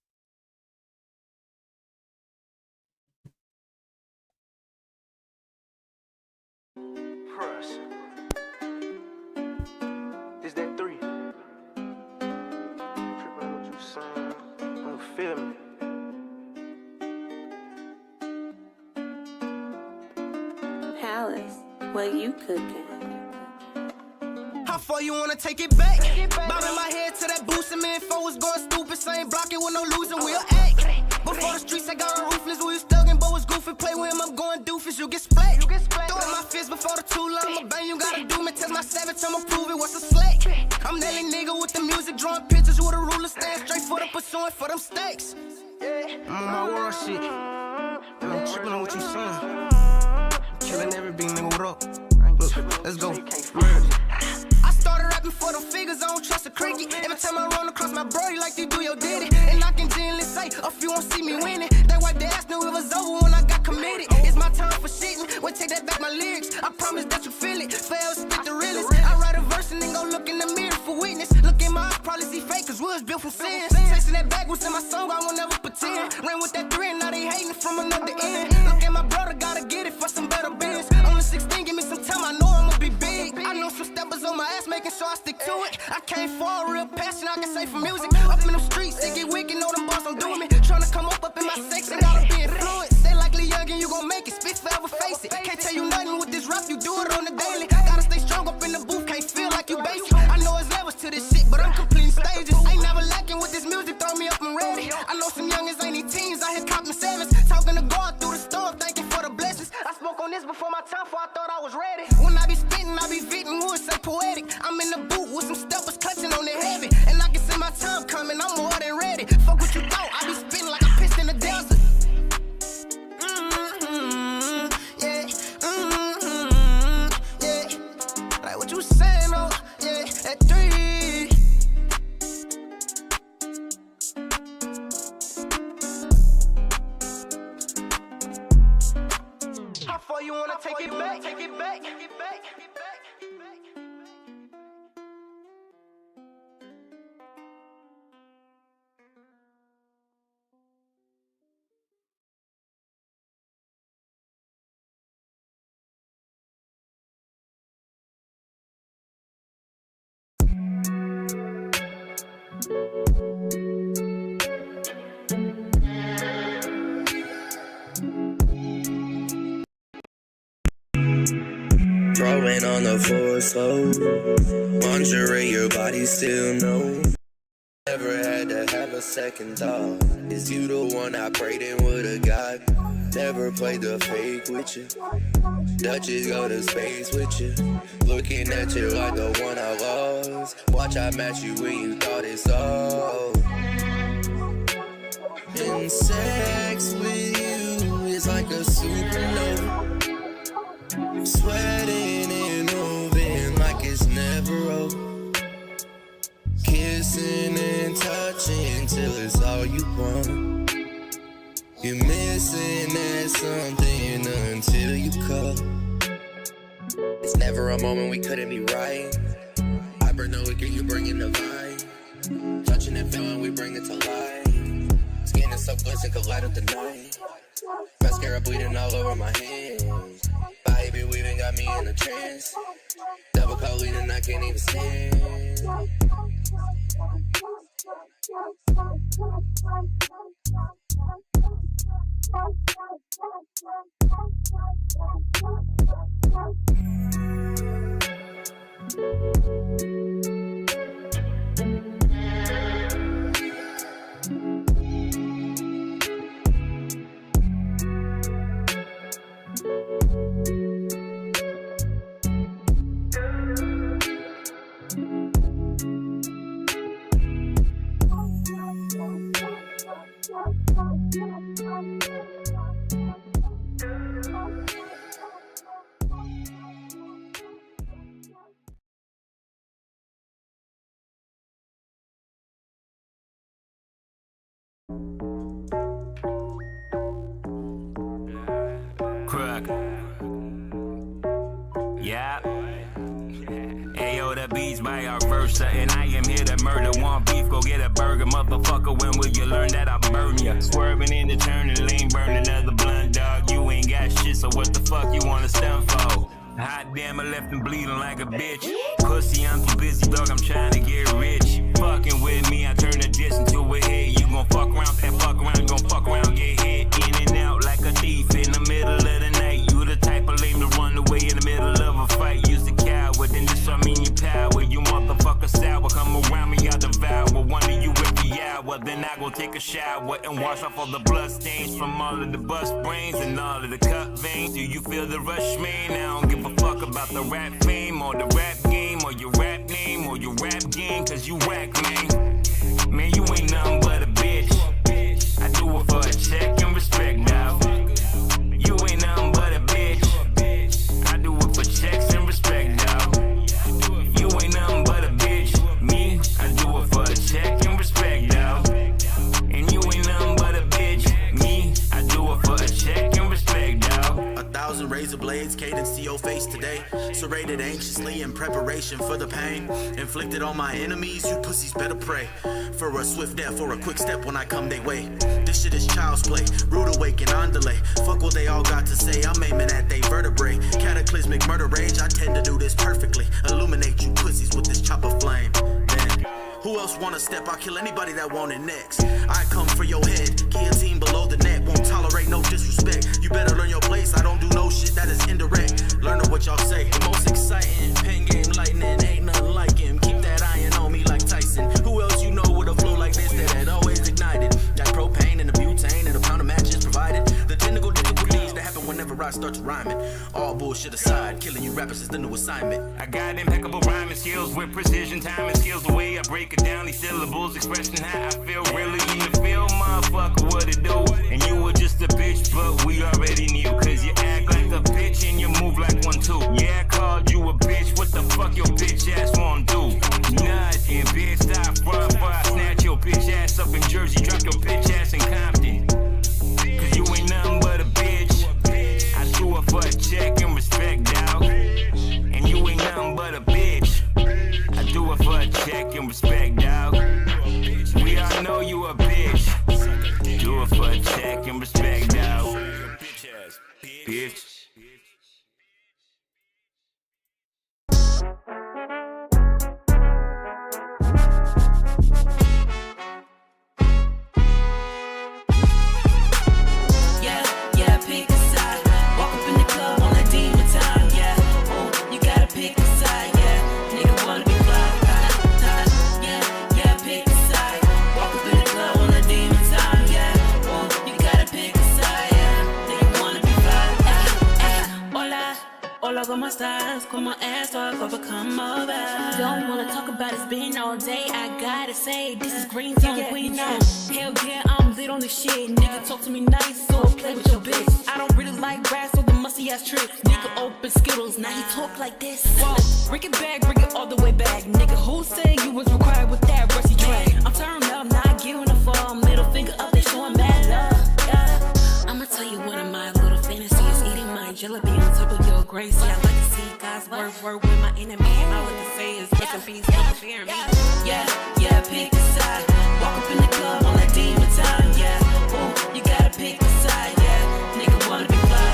Speaker 11: This that 3. Trippin' what you saying. Don't feel me.
Speaker 3: Palace, what you cooking?
Speaker 15: How far you wanna take it back? Bobbing my head to that boost, and man, info was going stupid. Same block it with no losing, we'll act. Before the streets, I got a roofless. We was thuggin', but was goofy. Play with him, I'm going doofus. You get splat. Throwing my fist before the tool. I'ma bang, you gotta do me. Test my savage, I'ma prove it. What's a slack? I'm nailing nigga with the music, drawing pictures with a ruler. Stand straight for the pursuing for them stakes. I'm on my world shit. And I'm tripping on what you saying. Killing everything, nigga, what up? Look, let's go. I started rapping for them figures, I don't trust a cricket. Every time I run across my bro, you like to do your ditty. And I can genuinely say, a few won't see me winning. They wipe their ass, knew it was over when I got committed. It's my time for shitting, well take that back my lyrics. I promise that you feel it, forever spit the realest. I write a verse and then go look in the mirror for witness. Look in my eyes, probably see fake, cause we was built from sin. Chasing that backwards in my song, I won't never pretend. Ran with that 3 and now they hating from another end. Look at my brother, gotta get it for some better biz. Only 16, give me some time, I know I'ma be big. I know some steppers on my ass, making sure I stick to it. I came for a real passion, I can say for music. Up in them streets, they get wicked, know them boys don't do me. Tryna come up in my section, gotta be influenced. They likely young and you gon' make it, spit forever, face it. Can't tell you nothing with this rap, you do it on the daily. Gotta stay strong up in the booth, can't feel like you basic. I know it's levels to this shit, but I'm completing stages. Ain't never lacking with this music, throw me up and ready. I know some youngins ain't need teens, I hear copping sevens. Talking to God through the storm, thanking for the blessings. I spoke on this before my time, before I thought I was ready. When I be spitting, I be vitting, would say poetic. I'm in the booth with some steppers clutching on their heavy. And I can see my time coming, I'm more than ready. Fuck what you thought, I be spitting like I pissed in the desert. Yeah.
Speaker 20: Throwing on the floor slow. Lingerie, your body still know. Never had to have a second thought. Is you the one I prayed and would've got? Never played the fake with you. Dutchies go to space with you. Looking at you like the one I lost. Watch I match you when you thought it's all. In sex with you is like a supernova. Sweating and moving like it's never over. Kissing and touching till it's all you want. You're missing that something until you call. It's never a moment we couldn't be right. I burn the wicker, you bring in the vibe. Touching and feeling, we bring it to life. Skin is so glisten, could light up the night. Mascara bleeding all over my hands. Baby weaving got me in a trance. Double coating and I can't even stand.
Speaker 19: Crook. Yeah. Ayo, the beats by our versa, and I am here to murder. Want beef, go get a burger, motherfucker. When will you learn that I burn ya? Swerving in the turning lane, burn another blunt, dog. You ain't got shit, so what the fuck you wanna stunt for? Hot damn, I left him bleeding like a bitch. Pussy, I'm too busy, dog. I'm trying to get rich. Fucking with me, I turn the dish into a hit. You gon' fuck around, pet fuck around, you gon' fuck around, get hit in and out like a thief in the middle of the night. You the type of lame to run away in the middle of a fight. Use the coward, then just show me your power. You motherfucker sour, come around me, I'll devour one of you every hour. Then I go take a shower and wash off all the blood stains from all of the bust brains and all of the cut veins. Do you feel the rush, man? I don't give a fuck about the rap fame or the rap game or your rap name or your rap game, cause you whack, man. Man, you ain't nothing but a bitch. I do it for a check and respect, dog. You ain't nothing but a bitch. I do it for checks and respect, dog. You ain't nothing but a bitch. Me, I do it for a check and respect, dog. And you ain't nothing but a bitch. Me, I do it for a check and respect, dog.
Speaker 8: 1,000 razor blades, cadence to your face today. Serrated anxiously in preparation for the pain inflicted on my enemies. You pussies better pray for a swift death or a quick step when I come they way. This shit is child's play, rude awaken on delay. Fuck what they all got to say, I'm aiming at they vertebrae. Cataclysmic murder rage, I tend to do this perfectly. Illuminate you pussies with this chopper flame. Man, who else wanna step? I'll kill anybody that want it next. I come for your head, guillotine below the neck. Won't tolerate no disrespect. You better learn your place, I don't do no shit that is indirect. Learn what y'all say. The most exciting, pen game lightning, ain't nothing like him. Keep that iron on me like Tyson. Who else you know with a flow like this that had always ignited? That propane and the butane and a pound of matches provided. The technical difficulties that happen whenever I start rhyming. All bullshit aside, killing you rappers is the new assignment.
Speaker 19: I got impeccable rhyming skills with precision, timing skills. The way I break it down, these syllables expressing how I feel. Really in the field, motherfucker, what it do? And you were just a bitch, but we already knew. Cause you act like a bitch and you move like one too. Yeah, I called you a bitch, what the fuck your bitch ass wanna do? Nothing, bitch, stop front before I snatch your bitch ass up in Jersey, drop your bitch ass in Compton. Cause you ain't nothing but a bitch. I do it for a check and respect, dog. And you ain't nothing but a bitch. I do it for a check and respect, dog. We all know you a bitch. Do it for a check and respect, dog. Bitch.
Speaker 3: on my ass off, overcome all that. Don't wanna talk about it's been all day. I gotta say, this is green zone, queen zone. Hell yeah, I'm lit on this shit. Nigga, talk to me nice, so I'll play with your bitch. I don't really like brass or the musty ass tricks. Nigga, open Skittles, now he talk like this. Whoa, bring it back, bring it all the way back. Nigga, who said you was required with that rusty track? I'm turned up, not giving a fuck. Middle finger up, they showing mad love. Yeah. I'ma tell you one of my little fantasies. Eating my jelly bean on top of your grace. Yeah, I like to see God's word with my enemy. And all I can say is rest in peace, don't fear me. Yeah, yeah, pick a side. Walk up in the club on that demon time. Yeah, ooh, you gotta pick a side. Yeah, nigga wanna be fly.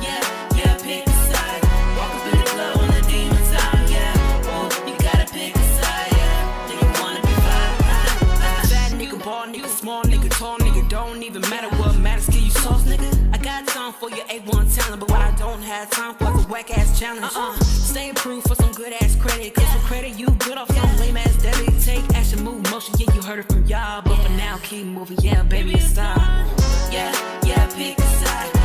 Speaker 3: Yeah, yeah, pick a side. Walk up in the club on that demon time. Yeah, ooh, you gotta pick a side. Yeah, nigga wanna be fly. Fat nigga, ball nigga, small nigga, tall nigga, don't even matter what matters. Kill you sauce, nigga. I got time for your A1 talent, but what I don't have time for is a whack ass challenge. Stay approved for some good ass credit, cause for credit you good off some lame ass debit. Take action, move motion, yeah, you heard it from y'all, but for now keep moving, yeah, baby, it's time. Yeah, yeah, pick a side.